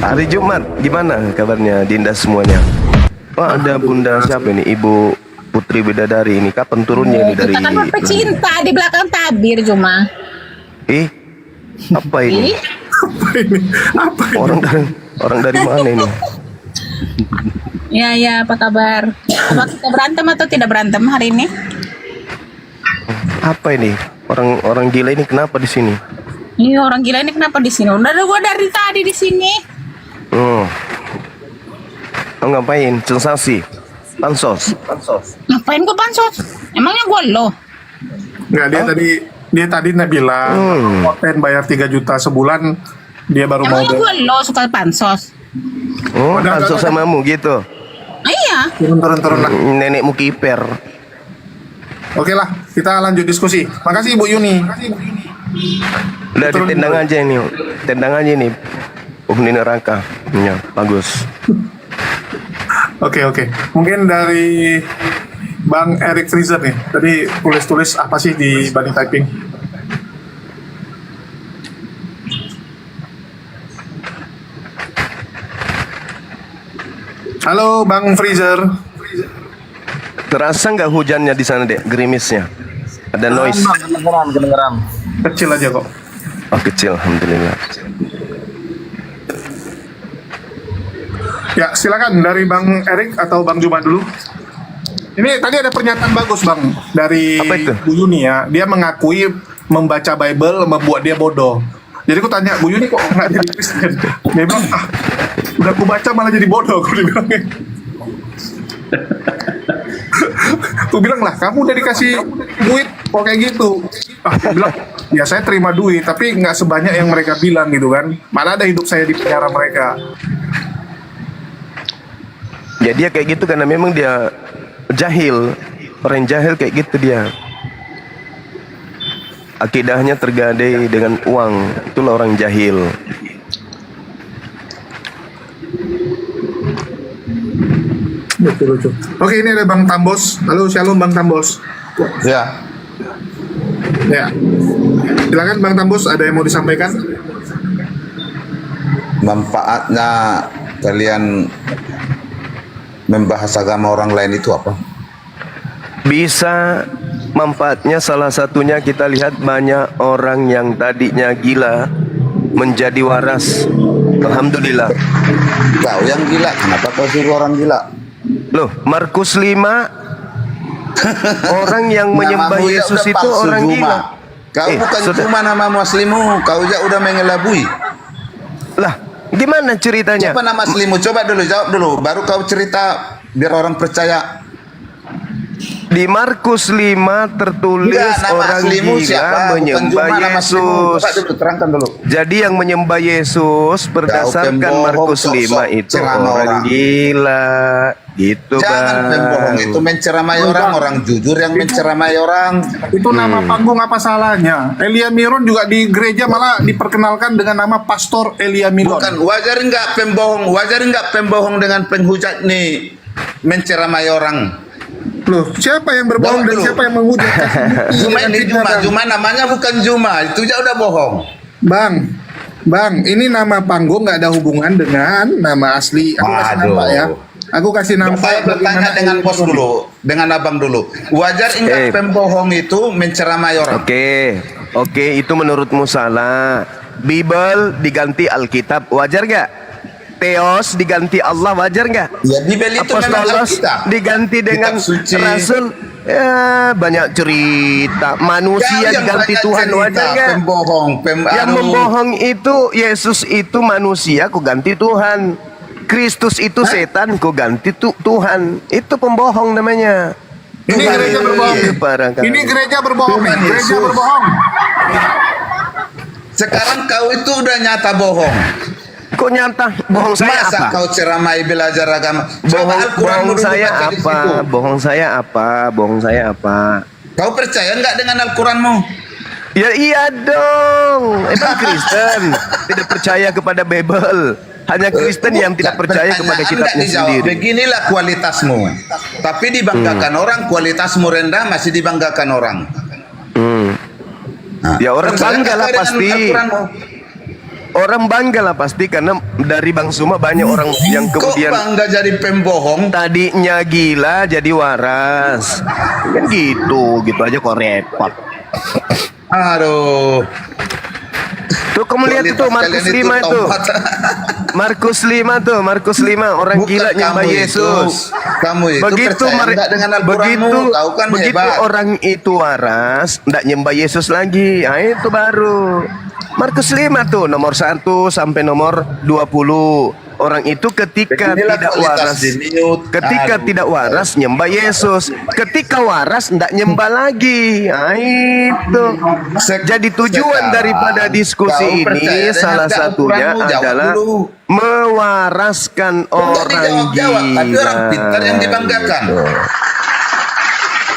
Hari Jumat gimana kabarnya Dinda semuanya? Wah, ada Bunda siapa ini? Ibu Putri Bidadari ini kapan turunnya ini dari? Kita kan pecinta di belakang tabir cuma. Apa ini? Apa ini? Apa ini? Orang dari mana ini? Ya, apa kabar? Apa kita berantem atau tidak berantem hari ini? Apa ini? Orang gila ini kenapa di sini? Iya, orang gila ini kenapa di sini? Udah ada gua dari tadi di sini. Oh, ngapain? Sensasi? Pansos? Ngapain gua pansos? Emangnya gua lo? Enggak, dia tadi bilang konten bayar 3 juta sebulan dia baru mau. Emangnya gua lo suka pansos? Oh, pansos samamu gitu? Iya. Turun lah. Nenekmu kiper. Oke lah, kita lanjut diskusi. Makasih Ibu Yuni. Udah ditendang aja ini. Tendang aja ini. Ini neraka. Ya, bagus. Oke. Mungkin dari Bang Eric Freezer nih. Tadi tulis apa sih di body typing? Halo Bang Freezer. Terasa nggak hujannya di sana, Dek? Gerimisnya. Ada noise. Kedengeran. Kecil aja kok. Oh, kecil, alhamdulillah. Ya, silakan dari Bang Erik atau Bang Juma dulu. Ini tadi ada pernyataan bagus Bang dari Apa itu? Bu Yuni ya. Dia mengakui membaca Bible membuat dia bodoh. Jadi aku tanya, Bu Yuni kok nggak jadi Kristen? Dia bilang, udah aku baca malah jadi bodoh. Aku dibilangnya. Aku bilang lah, kamu udah dikasih duit kok kayak gitu. Aku bilang, ya saya terima duit, tapi nggak sebanyak yang mereka bilang gitu kan. Mana ada hidup saya di penjara mereka. Ya dia kayak gitu karena memang dia jahil. Orang jahil kayak gitu dia. Akidahnya tergadai dengan uang. Itulah orang jahil. Betul. Oke, ini ada Bang Tambos. Halo, shalom Bang Tambos. Ya. Silakan Bang Tambos, ada yang mau disampaikan? Manfaatnya kalian membahas agama orang lain itu apa? Bisa manfaatnya salah satunya kita lihat banyak orang yang tadinya gila menjadi waras. Alhamdulillah. Kau yang gila, kenapa kau suruh orang gila? Loh, Markus 5 orang yang menyembah Namamu ya Yesus udah itu palsu, orang Juma. gila. Kau bukan saudara. cuma nama aslimu, kau udah mengelabui. Lah, gimana ceritanya? Siapa nama aslimu? Coba dulu, jawab dulu, baru kau cerita biar orang percaya. Di Markus 5 tertulis Nama orang aslimu gila siapa? Bukan menyembah Juma nama aslimu. Yesus. Coba dulu, terangkan dulu. Jadi yang menyembah Yesus berdasarkan pembohong, Markus 5 sok-sok itu ceramah orang orang. gila. Gitu Jangan Bang. pembohong itu menceramai orang jujur yang menceramai orang. Itu nama panggung apa salahnya? Elia Miron juga di gereja malah diperkenalkan dengan nama Pastor Elia Miron. Bukan, wajar nggak pembohong dengan penghujat nih menceramai orang. Loh, siapa yang berbohong Jawab dan dulu. siapa yang menghujat? Juma ini Juma namanya bukan Juma, itu aja udah bohong. Bang, ini nama panggung nggak ada hubungan dengan nama asli. Aku kasih Waduh. nama ya. Aku kasih nama. Saya bertanya dengan bos dulu, dengan abang dulu. Wajar enggak pembohong itu menceramai orang? Oke, itu menurutmu salah. Bible diganti Alkitab, wajar gak? Theos diganti Allah, wajar gak? Ya Bible itu memang Apostolos Alkitab. diganti dengan Kitab suci. Rasul. Ya, banyak cerita. Manusia Yang diganti banyak Tuhan, cerita, wajar gak? Pembohong, Yang membohong itu Yesus itu manusia, ku ganti Tuhan. Kristus itu setan, ku ganti Tuhan. Itu pembohong namanya. Ini gereja berbohong. Ini gereja berbohong. Tuhan Gereja Yesus. berbohong. Sekarang kau itu udah nyata bohong. Kok nyata? Bohong saya Masa apa? kau ceramai belajar agama? Coba Al-Quran Bohong dulu saya baca di apa? situ. Bohong saya apa? Bohong saya apa? Kau percaya nggak dengan Al-Quranmu? Ya iya dong. Emang Kristen tidak percaya kepada Bible. Hanya Kristen yang tidak percaya kepada kitabnya sendiri. Beginilah kualitasmu. Tapi dibanggakan orang, kualitasmu rendah masih dibanggakan orang. Ya orang percaya bangga lah nggak dengan pasti. Al-Quranmu? orang bangga lah pasti karena dari Bang Suma banyak orang yang Kok kemudian bangga jadi pembohong? tadinya gila jadi waras. Kan gitu aja kok repot. Aduh. Tuh kamu lihat itu Markus 5 itu. Markus 5 tuh, Markus 5 orang Bukan gila nyembah kamu Yesus. Kamu itu Begitu percaya enggak dengan Al-Quranmu? Kau kan begitu hebat. orang itu waras, ndak nyembah Yesus lagi. Nah, itu baru. Markus 5 tuh nomor 1 sampai nomor 20. Orang itu ketika Beginilah tidak kualitas waras, di mute. ketika Aduh. tidak waras nyembah Yesus, ketika waras ndak nyembah lagi. Nah, itu. Jadi tujuan Sekarang, daripada diskusi kau percaya ini dengan salah satunya Al-Quranmu? Jawab adalah dulu. mewaraskan Enggak orang dijawab-jawab, tapi orang gila. pintar yang dibanggakan.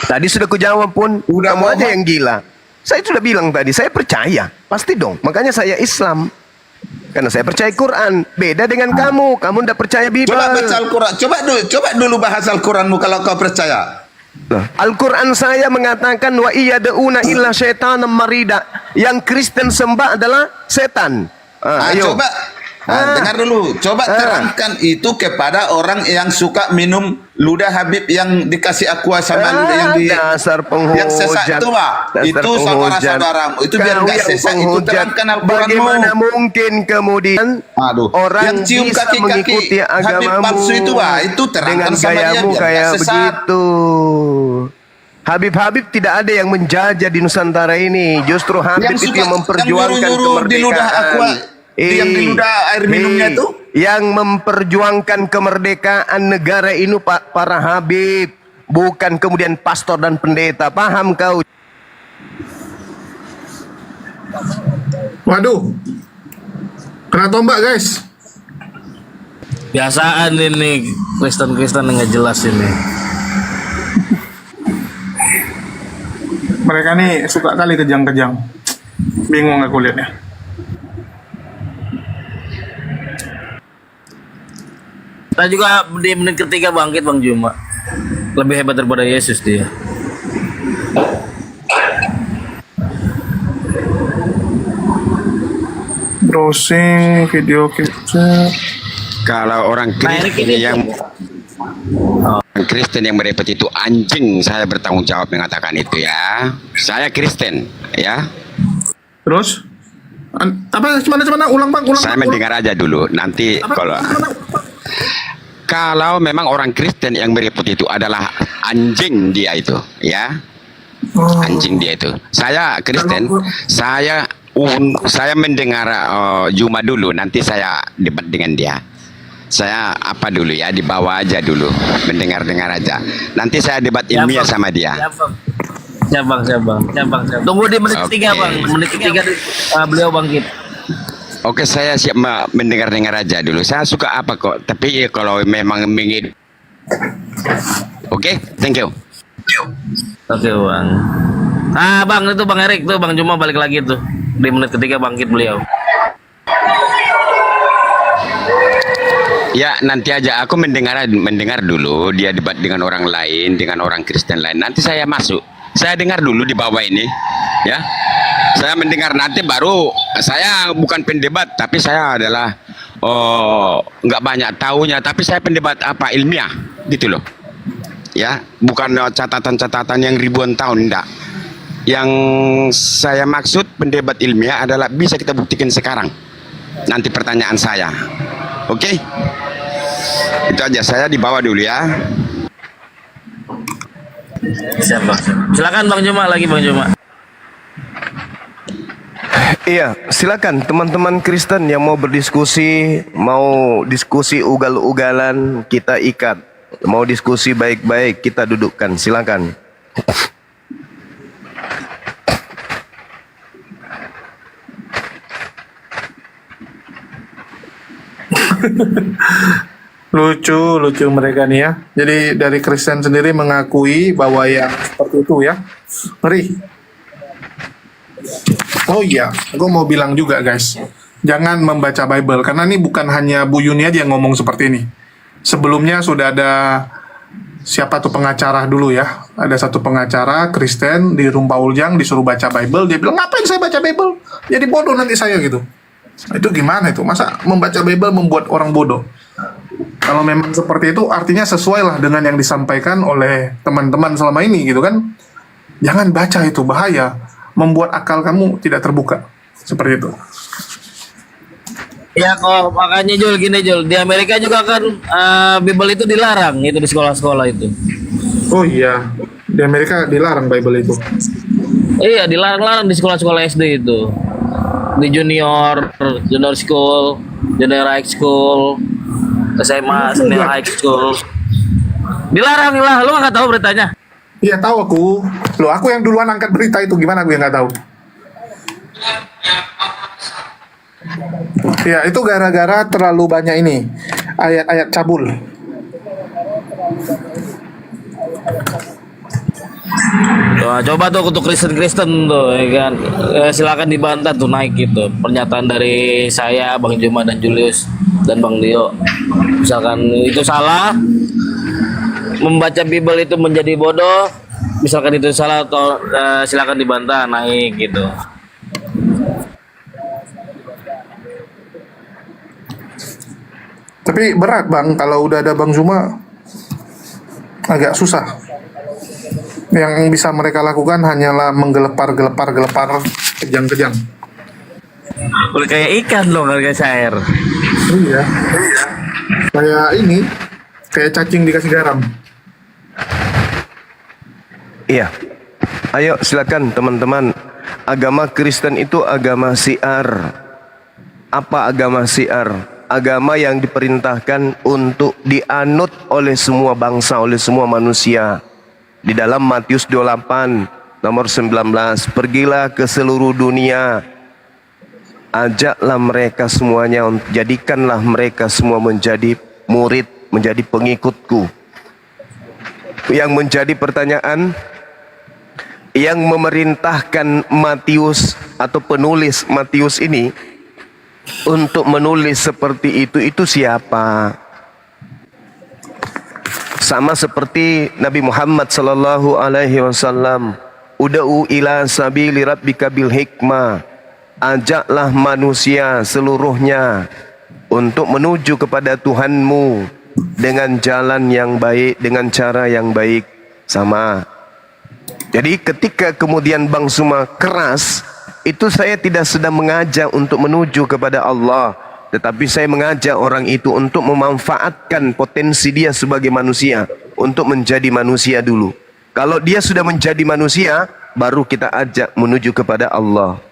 Tadi sudah kujawab pun, Udah kamu mau aja yang gila. Saya sudah bilang tadi, saya percaya, pasti dong. Makanya saya Islam. Karena saya percaya Quran. Beda dengan kamu tidak percaya Bible. Coba baca Al-Quran. Coba dulu bahas Al-Quranmu kalau kau percaya. Nah, Al-Quran saya mengatakan wa iyad'una illa syaitanan marida. Yang Kristen sembah adalah setan. Ayo. Coba dengar dulu. Coba terangkan itu kepada orang yang suka minum ludah Habib yang dikasih aqua sama yang di dasar penghujat. yang sesat itu, Pak. Dasar Itu penghujat. saudara-saudaramu. Itu biar Kau enggak yang sesat itu penghujat. terangkan Al-Quranmu. Bagaimana mungkin kemudian Aduh, orang yang cium bisa kaki-kaki mengikuti Habib agamamu palsu itu, Pak. Itu terangkan dengan sama dia gayamu biar kayak enggak sesat. begitu. Habib-Habib tidak ada yang menjajah di Nusantara ini. Justru Habib Yang itu suka- yang memperjuangkan yang nyuruh-nyuruh di ludah kemerdekaan. aqua, yang di ludah air minumnya itu? Yang memperjuangkan kemerdekaan negara ini para Habib, bukan kemudian pastor dan pendeta. Paham kau? Waduh. Kena tombak, guys. Biasaan ini Kristen-Kristen yang nggak jelas ini. Mereka nih suka kali kejang-kejang. Bingung aku liatnya. Kita juga di menit ketiga bangkit Bang Juma. Lebih hebat daripada Yesus dia. Browsing video capture. Kalau orang Kristen yang Kristen yang merepot itu anjing, saya bertanggung jawab mengatakan itu ya. Saya Kristen ya. Terus? Apa gimana ulang Bang, ulang. Saya Bang, mendengar aja dulu. Nanti kalau memang orang Kristen yang merepot itu adalah anjing dia itu ya. Anjing dia itu. Saya Kristen, saya mendengar Juma dulu, nanti saya debat dengan dia. Saya apa dulu ya, di bawah aja dulu, mendengar-dengar aja. Nanti saya debat ilmiah sama dia. Siap bang. Tunggu di menit ketiga Bang. Menit ketiga beliau bangkit. Oke, saya siap mendengar-dengar aja dulu. Saya suka apa kok, tapi kalau memang ingin. Oke, thank you. Oke Bang. Bang itu Bang Erik tuh, Bang Juma balik lagi tuh. Di menit ketiga bangkit beliau. Ya nanti aja aku mendengar dulu dia debat dengan orang lain, dengan orang Kristen lain. Nanti saya masuk. Saya dengar dulu di bawah ini, ya. Saya mendengar nanti baru. Saya bukan pendebat, tapi saya adalah nggak banyak taunya, tapi saya pendebat apa ilmiah, gitu loh. Ya, bukan catatan-catatan yang ribuan tahun, enggak. Yang saya maksud pendebat ilmiah adalah bisa kita buktikan sekarang. Nanti pertanyaan saya. Oke? Itu aja, saya di bawah dulu ya. Siap Bang. Silakan Bang Juma lagi Bang Juma. Iya, silakan teman-teman Kristen yang mau berdiskusi, mau diskusi ugal-ugalan, kita ikat. Mau diskusi baik-baik, kita dudukkan. Silakan. Lucu mereka nih ya. Jadi dari Kristen sendiri mengakui bahwa yang seperti itu ya. Ngeri. Oh iya, aku mau bilang juga guys. Jangan membaca Bible, karena ini bukan hanya Bu Yuni aja yang ngomong seperti ini. Sebelumnya sudah ada siapa tuh pengacara dulu ya. Ada satu pengacara Kristen di Rumpauljang disuruh baca Bible. Dia bilang, ngapain saya baca Bible? Jadi bodoh nanti saya gitu. Itu gimana itu? Masa membaca Bible membuat orang bodoh? Kalau memang seperti itu, artinya sesuai lah dengan yang disampaikan oleh teman-teman selama ini gitu kan. Jangan baca, itu bahaya. Membuat akal kamu tidak terbuka. Seperti itu. Ya kok makanya Jul gini Jul, di Amerika juga kan Bible itu dilarang itu di sekolah-sekolah itu. Oh iya, di Amerika dilarang Bible itu. Iya dilarang-larang di sekolah-sekolah SD itu, di junior school, junior high school, SMA, senior high school. Dilarang lah, lu nggak tahu beritanya? Iya tahu aku. Loh, aku yang duluan angkat berita itu, gimana aku yang nggak tahu? Ya, itu gara-gara terlalu banyak ini ayat-ayat cabul. Coba tuh untuk Kristen tuh, ya kan? Silakan dibantah tuh naik gitu. Pernyataan dari saya, Bang Juma dan Julius dan Bang Dio. Misalkan itu salah, membaca Bible itu menjadi bodoh. Misalkan itu salah atau silakan dibantah naik gitu. Tapi berat Bang, kalau udah ada Bang Zuma agak susah. Yang bisa mereka lakukan hanyalah menggelepar, kejang-kejang. Udah kayak ikan loh, kayak cair. Iya. Kayak ini, kayak cacing dikasih garam. Iya. Ayo silakan teman-teman. Agama Kristen itu agama syiar. Apa agama syiar? Agama yang diperintahkan untuk dianut oleh semua bangsa, oleh semua manusia. Di dalam Matius 28 nomor 19, pergilah ke seluruh dunia, ajaklah mereka semuanya, jadikanlah mereka semua menjadi murid, menjadi pengikutku. Yang menjadi pertanyaan, yang memerintahkan Matius atau penulis Matius ini untuk menulis seperti itu siapa? Sama seperti Nabi Muhammad sallallahu alaihi wasallam, ud'u ila sabili rabbika bil hikmah, ajaklah manusia seluruhnya untuk menuju kepada Tuhanmu dengan jalan yang baik, dengan cara yang baik. Sama. Jadi ketika kemudian Bang Zuma keras, itu saya tidak sedang mengajak untuk menuju kepada Allah, tetapi saya mengajak orang itu untuk memanfaatkan potensi dia sebagai manusia, untuk menjadi manusia dulu. Kalau dia sudah menjadi manusia, baru kita ajak menuju kepada Allah.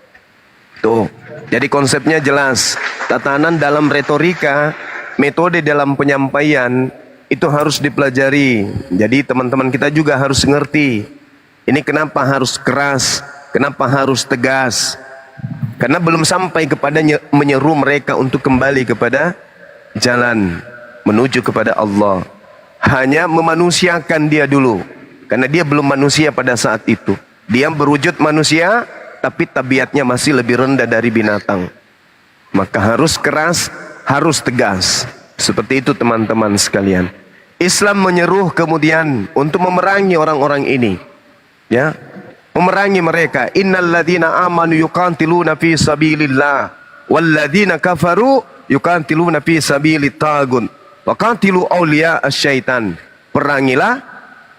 Tuh, jadi konsepnya jelas. Tatanan dalam retorika, metode dalam penyampaian, itu harus dipelajari. Jadi teman-teman kita juga harus ngerti. Ini kenapa harus keras, kenapa harus tegas. Karena belum sampai kepada menyeru mereka untuk kembali kepada jalan menuju kepada Allah. Hanya memanusiakan dia dulu, karena dia belum manusia pada saat itu. Dia berwujud manusia, tapi tabiatnya masih lebih rendah dari binatang. Maka harus keras, harus tegas. Seperti itu teman-teman sekalian. Islam menyeru kemudian untuk memerangi orang-orang ini, ya, memerangi mereka. Innalladzina amanu yuqatiluna fi sabilillah walladzina kafaru yuqatiluna fi sabilit tagun wa qatilu awliya asyaitan. Perangilah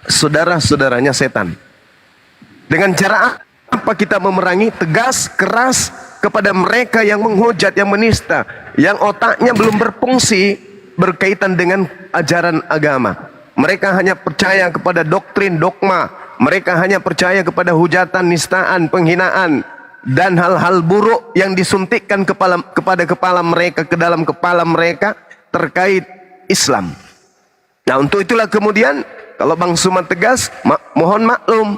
saudara-saudaranya setan. Dengan cara apa kita memerangi? Tegas, keras kepada mereka yang menghujat, yang menista, yang otaknya belum berfungsi berkaitan dengan ajaran agama. Mereka hanya percaya kepada doktrin, dogma. Mereka hanya percaya kepada hujatan, nistaan, penghinaan, dan hal-hal buruk yang disuntikkan kepada kepala mereka, ke dalam kepala mereka terkait Islam. Nah, untuk itulah kemudian kalau Bang Zuma tegas, mohon maklum.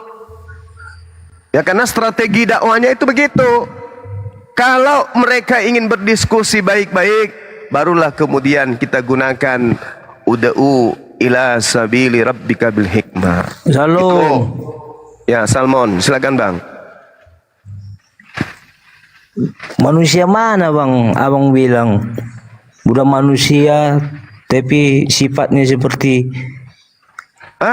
Ya, karena strategi dakwahnya itu begitu. Kalau mereka ingin berdiskusi baik-baik, barulah kemudian kita gunakan ud'u ila sabili rabbika bil hikmah. Salam. Ya, Salmon, silakan Bang. Manusia mana Bang? Abang bilang udah manusia tapi sifatnya seperti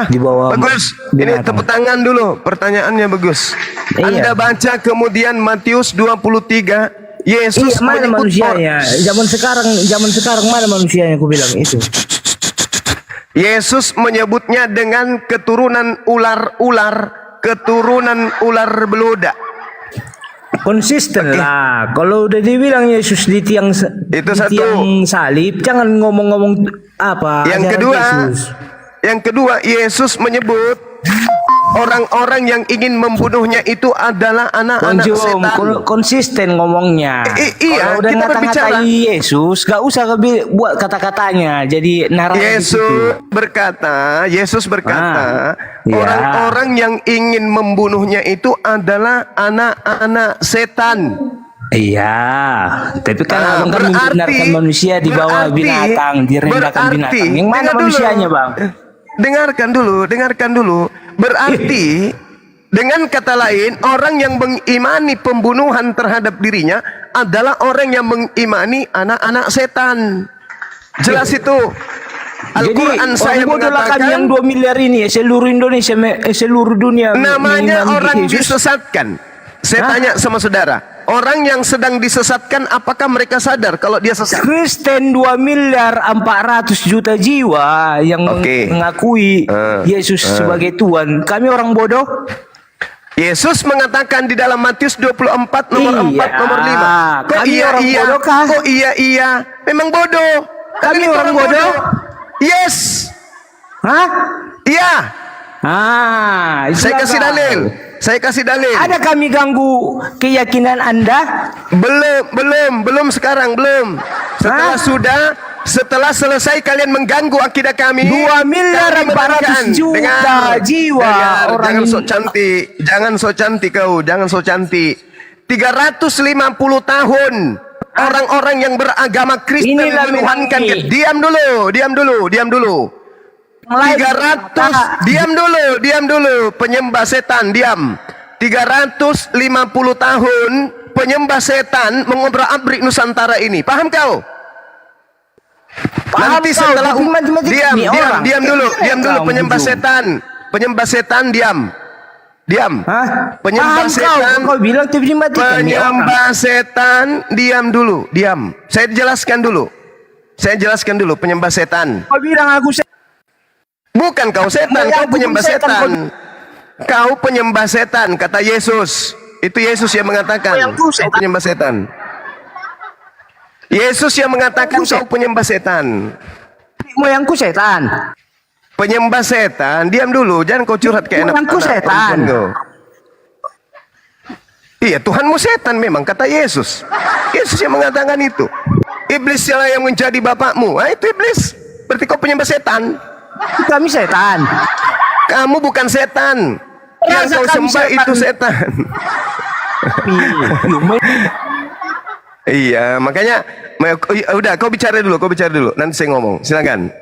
di bawah bagus. Ini binatang. tepuk tangan dulu. Pertanyaannya bagus. Iya. Anda baca kemudian Matius 23 Yesus Iya, mana menyebut manusianya? Zaman sekarang mana manusianya, aku bilang itu. Yesus menyebutnya dengan keturunan ular-ular, keturunan ular beludak. Konsisten lah. Kalau udah dibilang Yesus di tiang Itu di satu. tiang salib, jangan ngomong-ngomong apa. Yang ajaran kedua, Yesus. Yesus menyebut orang-orang yang ingin membunuhnya itu adalah anak-anak Jom, setan. konsisten ngomongnya. Iya, Kalau udah kita berbicara. ngata-ngatai Yesus, gak usah buat kata-katanya. Jadi narasi Yesus berkata, iya. orang-orang yang ingin membunuhnya itu adalah anak-anak setan. Iya, tapi kan abang kan membenarkan manusia di bawah binatang, direndahkan binatang. Yang mana manusianya, bang? Dengarkan dulu. Berarti dengan kata lain, orang yang mengimani pembunuhan terhadap dirinya adalah orang yang mengimani anak-anak setan. Jelas itu. Al-Quran saya mengatakan yang 2 miliar ini seluruh Indonesia, seluruh dunia. namanya mengimani orang Yesus. disesatkan. Saya tanya sama saudara, orang yang sedang disesatkan apakah mereka sadar kalau dia sesat? Kristen 2 miliar 400 juta jiwa yang mengakui Yesus sebagai Tuhan. Kami orang bodoh. Yesus mengatakan di dalam Matius 24 nomor 4 nomor 5. Kok Kami orang bodoh kah? Kok iya? Memang bodoh. Kami orang bodoh? Yes. Hah? Iya. Itulah Saya kasih dalil. Ada kami ganggu keyakinan Anda? Belum sekarang, belum. Setelah selesai kalian mengganggu akidah kami. 2 miliar 400 juta jiwa orang Jangan sok cantik kau, jangan sok cantik. 350 tahun orang-orang yang beragama Kristen menuhankan. Diam dulu. diam dulu penyembah setan, diam. 350 tahun penyembah setan mengobrak-abrik Nusantara ini. Paham kau? Nanti setelah diam dulu penyembah setan diam. Penyembah setan. Kau bilang penyembah setan diam dulu. Saya jelaskan dulu penyembah setan. Kau bilang aku Bukan kau setan, kau penyembah setan. Kau penyembah setan, kata Yesus. Itu Yesus yang mengatakan kau penyembah setan. Yesus yang mengatakan kau penyembah setan. Moyangku setan. Penyembah setan, diam dulu, jangan kau curhat kayak anak Moyangku setan. Iya, Tuhanmu setan memang, kata Yesus. Yesus yang mengatakan itu. Iblis yang menjadi bapakmu. Itu iblis. Berarti kau penyembah setan. Kami setan. Kamu bukan setan. Yang kau sembah itu setan. Iya, makanya udah kau bicara dulu. Nanti saya ngomong. Silakan.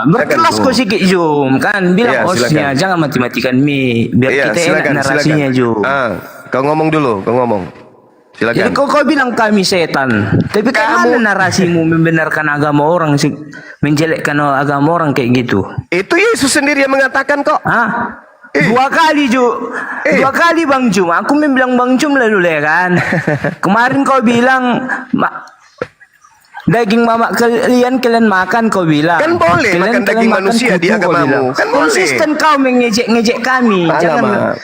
Berkelas kau sikit Jum, kan bilang hostnya jangan mati-matikan biar kita enak narasinya Jum. Kau ngomong dulu, silakan. Jadi kau bilang kami setan, tapi kan mana narasimu membenarkan agama orang, menjelekkan agama orang kayak gitu? Itu Yesus sendiri yang mengatakan kok. 2 kali Ju, 2 kali Bang Jum. Aku membilang Bang Jum lalu ya kan. Kemarin kau bilang daging mama kalian makan, kau bilang. Kan boleh makan daging manusia di agamamu. Kan boleh. Konsisten kau mengejek-ngejek kami. Jangan.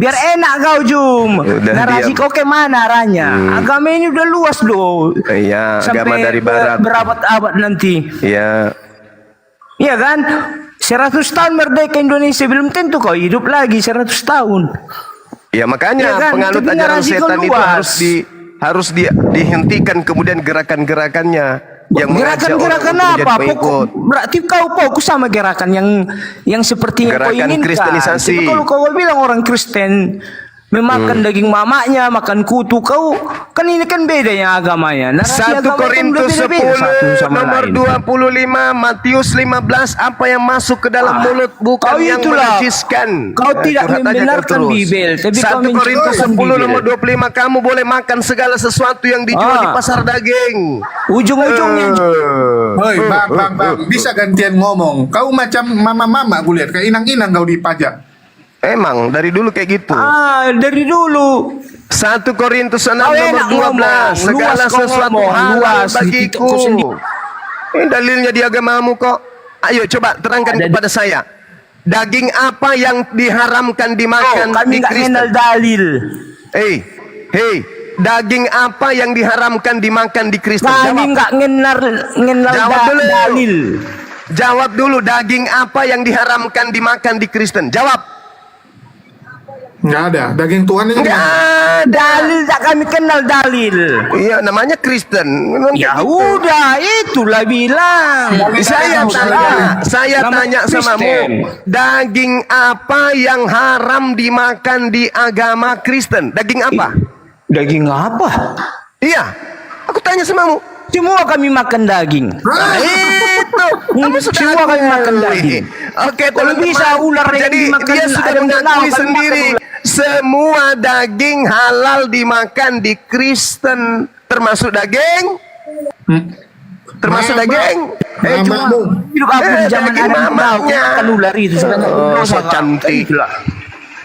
Biar enak kau Jum. Narasi kau ke mana arahnya? Agama ini udah luas loh. Iya, agama dari barat. Berabad-abad nanti. Iya. Iya kan? 100 tahun merdeka Indonesia belum tentu kau hidup lagi 100 tahun. Ya makanya ya kan? penganut ajaran setan itu harus dihentikan, kemudian gerakan-gerakannya yang gerakan apa? Berarti kau fokus sama gerakan yang seperti yang kau inginkan. Kristenisasi. Tapi kalau kau bilang orang Kristen memakan daging mamanya, makan kutu, kau kan ini kan bedanya agamanya. 1 Korintus 10 nomor 25, Matius 15, apa yang masuk ke dalam mulut bukan yang menajiskan. Kau tidak membenarkan Bibel, tapi 1 Korintus 10 nomor 25, kamu boleh makan segala sesuatu yang dijual di pasar daging. Ujung-ujungnya. Hoi, bang, bisa gantian ngomong. Kau macam mama-mama gue lihat, kayak inang-inang kau dipajak. Emang dari dulu kayak gitu. Dari dulu. 1 Korintus 6 Kau nomor enak 12. ngomong, Segala luas kau sesuatu ngomong, halal luas, di bagiku. titikku sendiri. Ini dalilnya di agamamu kok. Ayo coba terangkan kepada saya. Daging apa yang diharamkan dimakan Kami di nggak Kristen? kenal dalil. Hei, daging apa yang diharamkan dimakan di Kristen? Kami nggak kenal Jawab dulu. dalil. Jawab dulu, daging apa yang diharamkan dimakan di Kristen? Jawab. Nggak ada. Daging Tuhan ini Enggak gimana? ada. Dalil tak kami kenal dalil. Iya, namanya Kristen. Memang Ya begitu. udah, itulah bilang. Saya tanya Namanya samamu, Kristen. daging apa yang haram dimakan di agama Kristen? Daging apa? Daging apa? Iya, aku tanya samamu. Semua kami makan daging. Nah, itu kamu sudah Semua kami akui. makan daging. Oke, Kalau teman-teman. bisa ular yang Jadi dimakan dia sudah ayam mengakui kenal, kami sendiri makan semua daging halal dimakan di Kristen, termasuk daging. Termasuk Mama. daging. Mamamu. Hidup aku di zaman daging Adam tahu mamanya. makan ular itu sekarang. Oh, so cantik.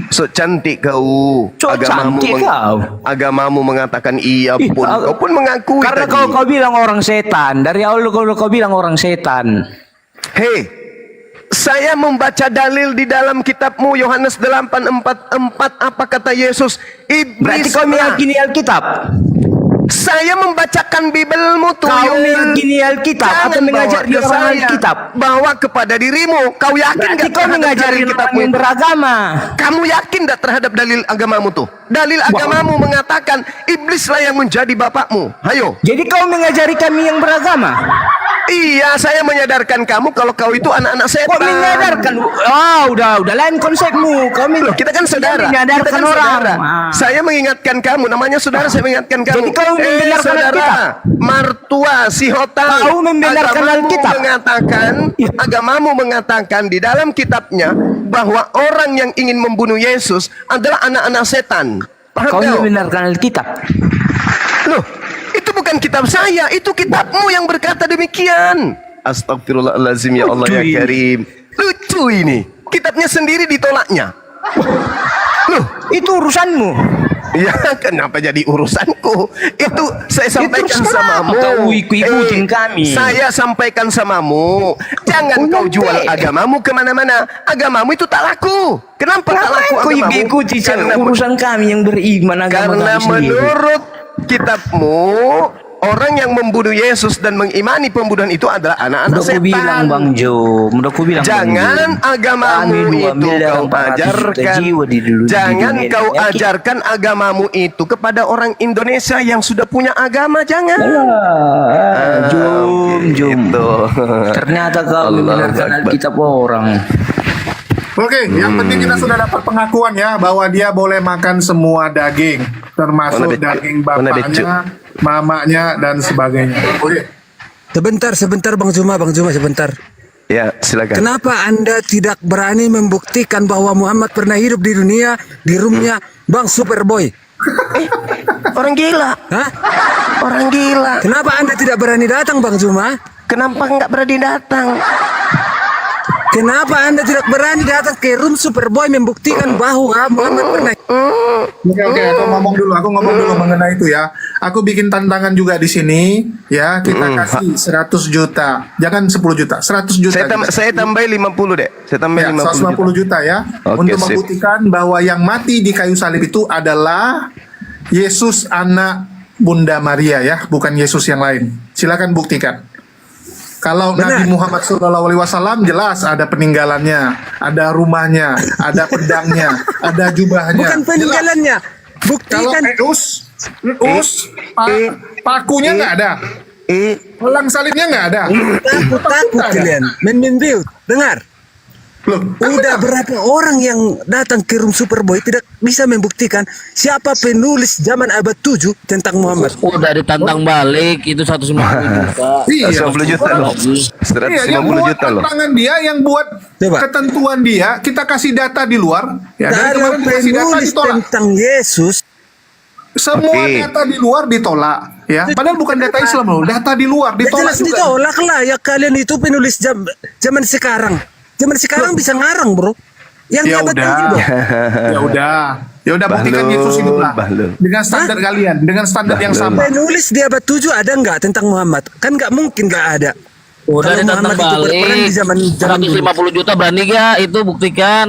So cantik kau. So cantik kau. Agamamu mengatakan iya pun. Ih, Kau pun mengakui Karena tadi. kau bilang orang setan. Dari awal kau bilang orang setan. Hei, saya membaca dalil di dalam kitabmu Yohanes 8:44. Apa kata Yesus? Berarti Iblis kau meyakini Alkitab. Saya membacakan Bibelmu Kau tuyul. meyakini Alkitab atau Jangan mengajari bawa ke orang saya. Alkitab? Bawa kepada dirimu. Kau yakin Berarti gak kau terhadap mengajari dalil orang kitabmu yang itu? beragama. Kamu yakin tak terhadap dalil agamamu tuh? Dalil agamamu mengatakan iblislah yang menjadi bapakmu. Ayo. Jadi kau mengajari kami yang beragama. Iya, saya menyadarkan kamu kalau kau itu anak-anak setan. Kau menyadarkan. Udah lain konsepmu. Kau Loh, kita kan saudara. menyadarkan Kita kan orang. saudara. Ah. Saya mengingatkan kamu, namanya saudara, saya mengingatkan kamu. Jadi kau membenarkan saudara, Alkitab? Martua si Hotal. Kau membenarkan Agamamu Alkitab? mengatakan, agamamu mengatakan di dalam kitabnya bahwa orang yang ingin membunuh Yesus adalah anak-anak setan. Paham Kau kau? membenarkan Alkitab. Loh, itu bukan kitab saya, itu kitabmu yang berkata demikian. Astagfirullahalazim, ya Allah ya Lucu ini. Karim. Lucu ini. Kitabnya sendiri ditolaknya. Loh, Itu urusanmu. ya kenapa jadi urusanku? Itu saya sampaikan terus samamu. kenapa kau ikut-ikutin kami? Saya sampaikan samamu. Jangan kau jual agamamu kemana-mana. Agamamu itu tak laku. Kenapa tak laku Kau agamamu? ikuti Karena urusan kami yang beriman agama karena kami sendiri. menurut kitabmu, orang yang membunuh Yesus dan mengimani pembunuhan itu adalah anak-anak Udah ku setan. bilang Bang Jo, udah ku bilang Bang Jangan Jo. agamamu Kami 2 itu miliar kau 400 juta ajarkan. jiwa di Jangan dunia. kau Yakin? ajarkan agamamu itu kepada orang Indonesia yang sudah punya agama. Jangan. Jum. Gitu. Ternyata kau Allahu membenarkan Akbar. Alkitab orang. Oke, yang penting kita sudah dapat pengakuan ya bahwa dia boleh makan semua daging, termasuk Mana becu? daging Mana becu? bapaknya, mamanya dan sebagainya. Oke. Sebentar Bang Juma sebentar. Ya, silakan. Kenapa Anda tidak berani membuktikan bahwa Muhammad pernah hidup di dunia di roomnya Bang Superboy? Orang gila. Hah? Orang gila. Kenapa Anda tidak berani datang Bang Juma? Kenapa nggak berani datang? Kenapa Anda tidak berani datang ke room Superboy membuktikan bahwa Muhammad pernah Oke, aku ngomong dulu mengenai itu ya. Aku bikin tantangan juga di sini ya. Kita kasih 100 juta. Jangan 10 juta, 100 juta. Saya tambahin 50 deh. Saya tambahin Ya, 50 150 juta ya. Oke, Untuk sip. membuktikan bahwa yang mati di kayu salib itu adalah Yesus anak Bunda Maria ya, bukan Yesus yang lain. Silakan buktikan. Kalau Benar. Nabi Muhammad SAW jelas ada peninggalannya, ada rumahnya, ada pedangnya, ada jubahnya. bukan peninggalannya. Kalau Buktikan pakunya nggak ada, pelang salibnya nggak ada. takut kalian menimbiut. Dengar. Loh, Udah berapa orang yang datang ke room Superboy tidak bisa membuktikan siapa penulis zaman abad 7 tentang Muhammad. Udah ditantang balik itu 150 juta. iya. 150 juta loh. Iya, yang 150 buat juta loh. tantangan dia, yang buat Coba. ketentuan dia, kita kasih data di luar. Ya, dari Dari kemarin dikasih data penulis ditolak. tentang Yesus. Semua Oke. data di luar ditolak. Ya, padahal bukan data Islam loh, data di luar Ya ditolak jelas juga. ditolak lah ya, kalian itu penulis zaman sekarang. Zaman sekarang bisa ngarang bro. Yang Ya abad udah, ini, bro. ya udah, Ya udah buktikan Yesus hiduplah Bahlul. dengan standar kalian, dengan standar yang sama. Penulis di abad 7 ada nggak tentang Muhammad? Kan nggak mungkin nggak ada. Udah Kalau ditantang Muhammad itu berperan balik. di zaman dulu. 150 juta berani gak itu buktikan?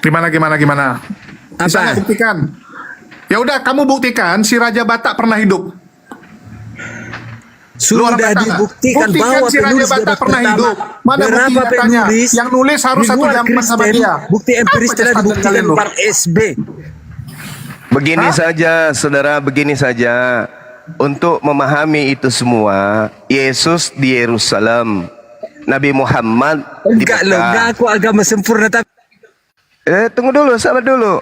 Gimana? Bisa Apa? nggak buktikan? Ya udah, kamu buktikan si Raja Batak pernah hidup. Lu orang Sudah Batak nggak? dibuktikan Buktikan bahwa si Raja penulis di Batak abad pernah pertama. hidup. Mana Berapa bukti nyatanya? penulis Yang nulis harus di satu luar zaman sama Kristen, dia. Bukti empiris Apa telah standar dibuktikan kalian, lu? par SB. Begini saja, saudara, begini saja. Untuk memahami itu semua, Yesus di Yerusalem, Nabi Muhammad di Enggak loh, enggak Mekah. aku agama sempurna tapi Tunggu dulu, sabar dulu.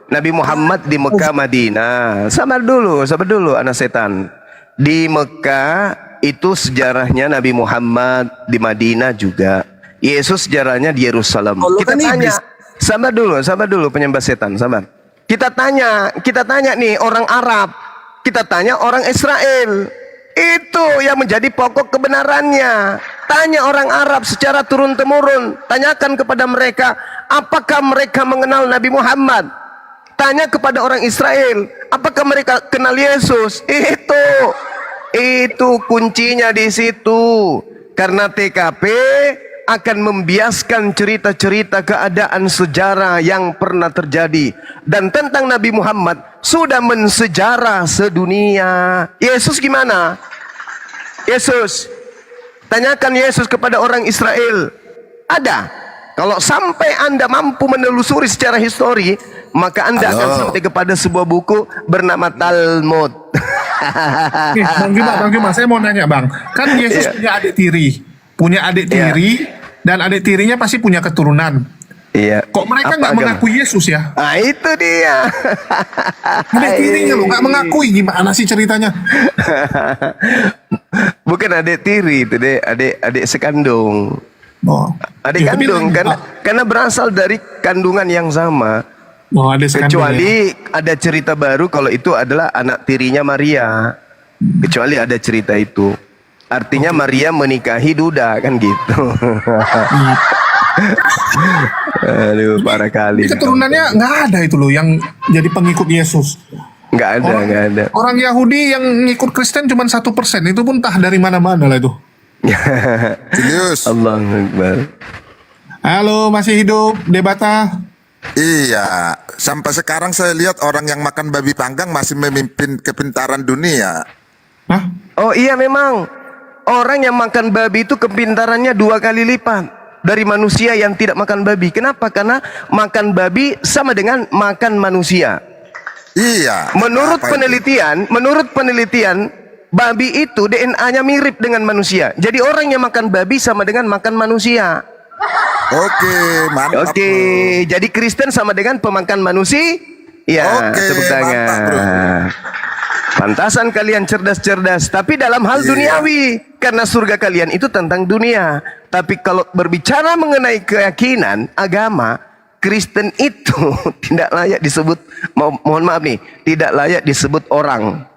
Nabi Muhammad di Mekah, Madinah. Sabar dulu, anak setan. Di Mekah itu sejarahnya Nabi Muhammad, di Madinah juga. Yesus sejarahnya di Yerusalem. Allah Kita kan tanya, iblis. sabar dulu penyembah setan, sabar. Kita tanya nih orang Arab, kita tanya orang Israel. Itu yang menjadi pokok kebenarannya. Tanya orang Arab secara turun-temurun, tanyakan kepada mereka, apakah mereka mengenal Nabi Muhammad? Tanya kepada orang Israel, apakah mereka kenal Yesus? Itu kuncinya di situ. Karena TKP akan membiaskan cerita-cerita keadaan sejarah yang pernah terjadi, dan tentang Nabi Muhammad sudah mensejarah sedunia. Yesus gimana? Yesus, tanyakan Yesus kepada orang Israel. Ada. Kalau sampai Anda mampu menelusuri secara histori, maka Anda akan sampai kepada sebuah buku bernama Talmud. Bang Juma, saya mau nanya Bang. Kan Yesus punya adik tiri, dan adik tirinya pasti punya keturunan. Iya. Kok mereka Apa nggak agama? mengakui Yesus ya? Ah, itu dia. Adik tirinya loh nggak mengakui, gimana sih ceritanya? Bukan adik tiri itu deh, adik sekandung. Oh, Adik ya, tapi kandung lanjut, kan, Pak. karena berasal dari kandungan yang sama. Oh, adik sekandung, Kecuali ada cerita baru kalau itu adalah anak tirinya Maria. Kecuali ada cerita itu. Artinya Maria menikahi Duda kan gitu. Aduh, parah kali. Ini keturunannya nggak ada itu loh yang jadi pengikut Yesus. Nggak ada. Orang Yahudi yang ngikut Kristen cuma 1%, itu pun entah dari mana-mana lah itu. Julius. Allahu Akbar. Halo, masih hidup Debata? Iya, sampai sekarang saya lihat orang yang makan babi panggang masih memimpin kepintaran dunia. Hah? Oh iya, memang orang yang makan babi itu kepintarannya 2 kali lipat dari manusia yang tidak makan babi. Kenapa? Karena makan babi sama dengan makan manusia. Iya. Menurut apa penelitian, babi itu DNA-nya mirip dengan manusia. Jadi orang yang makan babi sama dengan makan manusia. Oke, mantap. Oke, jadi Kristen sama dengan pemakan manusia. Ya, Oke, tepuk tangan. mantap, bro. Pantasan kalian cerdas-cerdas, tapi dalam hal Iya. duniawi, karena surga kalian itu tentang dunia. Tapi kalau berbicara mengenai keyakinan agama, Kristen itu tidak layak disebut, mohon maaf nih, tidak layak disebut orang.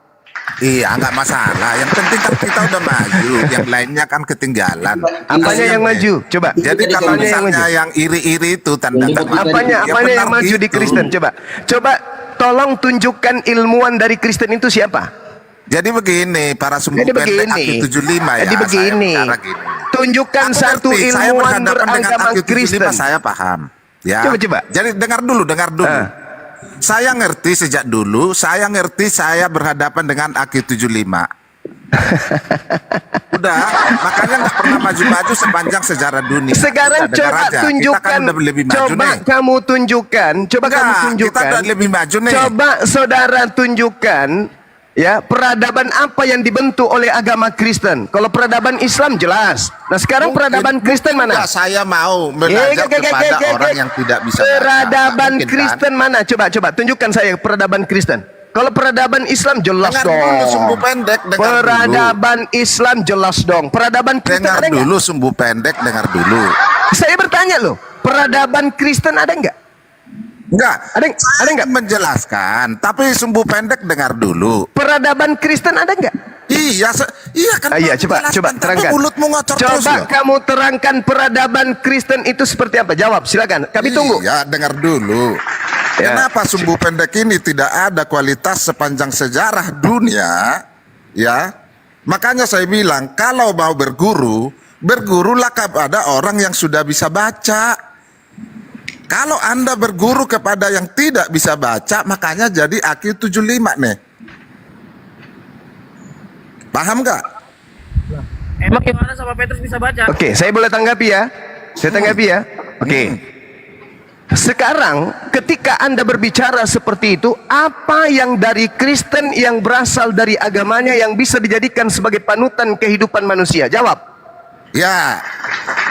Iya, nggak masalah. Yang penting kan kita udah maju, yang lainnya kan ketinggalan. Apanya yang maju? Coba. Jadi kalau Apanya yang misalnya maju? yang iri-iri itu tanda Apanya yang maju di Kristen? Coba tolong tunjukkan ilmuwan dari Kristen itu siapa? Jadi begini, para sumbu Jadi pendek begini. Aki 75 ya. Jadi begini. Saya bicara gini. Tunjukkan Aku satu ngerti, saya ilmuwan berhadapan dengan beragama Aki 75, Kristen. saya paham. Ya. Coba. Jadi dengar dulu. Saya ngerti sejak dulu, saya berhadapan dengan Aki 75. Udah, makanya nggak pernah maju-maju sepanjang sejarah dunia. Sekarang Kita dengar coba aja. tunjukkan. Kita kan udah lebih maju Coba nih. kamu tunjukkan. Coba Enggak, kamu kita tunjukkan. udah lebih maju nih. Coba saudara tunjukkan. Ya, peradaban apa yang dibentuk oleh agama Kristen? Kalau peradaban Islam jelas. Nah, sekarang peradaban Kristen mana? Enggak, saya mau belajar kepada orang yang tidak bisa baca. Peradaban Mungkin, Kristen kan? mana? Coba tunjukkan saya peradaban Kristen. Kalau peradaban Islam jelas Dengar dong. dulu sumbu pendek, dengar Peradaban Islam jelas dong. Peradaban Kristen Dengar ada nggak? dulu sumbu pendek, dengar dulu. Saya bertanya loh, peradaban Kristen ada nggak? Enggak. Ada nggak? Menjelaskan, tapi sumbu pendek dengar dulu. Peradaban Kristen ada nggak? Iya, iya kan. Iya, coba menjelaskan, tapi terangkan. mulutmu ngocor terus Coba loh. kamu terangkan peradaban Kristen itu seperti apa? Jawab, silakan. Kami tunggu. Iya, dengar dulu. Ya. Kenapa sumbu pendek ini tidak ada kualitas sepanjang sejarah dunia? Ya, makanya saya bilang kalau mau berguru, bergurulah kepada orang yang sudah bisa baca. Kalau Anda berguru kepada yang tidak bisa baca, makanya jadi AQ 75 nih. Paham nggak? Emang gimana sama Petrus bisa baca? Oke, saya boleh tanggapi ya? Saya tanggapi ya? Oke. Sekarang ketika Anda berbicara seperti itu, apa yang dari Kristen yang berasal dari agamanya yang bisa dijadikan sebagai panutan kehidupan manusia? Jawab. Ya,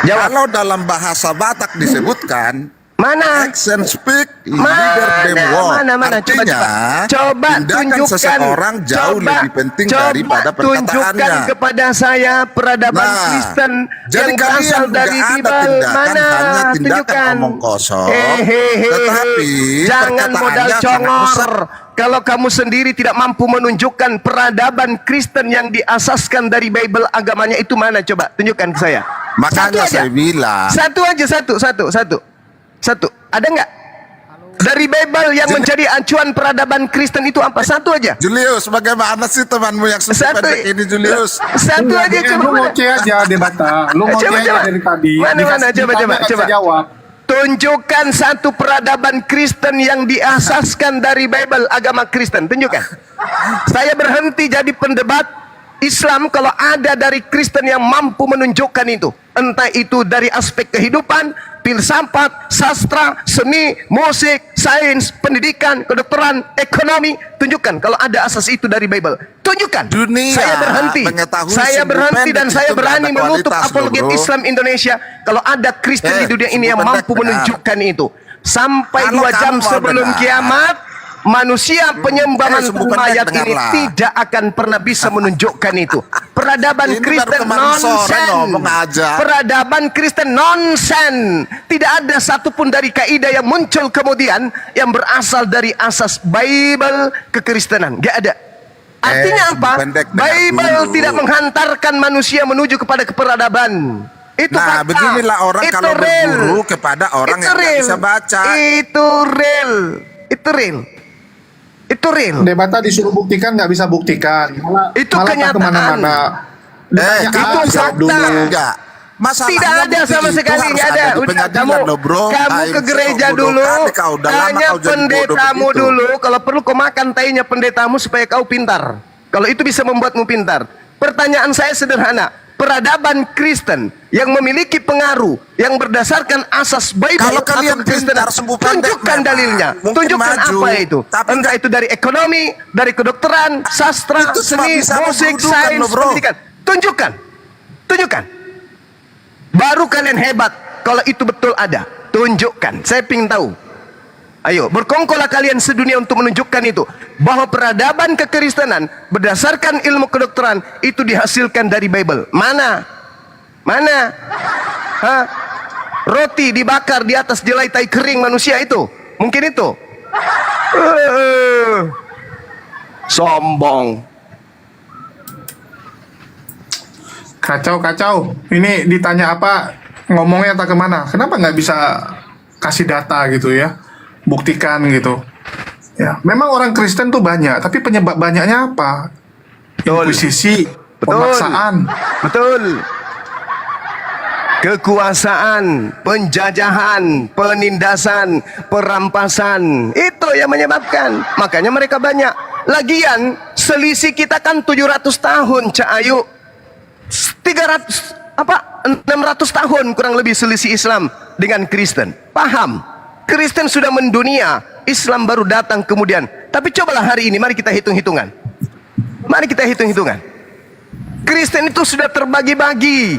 Jawab. kalau dalam bahasa Batak disebutkan Mana? action speak leader them walk. Mana? Artinya, Coba tindakan tunjukkan. seseorang jauh lebih penting daripada tunjukkan perkataannya. kepada saya peradaban Nah, Kristen jadi yang berasal kalian dari nggak ada Bible. tindakan, Mana? hanya tindakan Tunjukkan. omong kosong. Hehehe. Tetapi Jangan modal perkataannya sangat congor. besar. Kalau kamu sendiri tidak mampu menunjukkan peradaban Kristen yang diasaskan dari Bible agamanya itu mana? Coba tunjukkan ke saya. Makanya Satu aja. saya bilang. Satu aja, satu. Ada nggak? Dari Bible yang menjadi acuan peradaban Kristen itu apa? Satu aja. Julius, bagaimana sih temanmu yang sumbu Satu. pendek ini, Julius? Satu aja Lu coba. ngoceh aja debata. Lu ngoceh Coba, aja coba. dari tadi. Mana, Dikasih coba. ditanya, nggak bisa jawab. Tunjukkan satu peradaban Kristen yang diasaskan dari Bible agama Kristen. Tunjukkan. Saya berhenti jadi pendebat Islam kalau ada dari Kristen yang mampu menunjukkan itu. Entah itu dari aspek kehidupan, filsafat, sastra, seni, musik, sains, pendidikan, kedokteran, ekonomi. Tunjukkan kalau ada asas itu dari Bible. Tunjukkan. Dunia Saya berhenti. mengetahui Saya sumbu berhenti pendek dan saya itu berani nggak ada menutup kualitas, apologet bro. Islam Indonesia kalau ada Kristen di dunia ini yang sumbu mampu pendek menunjukkan itu. Sampai Kalau 2 jam kamu mau sebelum dengar, kiamat, manusia penyembah sumbu mantan pendek mayat ini dengarlah. tidak akan pernah bisa menunjukkan itu. Peradaban Ini baru Kristen kemarin sore ngomong nonsen. aja. Peradaban Kristen nonsen. Tidak ada satupun dari kaidah yang muncul kemudian yang berasal dari asas Bible kekristenan. Gak ada. Artinya sumbu apa? pendek dengar Bible dulu. tidak menghantarkan manusia menuju kepada keperadaban. Itu Nah, fakta. beginilah orang Itu kalau real. berguru kepada orang Itu yang nggak real. bisa baca. Itu real. Itu real. Itu real. Debata disuruh buktikan nggak bisa buktikan. Itu malah tak kenyataan. kemana-mana. Ditanya Kamu itu apa, bisa jawab dulu. enggak? Masalahnya Tidak ada bukti sama itu sekali, harus nggak ada. di Udah, pengadilan loh, bro. kamu ke gereja dulu, Kau udah lama tanya kau jadi bodoh pendetamu begitu. dulu. Kalau perlu kau makan tainya pendetamu supaya kau pintar. Kalau itu bisa membuatmu pintar. Pertanyaan saya sederhana. Peradaban Kristen yang memiliki pengaruh yang berdasarkan asas Bible Kalau atau kalian kekristenan, pintar, sumbu pendek tunjukkan memang. dalilnya. Mungkin Tunjukkan maju, apa itu. tapi Entah itu dari ekonomi, dari kedokteran, sastra, Itu cuma seni, bisa musik, menggerudukan sains, loh, bro. pendidikan. Tunjukkan. Baru kalian hebat kalau itu betul ada. Tunjukkan. Saya ingin tahu. Ayo, berkongkollah kalian sedunia untuk menunjukkan itu. Bahwa peradaban kekristenan berdasarkan ilmu kedokteran itu dihasilkan dari Bible. Mana? Hah? Roti dibakar di atas jelai tai kering manusia itu. Mungkin itu. Sombong. Kacau. Ini ditanya apa, ngomongnya tak kemana. Kenapa nggak bisa kasih data gitu ya? Buktikan gitu. Ya, memang orang Kristen tuh banyak, tapi penyebab banyaknya apa? Inkuisisi, pemaksaan. Betul. Kekuasaan, penjajahan, penindasan, perampasan. Itu yang menyebabkan. Makanya mereka banyak. Lagian, selisih kita kan 700 tahun, Cak Ayu. 600 tahun kurang lebih selisih Islam dengan Kristen. Paham? Kristen sudah mendunia, Islam baru datang kemudian. Tapi cobalah hari ini, mari kita hitung-hitungan. Kristen itu sudah terbagi-bagi.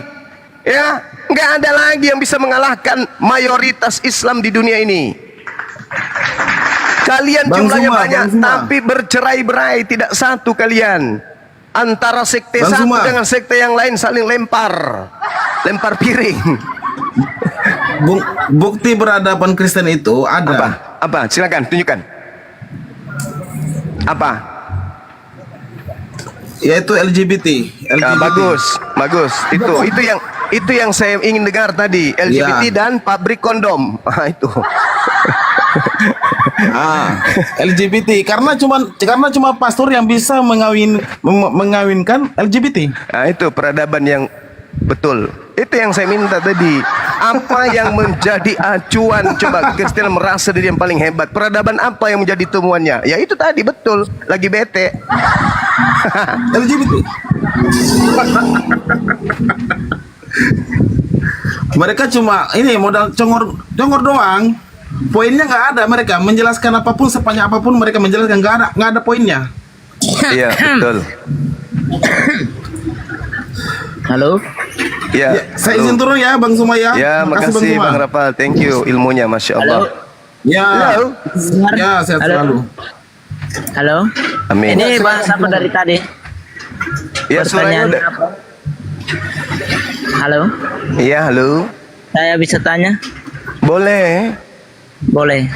Ya, nggak ada lagi yang bisa mengalahkan mayoritas Islam di dunia ini. Kalian jumlahnya banyak, tapi bercerai-berai, tidak satu kalian. Antara sekte satu dengan sekte yang lain saling lempar piring. Bukti peradaban Kristen itu ada. Apa? Silakan tunjukkan. Apa? Yaitu LGBT. Bagus, bagus. Itu yang saya ingin dengar tadi. LGBT dan pabrik kondom. Itu. LGBT karena cuma pastor yang bisa mengawinkan LGBT. Itu peradaban yang betul. Itu yang saya minta tadi. Apa yang menjadi acuan? Coba Kristen merasa diri yang paling hebat. Peradaban apa yang menjadi temuannya? Ya itu tadi, betul. Lagi bete. LGBT. Mereka cuma ini modal congor doang. Poinnya nggak ada. Mereka menjelaskan apapun, sepanjang apapun mereka menjelaskan, nggak ada poinnya. Iya, betul. Halo. Ya, saya izin turun ya, Bang Sumaya. Ya, makasih Bang Rapal. Thank you ilmunya, Masya Allah. Ya. Halo. Ya, sehat selalu. Halo. Amin. Ini bahas apa dari tadi? Ya, suaranya udah. Apa? Halo. Iya, halo. Saya bisa tanya? Boleh. Boleh.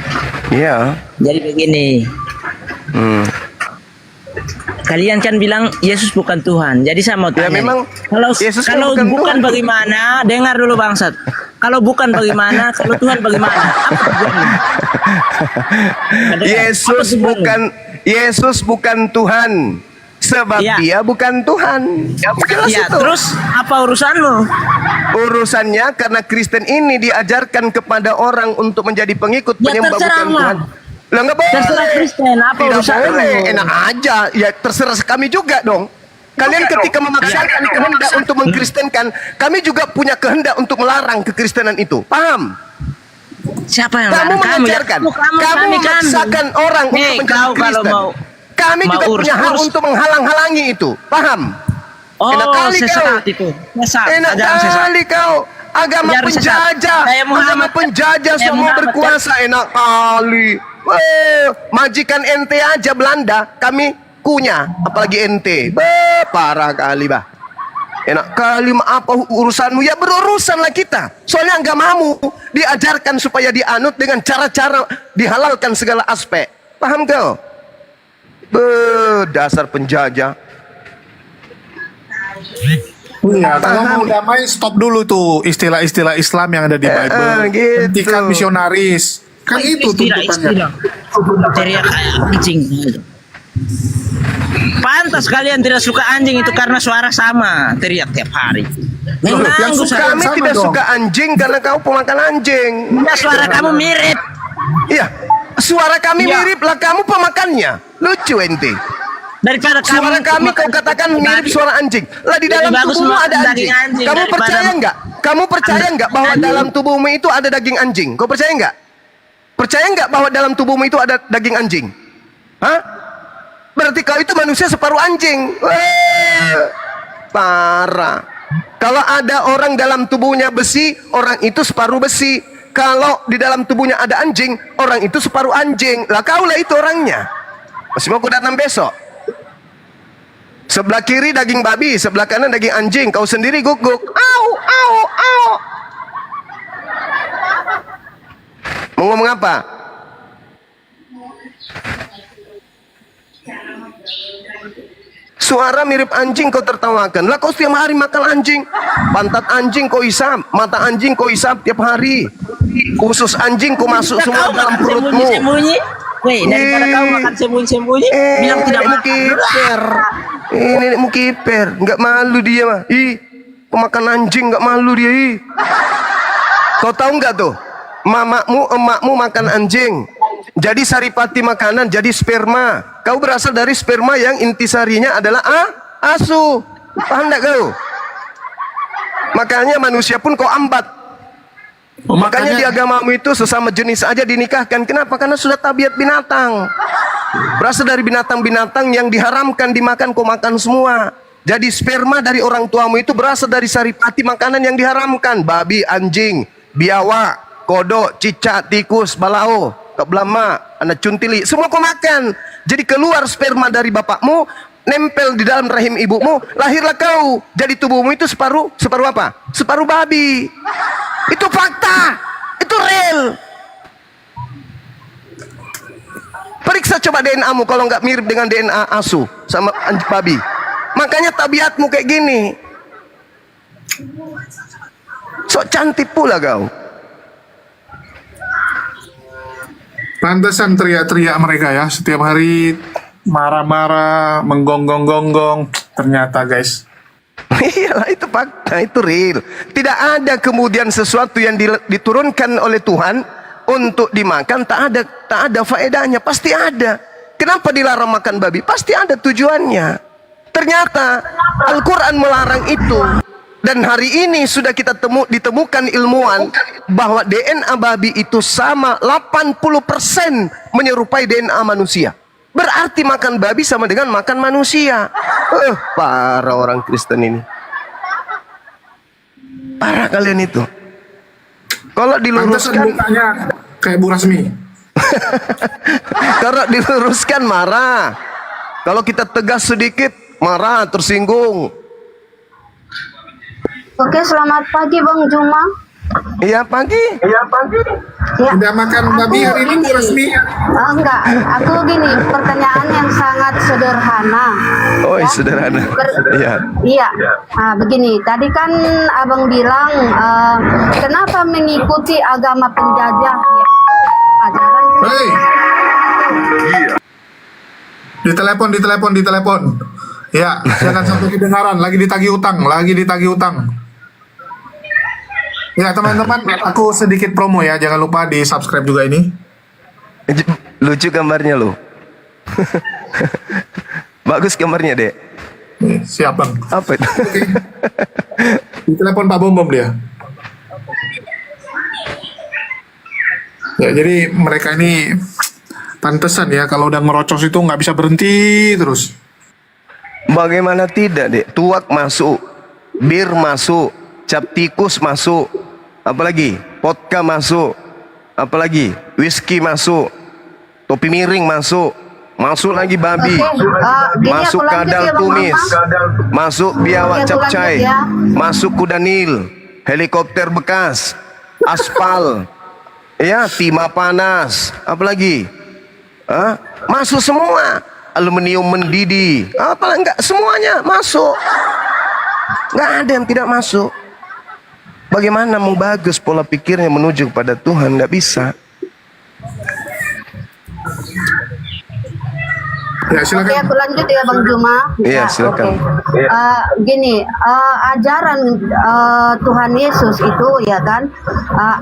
Iya. Jadi begini. Kalian kan bilang Yesus bukan Tuhan. Jadi saya mau tanya. Ya memang kalau Yesus kalau bukan bukan Tuhan. bagaimana? Dengar dulu bangsat. Kalau bukan bagaimana? Kalau Tuhan bagaimana? Apa tujuannya? Yesus bukan Tuhan. Sebab dia bukan Tuhan. Jelas Ya, itu. terus apa urusanmu? Urusannya karena Kristen ini diajarkan kepada orang untuk menjadi pengikut Ya, penyembah bukan terserahlah. Tuhan. Lah nggak boleh. Terserah Kristen, apa Tidak urusanmu? boleh. Enak aja. Ya terserah kami juga dong. Kalian ketika memaksakan kehendak untuk mengkristenkan, kami juga punya kehendak untuk melarang kekristenan itu. Paham? Siapa yang Kamu larang kami? mengajarkan, kamu Kami. memaksakan orang untuk menjadi Kau kalau Kristen. mau Kami mau juga punya hak untuk menghalang-halangi itu. Paham? Enak kali sesat kau. itu. Sesat. Enak Ajaran sesat. kali kau. Agama Ajaran sesat. penjajah. Saya Agama Muhammad. penjajah Saya semua Muhammad. berkuasa. Enak kali. Majikan ente aja Belanda kami kunyah, apalagi ente. Parah kali bah. Enak kali, apa urusanmu? Ya berurusanlah kita. Soalnya agamamu diajarkan supaya dianut dengan cara-cara dihalalkan segala aspek. Paham kau? Dasar penjajah. Iya, kalau mau damai stop dulu tuh istilah-istilah Islam yang ada di Bible. Gitu. Hentikan misionaris. Kan itu tuntutannya. Teriak kayak anjing. Pantas kalian tidak suka anjing itu karena suara sama, teriak tiap hari. Mengganggu saya. Kami tidak suka anjing karena kau pemakan anjing. Ya, suara kamu mirip. Iya, suara kami mirip lah, kamu pemakannya. Lucu ente. Daripada Suara kami kau katakan mirip suara anjing. Lah di dalam tubuhmu ada anjing. Kamu percaya enggak? Kamu percaya enggak bahwa dalam tubuhmu itu ada daging anjing? Kau percaya enggak? Percaya enggak bahwa dalam tubuhmu itu ada daging anjing? Hah? Berarti kau itu manusia separuh anjing. Parah. Kalau ada orang dalam tubuhnya besi, orang itu separuh besi. Kalau di dalam tubuhnya ada anjing, orang itu separuh anjing. Lah kaulah itu orangnya. Masih mau aku datang besok? Sebelah kiri daging babi, sebelah kanan daging anjing. Kau sendiri guguk. Au, au, au. Mau ngomong apa? Suara mirip anjing kau tertawakan. Lah kau setiap hari makan anjing. Pantat anjing kau isap, mata anjing kau isap tiap hari. Usus anjing kau masuk semua dalam perutmu. Sembunyi. Weh, daripada kau makan sembunyi-sembunyi, bilang tidak makan. Kiper. Ini nenekmu kiper, nggak malu dia mah. Ih, pemakan anjing nggak malu dia. Ih. Kau tahu nggak tuh? Emakmu makan anjing. Jadi saripati makanan, jadi sperma. Kau berasal dari sperma yang intisarinya adalah asu. Paham nggak kau? Makanya manusia pun kau ambat. Makanya di agamamu itu sesama jenis aja dinikahkan. Kenapa? Karena sudah tabiat binatang. Berasal dari binatang-binatang yang diharamkan dimakan, kau makan semua. Jadi sperma dari orang tuamu itu berasal dari saripati makanan yang diharamkan. Babi, anjing, biawak, kodok, cicak, tikus, balao, keblama, anak cuntili, semua kau makan. Jadi keluar sperma dari bapakmu, nempel di dalam rahim ibumu, lahirlah kau. Jadi tubuhmu itu separuh apa? Separuh babi. Itu fakta, itu real. Periksa coba DNA-mu kalau nggak mirip dengan DNA asu sama babi. Makanya tabiatmu kayak gini. Sok cantik pula kau. Pantesan teriak-teriak mereka ya, setiap hari marah-marah, menggonggong-gonggong. Ternyata guys, Iyalah, itu fakta, itu real. Tidak ada kemudian sesuatu yang diturunkan oleh Tuhan untuk dimakan, tak ada faedahnya. Pasti ada. Kenapa dilarang makan babi? Pasti ada tujuannya. Ternyata Al-Quran melarang itu. Dan hari ini sudah ditemukan ilmuwan bahwa DNA babi itu sama 80% menyerupai DNA manusia. Berarti makan babi sama dengan makan manusia. Parah orang Kristen ini. Parah kalian itu. Kalau pantesan diluruskan mukanya kayak Bu Rasmi. kalau diluruskan marah. Kalau kita tegas sedikit marah, tersinggung. Oke, selamat pagi Bang Juma. Iya pagi. Ya. Udah makan babi hari ini Bu Rasmi? Enggak, aku gini, pertanyaan yang sangat sederhana. Oh, sederhana. Iya. Iya. Nah, begini, tadi kan Abang bilang kenapa mengikuti agama penjajah ya? Ajaran. Hei. Ditelepon. Ya, jangan sampai kedengaran. Lagi ditagih utang. Ya teman-teman, aku sedikit promo ya. Jangan lupa di subscribe juga ini. Lucu gambarnya lo. Bagus gambarnya, Dek. Nih, siap Bang. Apa itu? Ditelepon Pak Bom dia. Ya, jadi mereka ini pantesan ya, kalau udah ngerocos itu nggak bisa berhenti terus. Bagaimana tidak, Dek? Tuak masuk, bir masuk, cap tikus masuk, apalagi vodka masuk, apalagi whisky masuk, topi miring masuk, masuk lagi babi, Gini, masuk aku lanjut kadal ya, Bang tumis, Mama. masuk biawak Oke, aku capcay, lanjut ya. masuk kuda nil, helikopter bekas, aspal, ya timah panas, apalagi, masuk semua. Aluminium mendidih, apalah, enggak, semuanya masuk. Enggak ada yang tidak masuk. Bagaimana mau bagus pola pikirnya menuju kepada Tuhan? Enggak bisa. Ya silakan. Oke, aku lanjut ya Bang Juma. Iya, silakan. Oke. Gini, ajaran Tuhan Yesus itu ya kan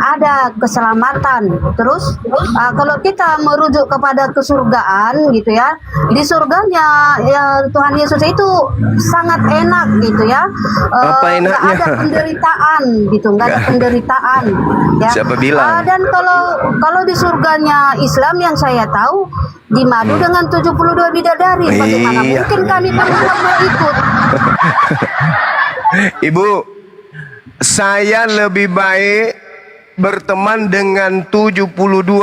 ada keselamatan. Terus kalau kita merujuk kepada kesurgaan gitu ya, di surganya ya Tuhan Yesus itu sangat enak gitu ya. Apa enaknya? Nggak ada penderitaan gitu, nggak ada penderitaan. Ya. Siapa bilang? Dan kalau di surganya Islam yang saya tahu dimadu dengan 72 bidadari. Bagaimana Iya. mungkin kami perempuan mau ikut? Ibu, saya lebih baik berteman dengan 72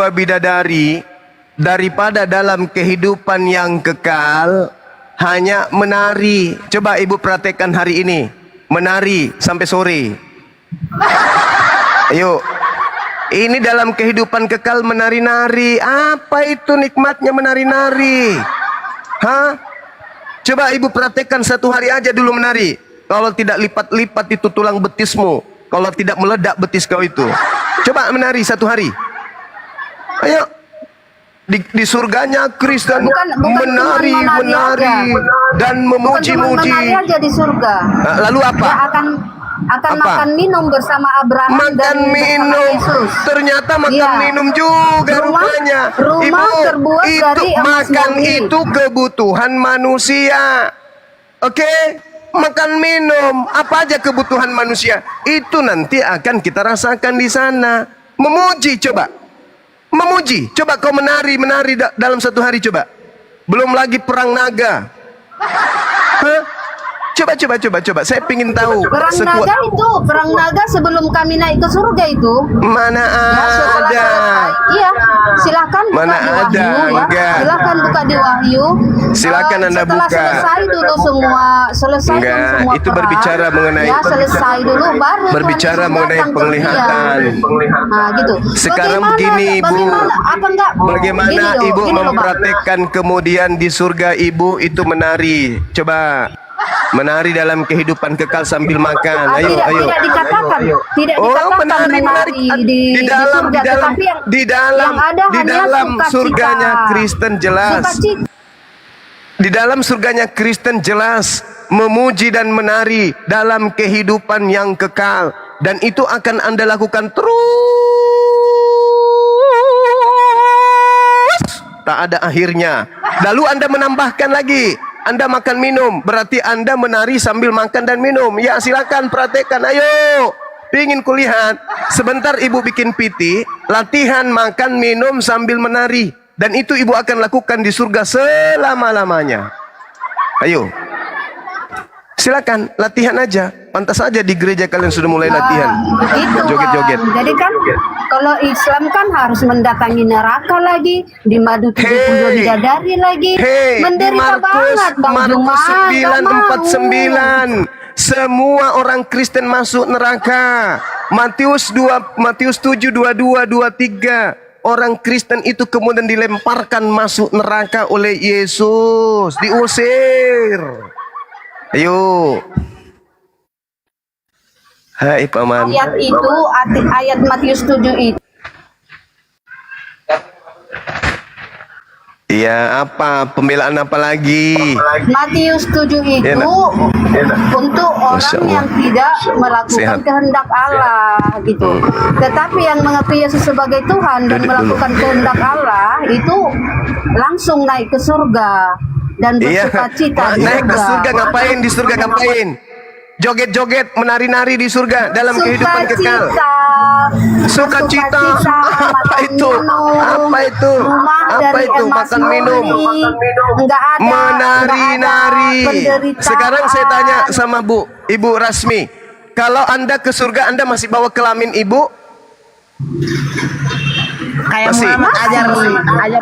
bidadari daripada dalam kehidupan yang kekal hanya menari. Coba ibu perhatikan hari ini, menari sampai sore. Ayo, ini dalam kehidupan kekal menari-nari. Apa itu nikmatnya menari-nari? Hah? Coba ibu perhatikan satu hari aja dulu menari. Kalau tidak lipat-lipat itu tulang betismu, kalau tidak meledak betis kau itu. Coba menari satu hari. Ayo. Di surganya Kristen menari dan memuji-muji. Bukan menari aja di surga. Lalu apa? Ya akan Apa? makan minum bersama Abraham dan Makan minum. Yesus. Ternyata makan Iya. minum juga rupanya. Rumah Ibu, terbuat itu dari emas makan murni. itu kebutuhan manusia. Oke? Makan minum, apa aja kebutuhan manusia. Itu nanti akan kita rasakan di sana. Memuji coba. Memuji. Coba kau menari dalam satu hari coba. Belum lagi perang naga. Hah? Coba. Saya pingin tahu. Perang naga sebelum kami naik ke surga itu. Mana Ya, setelah ada. selesai. Iya. Silakan buka Mana di ada, Wahyu ya. enggak. Silakan buka di Wahyu. Silakan Anda setelah buka. selesai dulu selesai Enggak, dulu semua itu perang. berbicara mengenai- ya selesai dulu baru berbicara Tuhan Yesus mengenai datang ke penglihatan. dunia. Nah, gitu. Sekarang Bagaimana- begini, Bu. bagaimana, apa enggak? Bagaimana Gini loh, ibu gini loh, Bang. mempraktekkan kemudian di surga ibu itu menari? Coba menari dalam kehidupan kekal sambil makan. Ayo, tidak, ayo. tidak dikatakan, tidak Oh, dikatakan menari, menari di dalam, surga, tetapi yang yang ada di hanya dalam sukacita. surganya Kristen jelas. Sukacita. Di dalam surganya Kristen jelas memuji dan menari dalam kehidupan yang kekal, dan itu akan Anda lakukan terus, tak ada akhirnya. Lalu Anda menambahkan lagi, Anda makan minum, berarti Anda menari sambil makan dan minum. Ya, silakan praktekkan, ayo. Pingin kulihat, sebentar ibu bikin PT, latihan makan minum sambil menari. Dan itu ibu akan lakukan di surga selama-lamanya. Ayo. Silakan, latihan aja. Pantas aja di gereja kalian sudah mulai latihan. Itu Joget-joget. Bang. Jadi kan kalau Islam kan harus mendatangi neraka lagi, di madu 70 bidadari lagi. Menderita banget Bang Markus Juma. 9:49. Semua orang Kristen masuk neraka. Matius 7:22-23. Orang Kristen itu kemudian dilemparkan masuk neraka oleh Yesus, diusir. Ayo. Hai paman. Ayat itu, ayat Matius 7 itu. Iya, apa pembelaan apa lagi? Matius 7 itu untuk orang yang tidak melakukan kehendak Allah gitu. Tetapi yang mengakui Yesus sebagai Tuhan dan melakukan kehendak Allah itu langsung naik ke surga dan bersukacita di naik ke surga surga. ngapain? Di surga ngapain? Joget-joget, menari-nari di surga dalam kehidupan kekal. Sukacita. Apa itu? Apa itu? Apa itu? Makan minum. Menari-nari. Sekarang saya tanya sama Ibu Rasmi, kalau Anda ke surga, Anda masih bawa kelamin Ibu? Kayak Masih. Muhammad ajar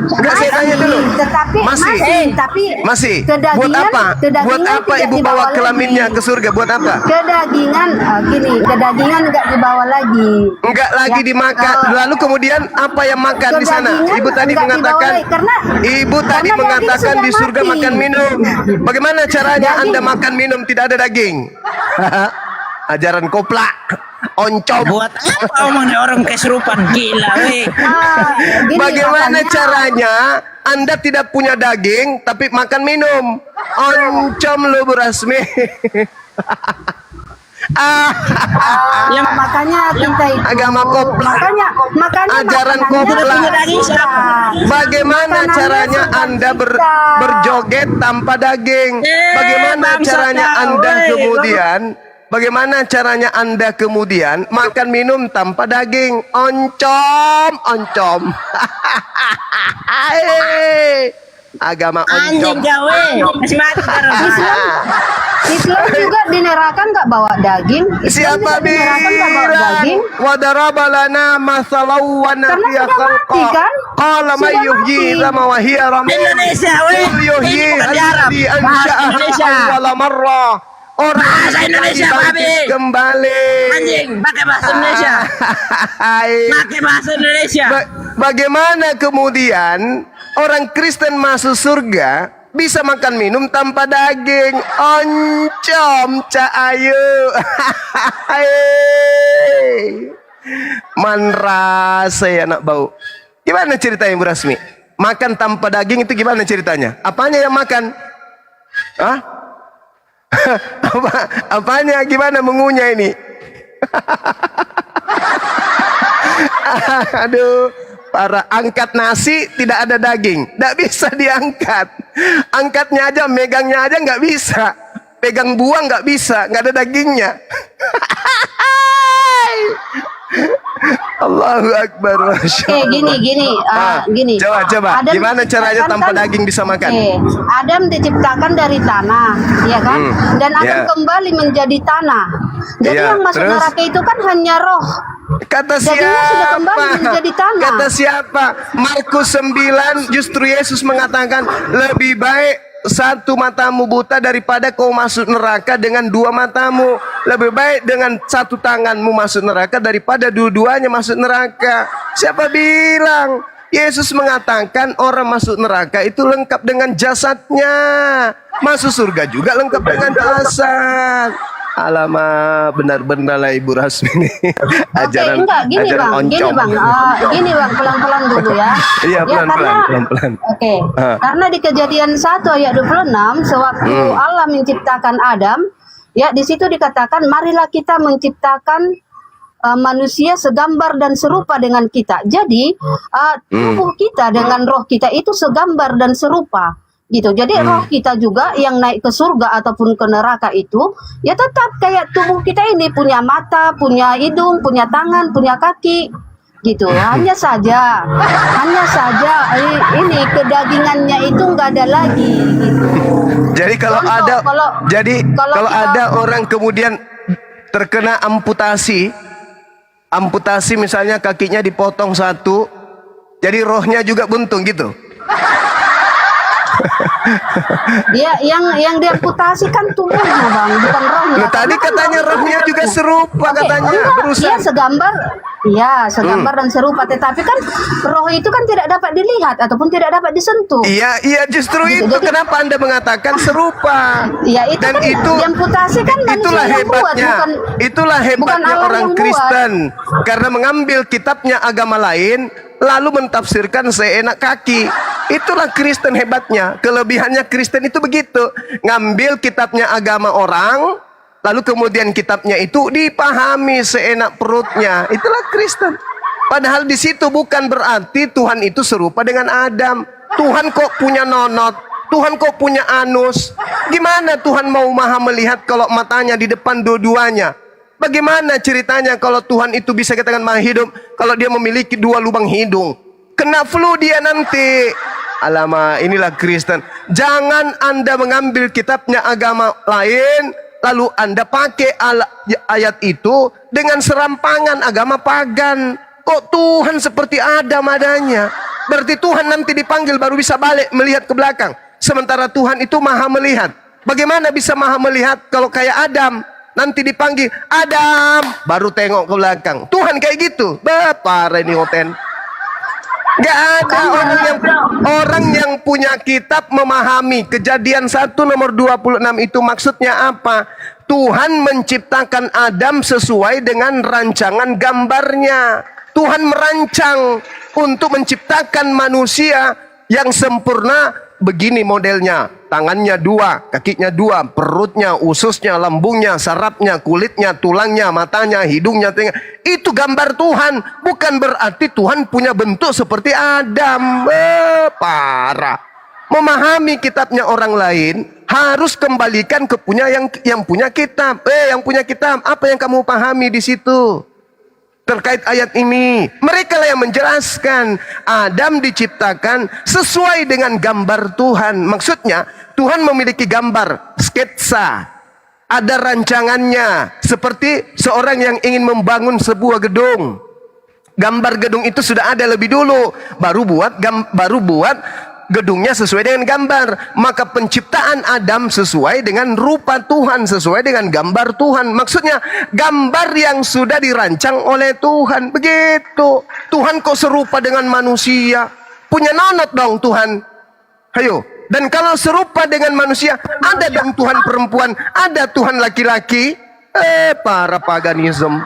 Enggak, saya tanya dulu. Tetapi Masih. Buat kedagingan- apa? kedagingan Buat apa tidak Ibu dibawa bawa lagi. kelaminnya ke surga? Buat apa? Kedagingan kedagingan enggak dibawa lagi. Enggak lagi Ya, dimakan. Lalu kemudian apa yang makan di sana? kedagingan Ibu tadi enggak mengatakan, dibawa lagi, karena- Ibu tadi karena mengatakan daging di sudah surga mati. makan minum. Bagaimana caranya Daging. Anda makan minum tidak ada daging? Ajaran koplak, oncom. Buat apa omongnya orang kesurupan gila weh. Gini, Bagaimana makanya- caranya Anda tidak punya daging tapi makan minum? Oncom lu Bu Rasmi. Ya, makanya kita itu Agama koplak. makanya Ajaran makanannya koplak. kita. Bagaimana Makanannya caranya suka Anda kita. berjoget tanpa daging? Bagaimana bangsat caranya kau, Anda weh. Bagaimana caranya Anda kemudian makan minum tanpa daging? Oncom. Agama oncom. Anjing gawe. Masih mati Islam juga di neraka nggak bawa daging. Islam Siapa juga di neraka nggak bawa daging. bilang wadaraba lana masalau wa Karena nasiya sudah mati, khalqa kan? qala may Sudah yuhyi mati. idama wa hiya ramim Indonesia, weh. qul yuhyi Ini bukan di Arab. alladhi Bahasa ansha'aha Indonesia. awwala marra. Orang Bahasa yang Indonesia, dibangkit babi. kembali. Anjing, pakai bahasa Indonesia. Pakai bahasa Indonesia. Bagaimana kemudian orang Kristen masuk surga bisa makan minum tanpa daging? Oncom ayu. Man rasa ya anak bau. Gimana ceritanya Bu Rasmi? Makan tanpa daging itu gimana ceritanya? Apanya yang makan? Hah? Apanya gimana mengunyah ini? Aduh, para angkat nasi tidak ada daging, tidak bisa diangkat. Angkatnya aja, megangnya aja nggak bisa. Pegang buang nggak bisa, nggak ada dagingnya. Allahu Akbar, Masya Allah. Gini. Coba. Gimana caranya tanpa daging bisa makan? Adam diciptakan dari tanah, ya kan? Dan Adam ya. kembali menjadi tanah. Jadi Iya, yang masuk terus? neraka itu kan hanya roh. Kata Jadinya sudah siapa? kembali menjadi tanah. Kata siapa? Markus 9 justru Yesus mengatakan lebih baik satu matamu buta daripada kau masuk neraka dengan dua matamu. Lebih baik dengan satu tanganmu masuk neraka daripada dua-duanya masuk neraka. Siapa bilang? Yesus mengatakan orang masuk neraka itu lengkap dengan jasadnya. Masuk surga juga lengkap dengan jasad. Alamak, benar-benar lah Ibu Rasmi ini. Ajaran, enggak, gini ajaran bang, oncom. gini bang, pelan-pelan dulu ya. Iya, pelan-pelan, pelan-pelan. Oke, karena di Kejadian 1 ayat 26, sewaktu Allah menciptakan Adam, ya di situ dikatakan, marilah kita menciptakan manusia segambar dan serupa dengan kita. Jadi tubuh kita dengan roh kita itu segambar dan serupa. Gitu. Jadi roh kita juga yang naik ke surga ataupun ke neraka itu ya tetap kayak tubuh kita ini, punya mata, punya hidung, punya tangan, punya kaki gitu. Hanya saja ini kedagingannya itu nggak ada lagi gitu. Jadi kalau Contoh, ada orang kemudian terkena amputasi misalnya kakinya dipotong satu, jadi rohnya juga buntung gitu. Ya, yang diamputasi kan tubuhnya bang, bukan rohnya. Nah, tadi katanya rohnya juga serupa katanya. Iya segambar dan serupa, tetapi kan roh itu kan tidak dapat dilihat ataupun tidak dapat disentuh. Iya justru Gitu, itu jadi- kenapa Anda mengatakan serupa. Ya itu Dan kan itu diamputasi kan manusia itulah yang buat, hebatnya. Itulah hebatnya Allah orang yang buat. Kristen karena mengambil kitabnya agama lain lalu mentafsirkan seenak kaki. Itulah Kristen hebatnya. Kelebihannya Kristen itu begitu. Ngambil kitabnya agama orang, lalu kemudian kitabnya itu dipahami seenak perutnya. Itulah Kristen. Padahal di situ bukan berarti Tuhan itu serupa dengan Adam. Tuhan kok punya nonot, Tuhan kok punya anus. Gimana Tuhan mau maha melihat kalau matanya di depan dua-duanya? Bagaimana ceritanya kalau Tuhan itu bisa katakan maha hidup kalau dia memiliki dua lubang hidung? Kena flu dia nanti. Alamak, inilah Kristen. Jangan Anda mengambil kitabnya agama lain lalu Anda pakai ayat itu dengan serampangan agama pagan. Kok Tuhan seperti Adam adanya? Berarti Tuhan nanti dipanggil baru bisa balik melihat ke belakang. Sementara Tuhan itu maha melihat. Bagaimana bisa maha melihat kalau kayak Adam? Nanti dipanggil Adam, baru tengok ke belakang. Tuhan kayak gitu. Parah ini hoten. Gak ada orang yang punya kitab memahami. Kejadian 1 nomor 26 itu maksudnya apa? Tuhan menciptakan Adam sesuai dengan rancangan gambarnya. Tuhan merancang untuk menciptakan manusia yang sempurna. Begini modelnya, tangannya dua, kakinya dua, perutnya, ususnya, lambungnya, sarafnya, kulitnya, tulangnya, matanya, hidungnya, telinga. Itu gambar Tuhan. Bukan berarti Tuhan punya bentuk seperti Adam. Parah. Memahami kitabnya orang lain harus kembalikan ke punya yang punya kitab. Yang punya kitab, apa yang kamu pahami di situ? Terkait ayat ini, mereka lah yang menjelaskan Adam diciptakan sesuai dengan gambar Tuhan. Maksudnya Tuhan memiliki gambar, sketsa, ada rancangannya. Seperti seorang yang ingin membangun sebuah gedung, gambar gedung itu sudah ada lebih dulu, baru buat gedungnya sesuai dengan gambar. Maka penciptaan Adam sesuai dengan rupa Tuhan, sesuai dengan gambar Tuhan. Maksudnya gambar yang sudah dirancang oleh Tuhan. Begitu. Tuhan kok serupa dengan manusia? Punya nonot dong Tuhan. Ayo. Dan kalau serupa dengan manusia, ada dong Tuhan perempuan, ada Tuhan laki-laki. Para paganisme.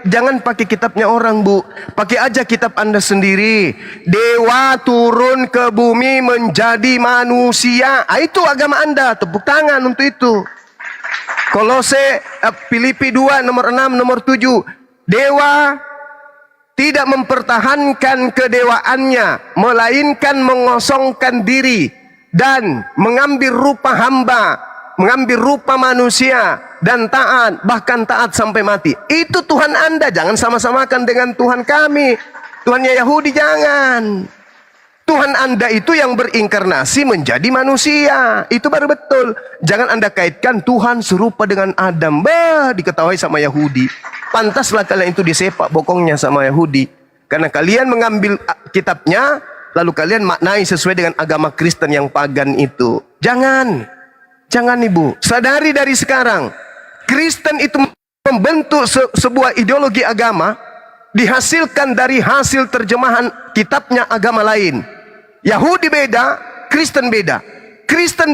Jangan pakai kitabnya orang, Bu. Pakai aja kitab Anda sendiri. Dewa turun ke bumi menjadi manusia. Itu agama Anda. Tepuk tangan untuk itu. Kolose, Filipi 2 nomor 6 nomor 7. Dewa tidak mempertahankan kedewaannya, melainkan mengosongkan diri dan mengambil rupa hamba, mengambil rupa manusia dan taat, bahkan taat sampai mati. Itu Tuhan Anda. Jangan sama-samakan dengan Tuhan kami. Tuhannya Yahudi jangan. Tuhan Anda itu yang berinkarnasi menjadi manusia. Itu baru betul. Jangan Anda kaitkan Tuhan serupa dengan Adam. Bah, diketahui sama Yahudi. Pantaslah kalian itu disepak bokongnya sama Yahudi. Karena kalian mengambil kitabnya, lalu kalian maknai sesuai dengan agama Kristen yang pagan itu. Jangan. Jangan ibu. Sadari dari sekarang. Kristen itu membentuk sebuah ideologi agama dihasilkan dari hasil terjemahan kitabnya agama lain. Yahudi beda, Kristen beda. Kristen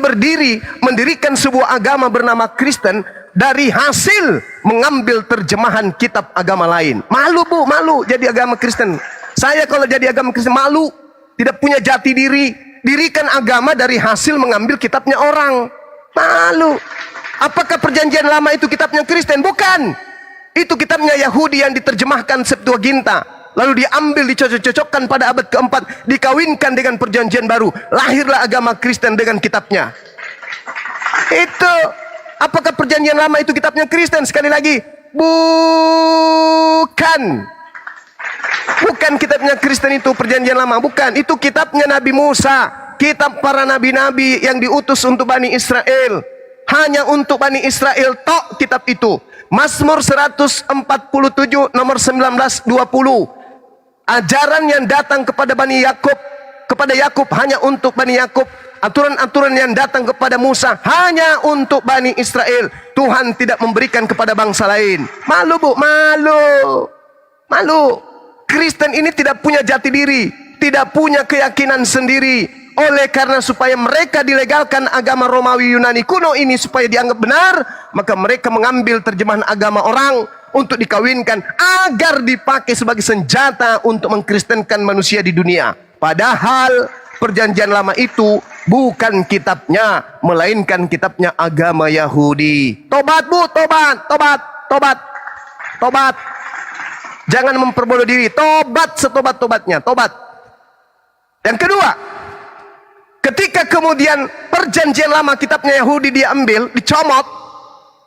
mendirikan sebuah agama bernama Kristen dari hasil mengambil terjemahan kitab agama lain. Malu bu, malu jadi agama Kristen. Saya kalau jadi agama Kristen malu, tidak punya jati diri. Dirikan agama dari hasil mengambil kitabnya orang. Malu. Apakah perjanjian lama itu kitabnya Kristen? Bukan. Itu kitabnya Yahudi yang diterjemahkan Septuaginta. Lalu diambil, dicocok-cocokkan pada abad keempat. Dikawinkan dengan perjanjian baru. Lahirlah agama Kristen dengan kitabnya. Itu. Apakah perjanjian lama itu kitabnya Kristen? Sekali lagi. Bukan. Bukan kitabnya Kristen itu perjanjian lama. Bukan. Itu kitabnya Nabi Musa. Kitab para nabi-nabi yang diutus untuk Bani Israel. Hanya untuk Bani Israel tok kitab itu. Mazmur 147 nomor 19-20. Ajaran yang datang kepada Bani Yakub, kepada Yakub hanya untuk Bani Yakub. Aturan-aturan yang datang kepada Musa hanya untuk Bani Israel. Tuhan tidak memberikan kepada bangsa lain. Malu bu, malu. Malu. Kristen ini tidak punya jati diri, tidak punya keyakinan sendiri. Oleh karena supaya mereka dilegalkan agama Romawi Yunani kuno ini supaya dianggap benar, maka mereka mengambil terjemahan agama orang untuk dikawinkan agar dipakai sebagai senjata untuk mengkristenkan manusia di dunia. Padahal perjanjian lama itu bukan kitabnya, melainkan kitabnya agama Yahudi. Tobat bu, tobat, tobat, tobat, tobat. Jangan memperbodoh diri, tobat setobat-tobatnya, tobat. Yang kedua, ketika kemudian perjanjian lama kitabnya Yahudi diambil, dicomot,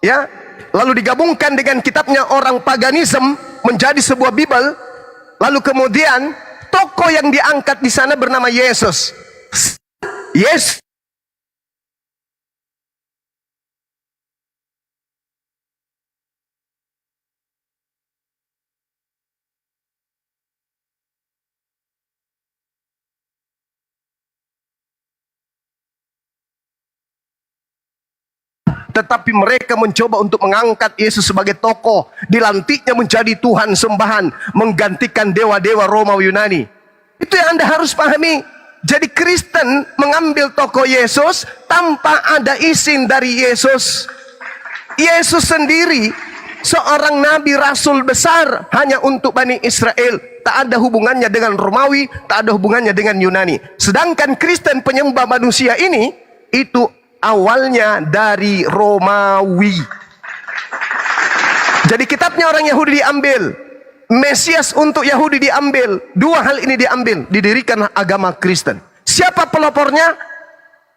ya, lalu digabungkan dengan kitabnya orang paganisme menjadi sebuah Bible, lalu kemudian tokoh yang diangkat di sana bernama Yesus. Yesus tetapi mereka mencoba untuk mengangkat Yesus sebagai tokoh, dilantiknya menjadi Tuhan sembahan, menggantikan dewa-dewa Romawi Yunani. Itu yang Anda harus pahami. Jadi Kristen mengambil tokoh Yesus tanpa ada izin dari Yesus. Yesus sendiri seorang nabi rasul besar hanya untuk Bani Israel, tak ada hubungannya dengan Romawi, tak ada hubungannya dengan Yunani. Sedangkan Kristen penyembah manusia ini itu awalnya dari Romawi. Jadi kitabnya orang Yahudi diambil, Mesias untuk Yahudi diambil, dua hal ini diambil, didirikan agama Kristen. Siapa pelopornya?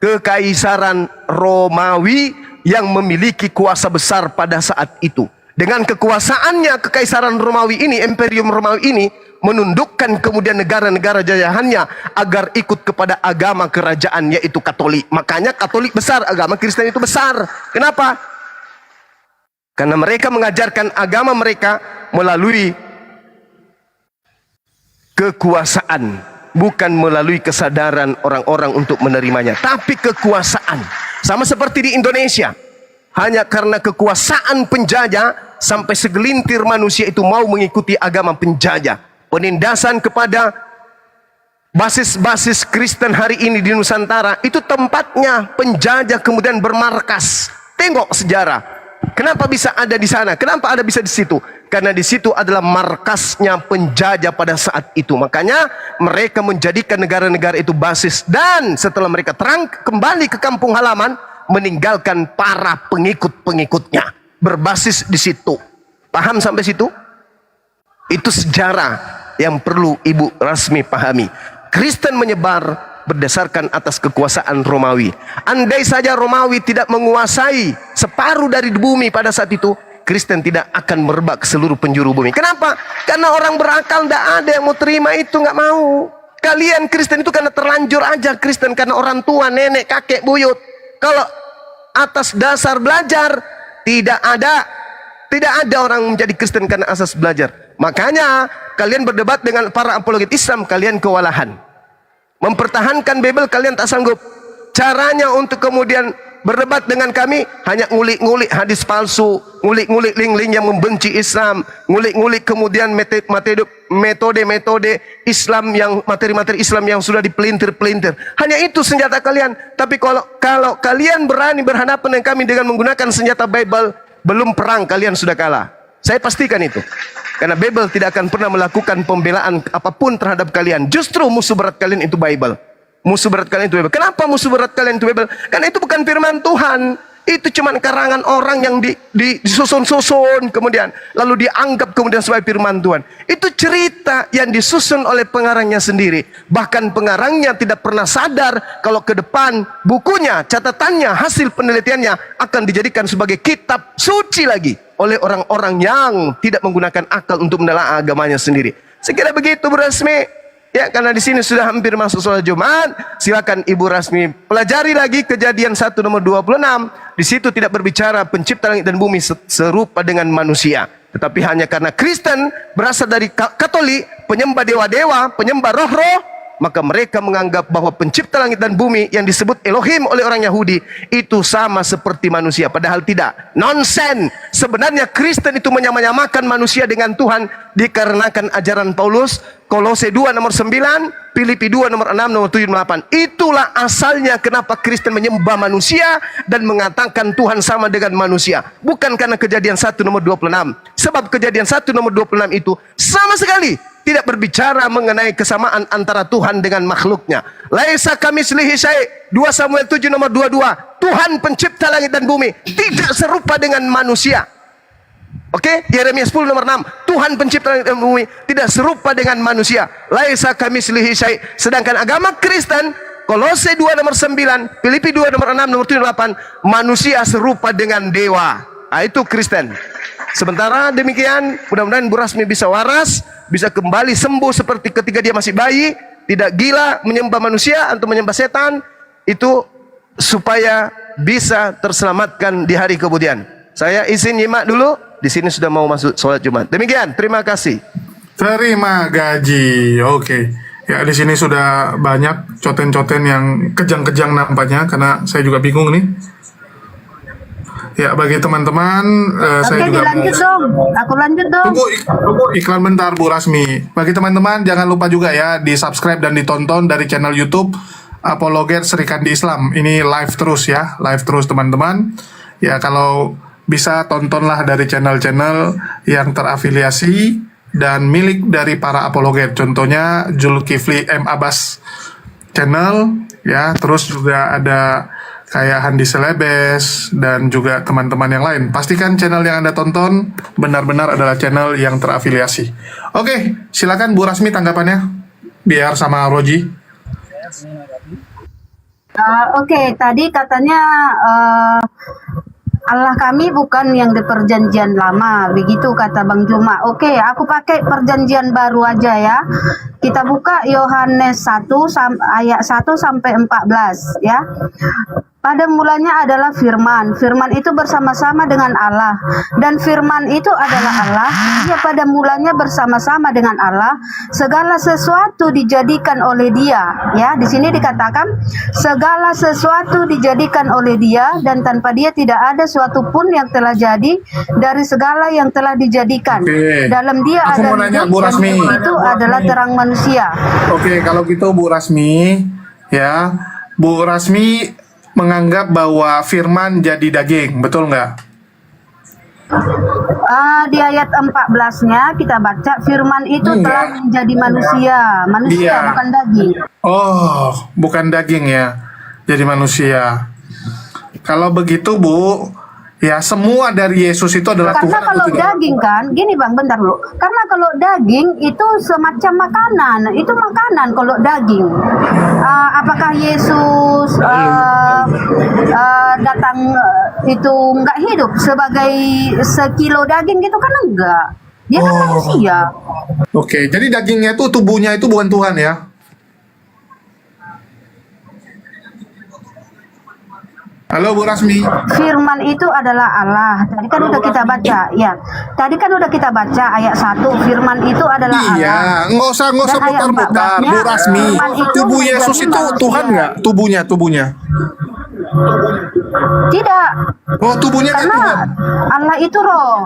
Kekaisaran Romawi yang memiliki kuasa besar pada saat itu. Dengan kekuasaannya kekaisaran Romawi ini, Imperium Romawi ini menundukkan kemudian negara-negara jajahannya agar ikut kepada agama kerajaan, yaitu Katolik. Makanya Katolik besar, agama Kristen itu besar. Kenapa? Karena mereka mengajarkan agama mereka melalui kekuasaan, bukan melalui kesadaran orang-orang untuk menerimanya, tapi kekuasaan. Sama seperti di Indonesia, hanya karena kekuasaan penjajah sampai segelintir manusia itu mau mengikuti agama penjajah. Penindasan kepada basis-basis Kristen hari ini di Nusantara, itu tempatnya penjajah kemudian bermarkas. Tengok sejarah. Kenapa bisa ada di sana? Kenapa ada bisa di situ? Karena di situ adalah markasnya penjajah pada saat itu. Makanya mereka menjadikan negara-negara itu basis. Dan setelah mereka kembali ke kampung halaman, meninggalkan para pengikut-pengikutnya. Berbasis di situ. Paham sampai situ? Itu sejarah yang perlu Ibu Rasmi pahami. Kristen menyebar berdasarkan atas kekuasaan Romawi. Andai saja Romawi tidak menguasai separuh dari bumi pada saat itu, Kristen tidak akan merebak ke seluruh penjuru bumi. Kenapa? Karena orang berakal tidak ada yang mau terima itu, nggak mau. kalian Kristen itu karena terlanjur aja Kristen, karena orang tua, nenek, kakek, buyut. Kalau atas dasar belajar, tidak ada orang menjadi Kristen karena asas belajar. Makanya kalian berdebat dengan para apologet Islam, kalian kewalahan. Mempertahankan Bible kalian tak sanggup. Caranya untuk kemudian berdebat dengan kami hanya ngulik-ngulik hadis palsu, ngulik-ngulik link-link yang membenci Islam, ngulik-ngulik kemudian metode-metode Islam yang materi-materi Islam yang sudah dipelintir-pelintir. Hanya itu senjata kalian. Tapi kalau kalian berani berhadapan dengan kami dengan menggunakan senjata Bible, belum perang kalian sudah kalah. Saya pastikan itu. Karena Bible tidak akan pernah melakukan pembelaan apapun terhadap kalian. Justru musuh berat kalian itu Bible. Musuh berat kalian itu Bible. Kenapa musuh berat kalian itu Bible? Karena itu bukan firman Tuhan. Itu cuma karangan orang yang disusun-susun kemudian. Lalu dianggap kemudian sebagai firman Tuhan. Itu cerita yang disusun oleh pengarangnya sendiri. Bahkan pengarangnya tidak pernah sadar kalau ke depan bukunya, catatannya, hasil penelitiannya akan dijadikan sebagai kitab suci lagi oleh orang-orang yang tidak menggunakan akal untuk menelaah agamanya sendiri. Sekira begitu Bu Rasmi. Ya, karena di sini sudah hampir masuk sholat Jumat, silakan Ibu Rasmi pelajari lagi Kejadian 1 nomor 26. Di situ tidak berbicara pencipta langit dan bumi serupa dengan manusia, tetapi hanya karena Kristen berasal dari Katolik, penyembah dewa-dewa, penyembah roh-roh, maka mereka menganggap bahwa pencipta langit dan bumi yang disebut Elohim oleh orang Yahudi itu sama seperti manusia. Padahal tidak. Nonsen. Sebenarnya Kristen itu menyamakan manusia dengan Tuhan dikarenakan ajaran Paulus. Kolose 2 nomor 9, Filipi 2 nomor 6, nomor 7, nomor 8. Itulah asalnya kenapa Kristen menyembah manusia dan mengatakan Tuhan sama dengan manusia. Bukan karena Kejadian 1 nomor 26. Sebab Kejadian 1 nomor 26 itu sama sekali tidak berbicara mengenai kesamaan antara Tuhan dengan makhluknya. Laisa kamitslihi syai'. 2 Samuel 7 nomor 22. Tuhan pencipta langit dan bumi tidak serupa dengan manusia. Oke, Yeremia 10 nomor 6. Tuhan pencipta langit dan bumi tidak serupa dengan manusia. Laisa kamitslihi syai'. Sedangkan agama Kristen, Kolose 2 nomor 9, Filipi 2 nomor 6, nomor 7, 8, manusia serupa dengan dewa. Nah, itu Kristen. Sementara demikian, mudah-mudahan Bu Rasmi bisa waras, bisa kembali sembuh seperti ketika dia masih bayi, tidak gila menyembah manusia atau menyembah setan, itu supaya bisa terselamatkan di hari kemudian. Saya izin nyimak dulu, di sini sudah mau masuk sholat Jumat. Demikian, terima kasih. Terima gaji. Oke. Ya, di sini sudah banyak coten-coten yang kejang-kejang nampaknya, karena saya juga bingung nih. Ya, bagi teman-teman, saya juga lanjut dong. Aku lanjut dong. Tunggu iklan bentar Bu Rasmi. Bagi teman-teman jangan lupa juga ya di subscribe dan ditonton dari channel YouTube Apologet Serikandi Islam. Ini live terus ya, live terus teman-teman. Ya, kalau bisa tontonlah dari channel-channel yang terafiliasi dan milik dari para apologet. Contohnya Zulkifli M. Abbas channel ya, terus juga ada kayak Handi Selebes dan juga teman-teman yang lain. Pastikan channel yang Anda tonton benar-benar adalah channel yang terafiliasi. Oke, silakan Bu Rasmi tanggapannya biar sama Roji. Oke, tadi katanya Allah kami bukan yang di perjanjian lama, begitu kata Bang Juma. Oke, aku pakai perjanjian baru aja ya. Kita buka Yohanes 1 ayat 1 sampai 14 ya. Pada mulanya adalah firman. Firman itu bersama-sama dengan Allah. Dan firman itu adalah Allah. Dia pada mulanya bersama-sama dengan Allah. Segala sesuatu dijadikan oleh dia. Ya, di sini dikatakan segala sesuatu dijadikan oleh dia dan tanpa dia tidak ada suatu pun yang telah jadi dari segala yang telah dijadikan. Oke. Dalam dia Aku ada mau nanya, hidup Bu dan Rasmi. hidup itu adalah terang manusia. Oke, kalau gitu Bu Rasmi ya, Bu Rasmi menganggap bahwa firman jadi daging, betul nggak? Di ayat 14-nya kita baca firman itu Enggak. telah menjadi manusia. Manusia Iya. bukan daging. Oh, bukan daging ya, jadi manusia. Kalau begitu Bu, ya semua dari Yesus itu adalah Karena Tuhan atau kalau tidak? daging kan, gini Bang, bentar dulu. Karena kalau daging itu semacam makanan, itu makanan kalau daging. Apakah Yesus datang itu nggak hidup sebagai sekilo daging gitu kan enggak? Dia kan manusia. Oke, jadi dagingnya itu tubuhnya itu bukan Tuhan ya? Halo Bu Rasmi. Firman itu adalah Allah. Tadi kan udah kita baca, ya. Tadi kan udah kita baca ayat 1. Firman itu adalah Allah. Iya, nggak usah Dan ayat putar-putar, 14-nya, Bu Rasmi. firman itu Tubuh Yesus menjadi itu manusia. Tuhan nggak? Tubuhnya. Tidak. Oh, tubuhnya kan Karena Tuhan. Allah itu roh.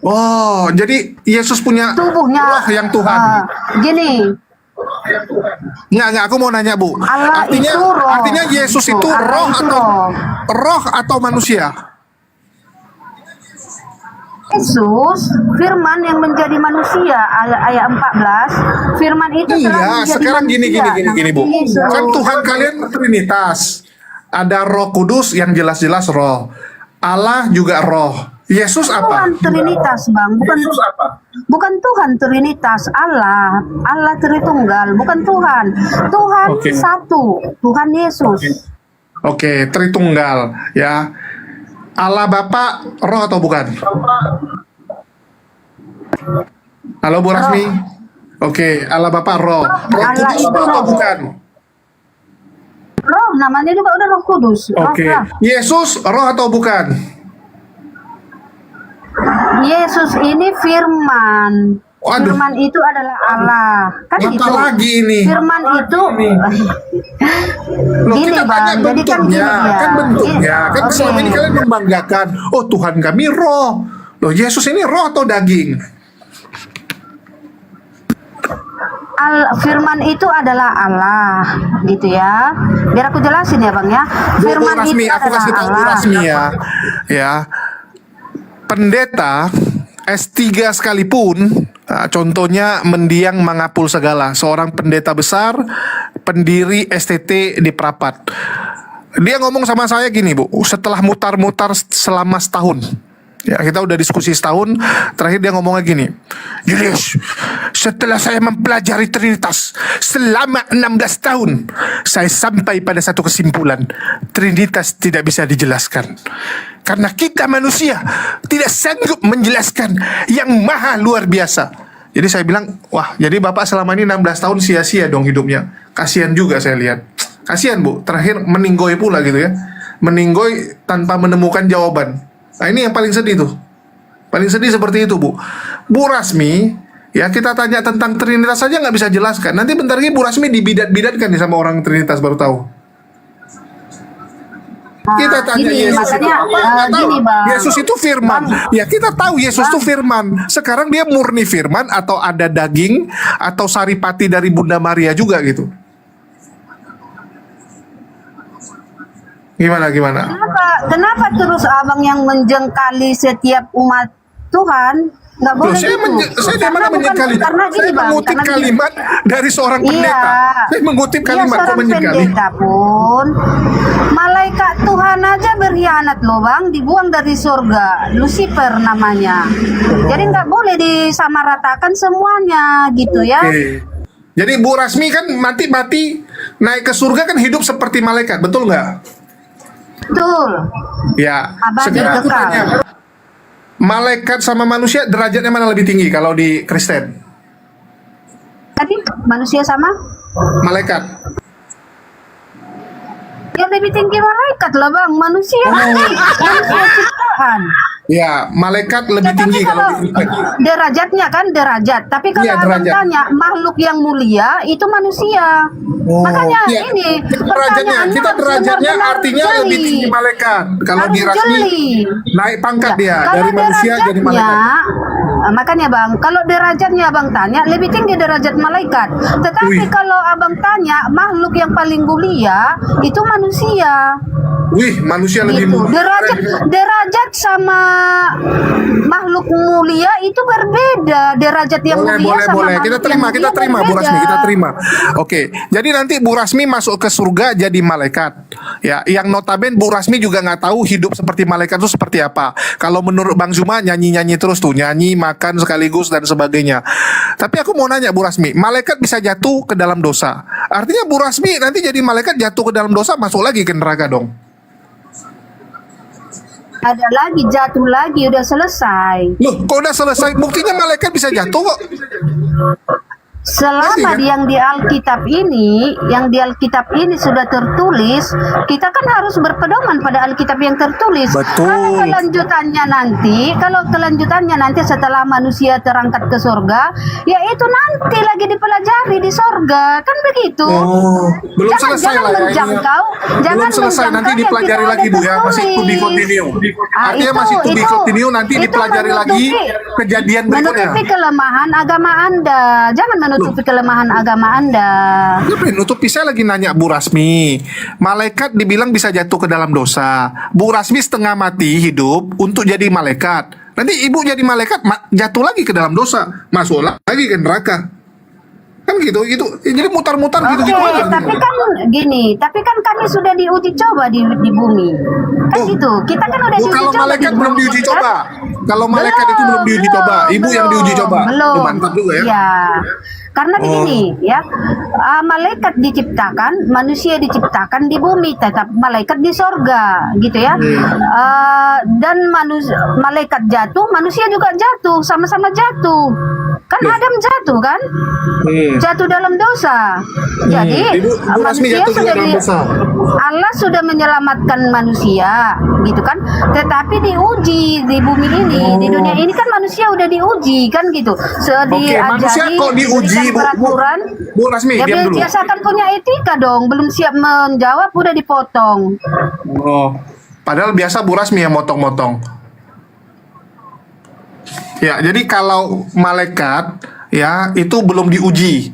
Oh, jadi Yesus punya Tubuhnya. roh yang Tuhan. Gini. Nggak, aku mau nanya Bu. Allah Artinya, itu roh. artinya Yesus itu Allah itu roh atau manusia? Yesus, firman yang menjadi manusia, ayat 14, firman itu telah Iya, menjadi sekarang gini manusia. Bu. Namanya Yesus. Kan Tuhan kalian Trinitas. Ada Roh Kudus yang jelas-jelas roh. Allah juga roh. Yesus apa? Tuhan Trinitas, Bang. Bukan Tuhan Trinitas, Allah. Allah Tritunggal, bukan Tuhan. Tuhan Oke. satu, Tuhan Yesus. Oke, Tritunggal ya. Allah Bapa roh atau bukan? Halo Bu Rasmi. Oke, Allah Bapa roh. Roh Allah Kudus itu roh atau roh. bukan? Roh, namanya juga udah Roh Kudus. Oke. Roh. Yesus roh atau bukan? Yesus ini firman. Waduh. Firman itu adalah Allah. Kan Apa itu. lagi ini? Firman itu Loh, gini, kita tanya Bang. Jadi kan gini bentuknya, dia. kan bentuknya. Kan Oke. selama ini kalian membanggakan, oh Tuhan kami roh. Loh, Yesus ini roh atau daging? Firman itu adalah Allah, gitu ya. Biar aku jelasin ya, Bang ya. Bu Firman Rasmi, itu aku adalah kasih tahu Bu Allah. Rasmi ya. Ya. Pendeta S3 sekalipun, contohnya mendiang mengapul segala, seorang pendeta besar, pendiri STT di Prapat. Dia ngomong sama saya gini, Bu, setelah mutar-mutar selama setahun. Ya, kita udah diskusi setahun, terakhir dia ngomongnya gini, Julius, setelah saya mempelajari Trinitas selama 16 tahun, saya sampai pada satu kesimpulan, Trinitas tidak bisa dijelaskan. Karena kita manusia tidak sanggup menjelaskan yang maha luar biasa. Jadi saya bilang, wah, jadi Bapak selama ini 16 tahun sia-sia dong hidupnya. Kasihan juga saya lihat. Kasihan Bu, terakhir meninggoy pula gitu ya. Meninggoy tanpa menemukan jawaban. Nah ini yang paling sedih tuh. Paling sedih seperti itu Bu. Bu Rasmi, ya kita tanya tentang Trinitas saja nggak bisa jelaskan. Nanti bentar lagi Bu Rasmi dibidat-bidatkan nih sama orang Trinitas baru tahu. Kita tanya gini, Yesus makanya, itu apa? Nggak tahu. gini, Bang. Yesus itu firman. Ya kita tahu Yesus itu firman. Sekarang dia murni firman atau ada daging atau saripati dari Bunda Maria juga gitu. Gimana? Kenapa terus abang yang menjengkali setiap umat Tuhan? Nggak Loh, boleh saya gitu. saya dari mana menyengkali? Karena gini, Saya Bang, mengutip karena gini. kalimat dari seorang pendeta. Saya mengutip kalimat, kok seorang menyengkali? pendeta pun malaikat Tuhan aja berkhianat loh, Bang, dibuang dari surga. Lucifer namanya. Jadi nggak boleh disamaratakan semuanya gitu ya. Oke. Jadi Bu Rasmi kan mati-mati naik ke surga kan hidup seperti malaikat, betul nggak? Betul. Ya. Abadi Sekarang aku kekal. tanya, malaikat sama manusia derajatnya mana lebih tinggi kalau di Kristen? Tadi manusia sama? Malaikat. Yang lebih tinggi malaikat lah, Bang. Manusia manusia ciptaan. Ya, malaikat lebih Tapi tinggi kalau di Kristen. derajatnya kan derajat. Tapi kalau Iya, abang derajat. tanya makhluk yang mulia itu manusia. Makanya Iya. ini derajatnya, kita harus derajatnya benar-benar artinya jeli. lebih tinggi malaikat. Kalau Harus di Rasmi jeli. naik pangkat Ya, dia kalau dari manusia jadi derajatnya, malaikat. makanya Bang, kalau derajatnya abang tanya lebih tinggi derajat malaikat. Tetapi Wih. kalau abang tanya makhluk yang paling mulia itu manusia. Wih, manusia lebih Gitu. mulia. Derajat sama makhluk mulia itu berbeda. Derajat yang mulia sama boleh. makhluk Kita terima, yang mulia Bu berbeda. Rasmi, kita terima. Oke, jadi nanti Bu Rasmi masuk ke surga jadi malaikat. Ya, yang notaben Bu Rasmi juga nggak tahu hidup seperti malaikat itu seperti apa. Kalau menurut Bang Zuma nyanyi-nyanyi terus tuh, nyanyi, makan sekaligus dan sebagainya. Tapi aku mau nanya Bu Rasmi, malaikat bisa jatuh ke dalam dosa. Artinya Bu Rasmi nanti jadi malaikat jatuh ke dalam dosa masuk lagi ke neraka dong. Ada lagi jatuh lagi udah selesai. Loh, kok udah selesai? Buktinya malaikat bisa jatuh kok. Selama yang di Alkitab ini sudah tertulis, kita kan harus berpedoman pada Alkitab yang tertulis. Kalau kelanjutannya nanti setelah manusia terangkat ke surga, ya itu nanti lagi dipelajari di surga, kan begitu. Belum selesai lah ya. Belum selesai, nanti dipelajari lagi Bu ya, masih to be continue. Artinya masih to be continue, nanti dipelajari lagi kejadian berikutnya. Menutupi kelemahan agama Anda, jangan menutupi kelemahan agama Anda. Nutupi, saya lagi nanya Bu Rasmi. Malaikat dibilang bisa jatuh ke dalam dosa. Bu Rasmi setengah mati hidup untuk jadi malaikat. Nanti ibu jadi malaikat jatuh lagi ke dalam dosa, masuk lagi ke neraka. Kan gitu. Jadi mutar-mutar gitu-gitu aja. Tapi kan kami sudah diuji coba di bumi. Kan gitu. Kita kan udah diuji coba. Kalau malaikat belum diuji coba. Kalau malaikat itu belum diuji coba. Ibu yang diuji coba. Belum. Mantap juga ya. Ya. Karena begini ya, malaikat diciptakan, manusia diciptakan di bumi, tetap malaikat di sorga, gitu ya. Dan malaikat jatuh, manusia juga jatuh, sama-sama jatuh. Kan Adam jatuh kan, jatuh dalam dosa. Jadi manusia Allah sudah menyelamatkan manusia, gitu kan. Tetapi diuji di bumi ini, di dunia ini kan manusia udah diuji kan gitu. Manusia kok diuji? Peraturan, Bu Rasmi, ya diam dulu. biasakan punya etika dong, belum siap menjawab udah dipotong. Padahal biasa Bu Rasmi yang motong-motong. Ya, jadi kalau malaikat ya itu belum diuji.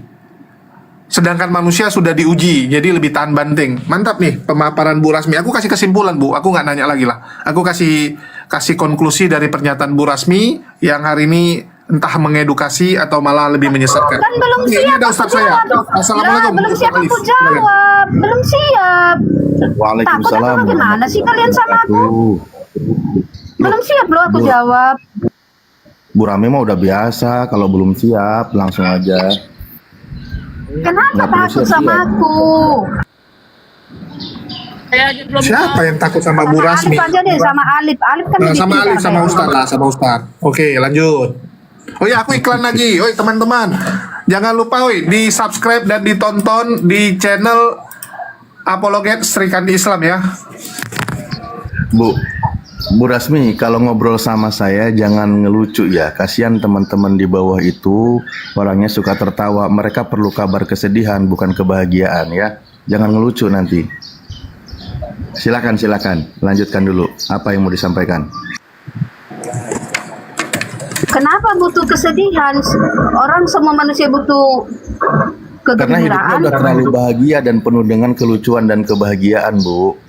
Sedangkan manusia sudah diuji, jadi lebih tahan banting. Mantap nih pemaparan Bu Rasmi. Aku kasih kesimpulan Bu, aku nggak nanya lagi lah. Aku kasih konklusi dari pernyataan Bu Rasmi yang hari ini entah mengedukasi atau malah lebih menyesatkan. Kan belum siap ada Ustaz saya. Assalamualaikum. Belum siap aku jawab. Belum siap. Waalaikumsalam. Takut gimana sih kalian sama aku? Belum siap loh aku jawab. Bu Rame mah udah biasa, kalau belum siap langsung aja. Kenapa takut sama aku? Siapa yang takut sama Bu Rasmi? Alif aja deh, sama Alif. Alif kan sama Alif, sama Ustaz lah, sama Ustaz. Oke, lanjut. Oh ya, aku iklan lagi. Oi teman-teman, jangan lupa di subscribe dan ditonton di channel Apologet Sri Kandi Islam ya. Bu Rasmi, kalau ngobrol sama saya jangan ngelucu ya. Kasihan teman-teman di bawah itu, orangnya suka tertawa. Mereka perlu kabar kesedihan, bukan kebahagiaan ya. Jangan ngelucu nanti. Silakan, lanjutkan dulu. Apa yang mau disampaikan? Kenapa butuh kesedihan? Orang semua manusia butuh Karena hidupnya kegembiraan. udah terlalu bahagia dan penuh dengan kelucuan dan kebahagiaan, Bu.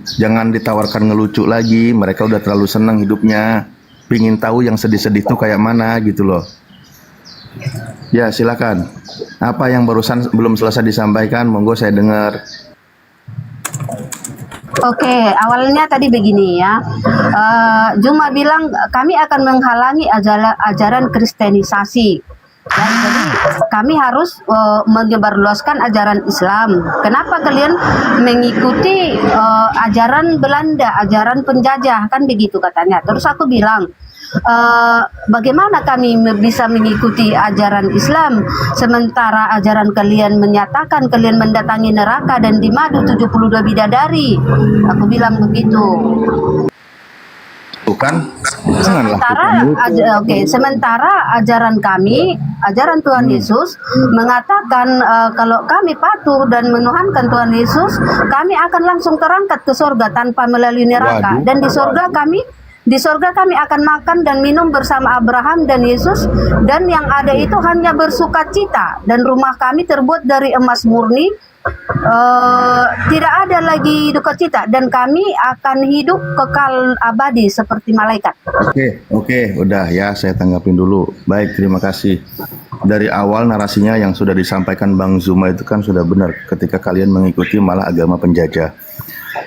Jangan ditawarkan ngelucu lagi. Mereka udah terlalu senang hidupnya. Pingin tahu yang sedih-sedih tuh kayak mana gitu loh. Ya silakan. Apa yang barusan belum selesai disampaikan, monggo saya dengar. Oke, awalnya tadi begini ya. Juma bilang kami akan menghalangi ajaran kristenisasi. Ya, jadi kami harus menyebarluaskan ajaran Islam. Kenapa kalian mengikuti ajaran Belanda, ajaran penjajah, kan begitu katanya. Terus aku bilang, bagaimana kami bisa mengikuti ajaran Islam sementara ajaran kalian menyatakan kalian mendatangi neraka dan dimadu 72 bidadari. Aku bilang begitu. Bukan? Sementara ajaran kami, ajaran Tuhan Yesus mengatakan kalau kami patuh dan menuhankan Tuhan Yesus, kami akan langsung terangkat ke surga tanpa melalui neraka. Dan di surga kami akan makan dan minum bersama Abraham dan Yesus, dan yang ada itu hanya bersukacita, dan rumah kami terbuat dari emas murni. Tidak ada lagi duka cita, dan kami akan hidup kekal abadi seperti malaikat. Oke, udah ya, saya tanggapin dulu. Baik, terima kasih. Dari awal narasinya yang sudah disampaikan Bang Zuma itu kan sudah benar. Ketika kalian mengikuti malah agama penjajah,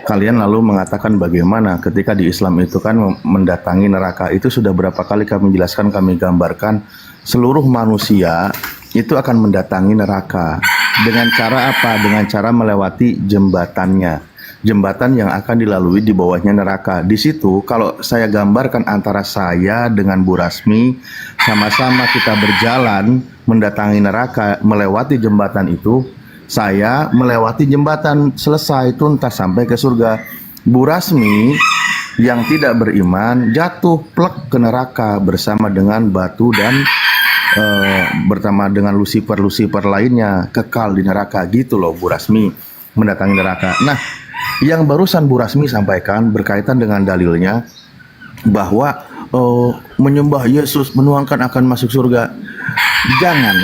kalian lalu mengatakan bagaimana ketika di Islam itu kan mendatangi neraka. Itu sudah berapa kali kami jelaskan, kami gambarkan seluruh manusia itu akan mendatangi neraka. Dengan cara apa? Dengan cara melewati jembatannya. jembatan yang akan dilalui di bawahnya neraka. Di situ kalau saya gambarkan antara saya dengan Bu Rasmi, sama-sama kita berjalan mendatangi neraka, melewati jembatan itu. Saya melewati jembatan, selesai tuntas sampai ke surga. Bu Rasmi yang tidak beriman jatuh plek ke neraka bersama dengan batu dan bersama dengan Lucifer lainnya, kekal di neraka. Gitu loh Bu Rasmi mendatangi neraka. Nah, yang barusan Bu Rasmi sampaikan berkaitan dengan dalilnya bahwa menyembah Yesus menuangkan akan masuk surga. Jangan,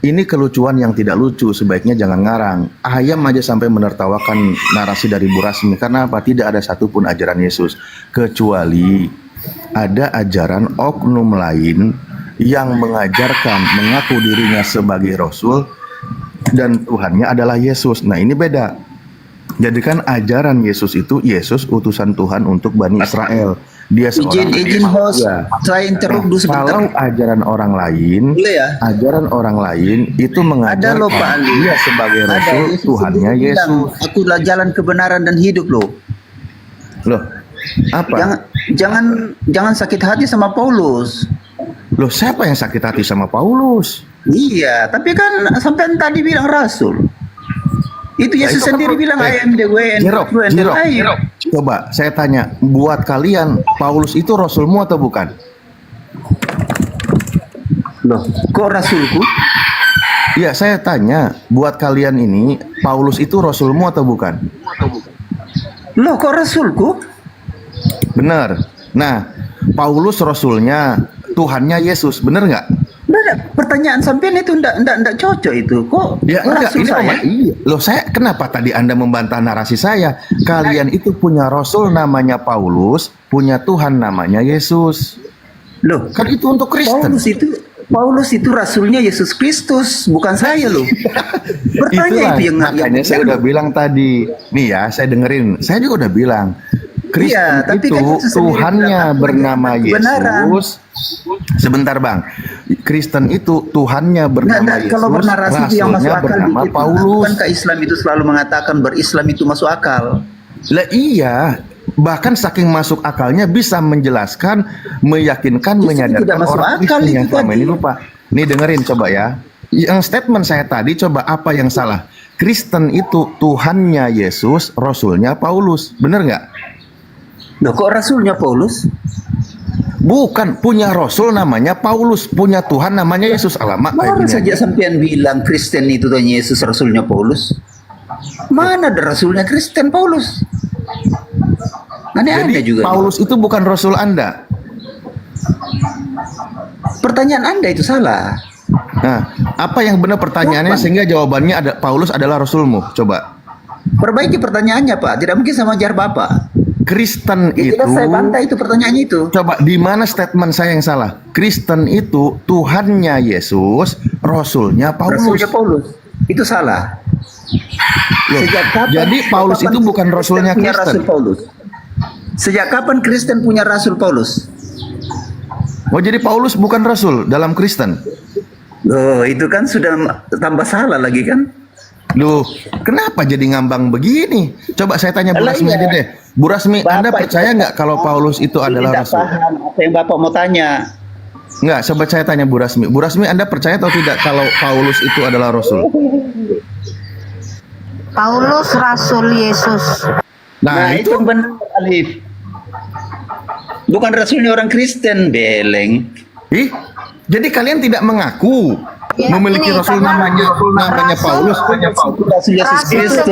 ini kelucuan yang tidak lucu, sebaiknya jangan ngarang. Ayam aja sampai menertawakan narasi dari Bu Rasmi. Karena apa? Tidak ada satupun ajaran Yesus, kecuali ada ajaran oknum lain yang mengajarkan, mengaku dirinya sebagai Rasul dan Tuhannya adalah Yesus. Nah, ini beda. Jadi kan ajaran Yesus itu, Yesus utusan Tuhan untuk Bani Israel. Dia seorang Izin host, saya interrupt dulu sebentar. Kalau ajaran orang lain, ajaran orang lain itu mengajarkan dia sebagai Rasul, Tuhannya Yesus. Akulah jalan kebenaran dan hidup loh. Loh, apa? Jangan sakit hati sama Paulus. Loh, siapa yang sakit hati sama Paulus? Iya, tapi kan sampai tadi bilang Rasul. Itu Yesus sendiri bilang I am the way and the truth and the life. Coba saya tanya, buat kalian Paulus itu rasulmu atau bukan? Loh, kok rasulku? Iya, saya tanya, buat kalian ini Paulus itu rasulmu atau bukan? Loh, kok rasulku? Benar. Nah, Paulus rasulnya, Tuhannya Yesus, benar nggak? Pertanyaan sampean itu enggak cocok itu. Kok ya enggak, ini saya? Iya. Loh, saya kenapa tadi Anda membantah narasi saya? Kalian itu punya rasul namanya Paulus, punya Tuhan namanya Yesus. Loh, kan itu untuk Kristen. Paulus itu rasulnya Yesus Kristus, bukan saya loh. Bertanya itu yang makanya saya udah bilang tadi. Nih ya, saya dengerin. Saya juga udah bilang. Kristen itu Tuhannya bernama Yesus. Sebentar Bang, Kristen itu Tuhannya bernama Yesus, kalau bernarasi itu yang masuk akal bernama dikit. Paulus. Bukankah Islam itu selalu mengatakan berislam itu masuk akal? Lah iya, bahkan saking masuk akalnya bisa menjelaskan, meyakinkan, menyadarkan orang Kristen yang selama ini lupa. Nih dengerin coba ya, yang statement saya tadi coba apa yang salah? Kristen itu Tuhannya Yesus, Rasulnya Paulus, bener nggak? Loh, kok Rasulnya Paulus? Bukan, punya Rasul namanya Paulus, punya Tuhan namanya Yesus. Alamak, baru saja sampean bilang Kristen itu Tuhan Yesus, Rasulnya Paulus. Mana ada Rasulnya Kristen Paulus? Aneh-aneh juga. Paulus itu bukan Rasul Anda. Pertanyaan Anda itu salah. Nah, apa yang benar pertanyaannya sehingga jawabannya ada Paulus adalah Rasulmu? Coba. Perbaiki pertanyaannya Pak, tidak mungkin sama ajar Bapak. Kristen itu, saya bantah itu pertanyaannya itu. Coba di mana statement saya yang salah? Kristen itu Tuhannya Yesus, Rasulnya Paulus. Rasulnya Paulus. Itu salah. Loh, jadi Paulus itu bukan Rasulnya Kristen. Rasul Paulus. Sejak kapan Kristen punya Rasul Paulus? Oh, jadi Paulus bukan Rasul dalam Kristen? Loh, itu kan sudah tambah salah lagi kan? Loh, kenapa jadi ngambang begini? Coba saya tanya Bu Rasmi aja deh. Bu Rasmi, Anda percaya nggak kalau Paulus itu adalah Rasul? Paham apa yang Bapak mau tanya? Nggak, coba saya tanya Bu Rasmi. Bu Rasmi, Anda percaya atau tidak kalau Paulus itu adalah Rasul? Paulus Rasul Yesus. Nah itu benar Alif. Bukan rasulnya orang Kristen, beleng. Ih, jadi kalian tidak mengaku memiliki Rasul namanya Paulus, Rasul Yesus Kristus.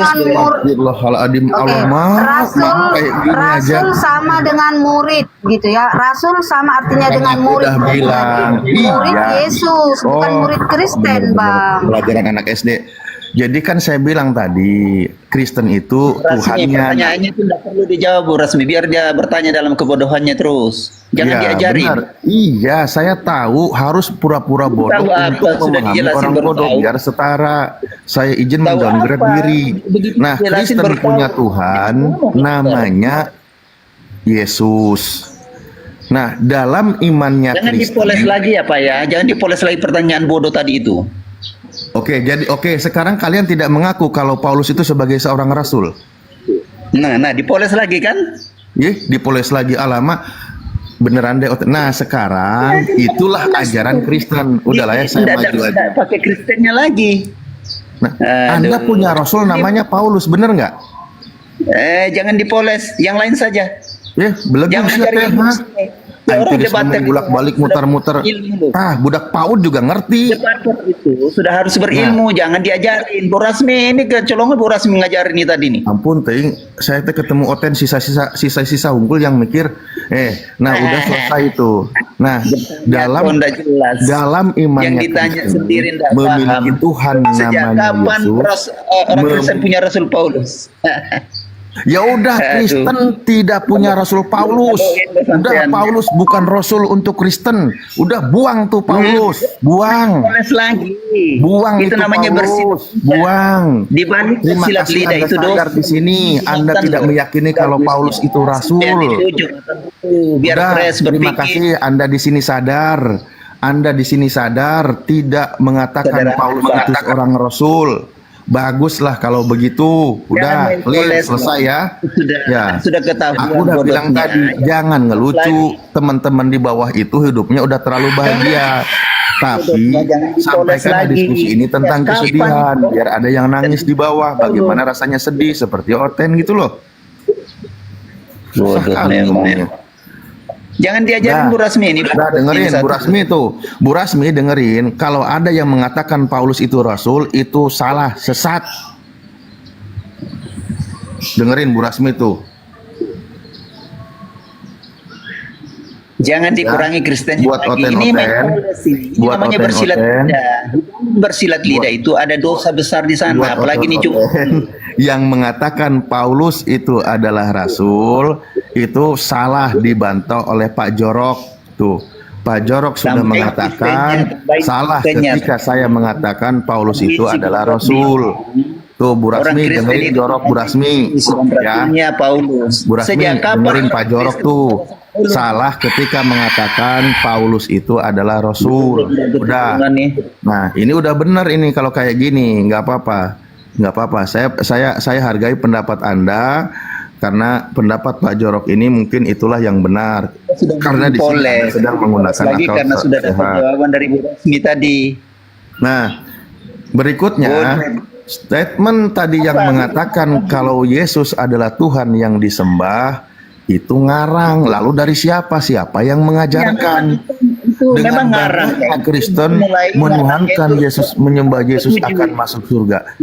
Rasul sama dengan murid gitu ya. Rasul sama artinya dengan murid. Udah bilang, murid Yesus, bukan murid Kristen, Bang. Pelajaran anak SD. Jadi kan saya bilang tadi, Kristen itu Tuhannya. Pertanyaannya itu tidak perlu dijawab Bu Rasmi, biar dia bertanya dalam kebodohannya terus. Jangan diajarin. Benar. Iya, saya tahu harus pura-pura bodoh untuk memahami orang bodoh biar setara. Saya izin mendowngrade diri. Nah, Kristen punya Tuhan namanya Yesus. Nah, dalam imannya jangan Kristen. Jangan dipoles lagi ya Pak ya. Jangan dipoles lagi pertanyaan bodoh tadi itu. Oke, sekarang kalian tidak mengaku kalau Paulus itu sebagai seorang rasul. Nah, dipoles lagi kan? Dipoles lagi alamak. Beneran deh. Nah sekarang itulah ajaran Kristen. Udahlah ya, saya maju lagi. Tidak pakai Kristennya lagi. Nah, Anda punya Rasul namanya Paulus, bener nggak? Jangan dipoles, yang lain saja. Belajar siapa? Orang debater bolak-balik muter-muter. Budak PAUD juga ngerti. Debater itu sudah harus berilmu, jangan diajarin. Bu Rasmi ini kecolongan Bu Rasmi ngajarin ini tadi nih. Ampun, ting, saya ketemu Oten sisa-sisa unggul yang mikir, udah selesai itu. Nah, dalam imannya Kristen, memiliki Tuhan namanya Yesus. Orang Kristen punya Rasul Paulus. Ya udah, Kristen tidak punya Rasul Paulus. Udah, Paulus bukan Rasul untuk Kristen. Udah, buang tuh Paulus, buang. Buang itu namanya Paulus. Buang. Terima kasih Anda sadar di sini. Anda tidak meyakini kalau Paulus itu Rasul. Udah, terima kasih Anda di sini sadar. Anda di sini sadar tidak mengatakan Paulus itu seorang Rasul. Baguslah kalau begitu. Udah, selesai ya. Sudah ketahuan. Aku udah bilang tadi, jangan ngelucu. Teman-teman di bawah itu hidupnya udah terlalu bahagia. Tapi sampaikan diskusi ini tentang kesedihan, biar ada yang nangis di bawah. Bagaimana rasanya sedih seperti Oten gitu loh. Susah kali ngomongnya. Jangan diajarin Bu Rasmi ini. Nah, dengerin Bu Rasmi tuh. Bu Rasmi dengerin, kalau ada yang mengatakan Paulus itu Rasul, itu salah, sesat. Dengerin Bu Rasmi tuh. Jangan dikurangi Kristen buat lagi. Ini namanya bersilat lidah. Bersilat lidah itu ada dosa besar di sana. Apalagi ini yang mengatakan Paulus itu adalah Rasul, itu salah dibantah oleh Pak Jorok. Tuh, Pak Jorok sudah mengatakan salah ketika saya mengatakan Paulus itu adalah Rasul. Tuh, Bu Rasmi dengerin Jorok, Bu Rasmi ya. Bu Rasmi dengerin Pak Jorok tuh. Salah ketika mengatakan Paulus itu adalah Rasul. Udah. Nah, ini udah benar ini kalau kayak gini, nggak apa-apa. Nggak apa-apa. Saya hargai pendapat Anda karena pendapat Pak Jorok ini mungkin itulah yang benar. Karena di sini sedang menggunakan akal karena sudah dapat jawaban dari Bu Rasmi tadi. Nah, berikutnya statement tadi yang mengatakan kalau Yesus adalah Tuhan yang disembah itu ngarang. Lalu dari siapa yang mengajarkan? Dengan banyaknya Kristen menuhankan Yesus, menyembah Yesus akan masuk surga.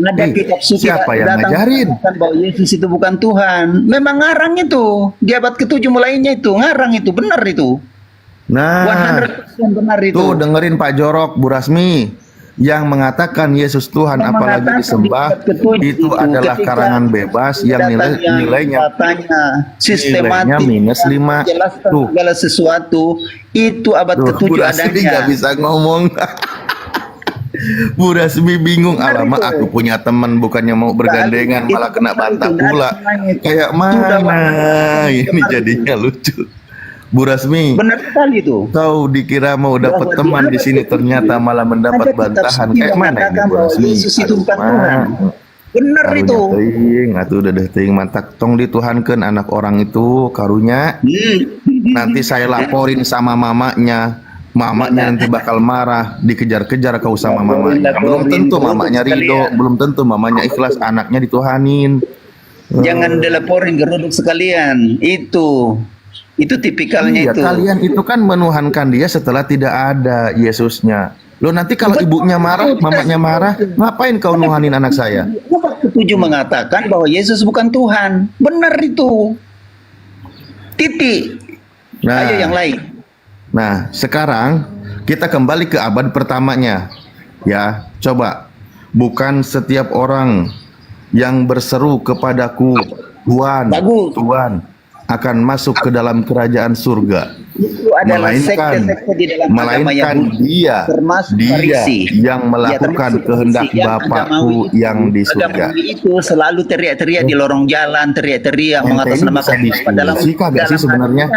Siapa yang ngajarin bahwa Yesus itu bukan Tuhan? Memang ngarang itu. Di abad ke-7 mulainya itu ngarang itu, benar itu. Nah, 100% benar itu. Tuh dengerin Pak Jorok, Bu Rasmi. Yang mengatakan Yesus Tuhan apalagi disembah itu adalah karangan bebas yang nilainya sistematis, minus 5. Tuh, segala sesuatu itu abad ke-7 adanya. Nggak bisa ngomong. Bu Rasmi bingung, alamak aku punya teman bukannya mau bergandengan malah kena bantah pula. Kayak mana ini jadinya lucu. Bu Rasmi, benar sekali itu. Kau dikira mau dapat teman di sini ternyata malah mendapat bantahan. Kayak mana ini Bu Rasmi? Benar itu. Atuh udah ting mantak tong dituhankeun anak orang itu karunya. Nanti saya laporin sama mamanya. Mamanya nanti bakal marah, dikejar-kejar kau sama mamanya. Belum tentu mamanya ridho, belum tentu mamanya ikhlas anaknya dituhanin. Jangan dilaporin geruduk sekalian. Itu tipikalnya itu. Kalian itu kan menuhankan dia setelah tidak ada Yesusnya. Loh nanti kalau ibunya marah, mamanya marah, ngapain kau nuhanin anak saya? Ketujuh mengatakan bahwa Yesus bukan Tuhan. Benar itu. Titik. Ayo yang lain. Nah, sekarang kita kembali ke abad pertamanya. Ya, coba. Bukan setiap orang yang berseru kepadaku, Tuhan, Tuhan, akan masuk ke dalam kerajaan surga, melainkan dia yang melakukan kehendak Bapakku yang di surga. Itu selalu teriak-teriak di lorong jalan, teriak-teriak mengatasnamakan dalam sebenarnya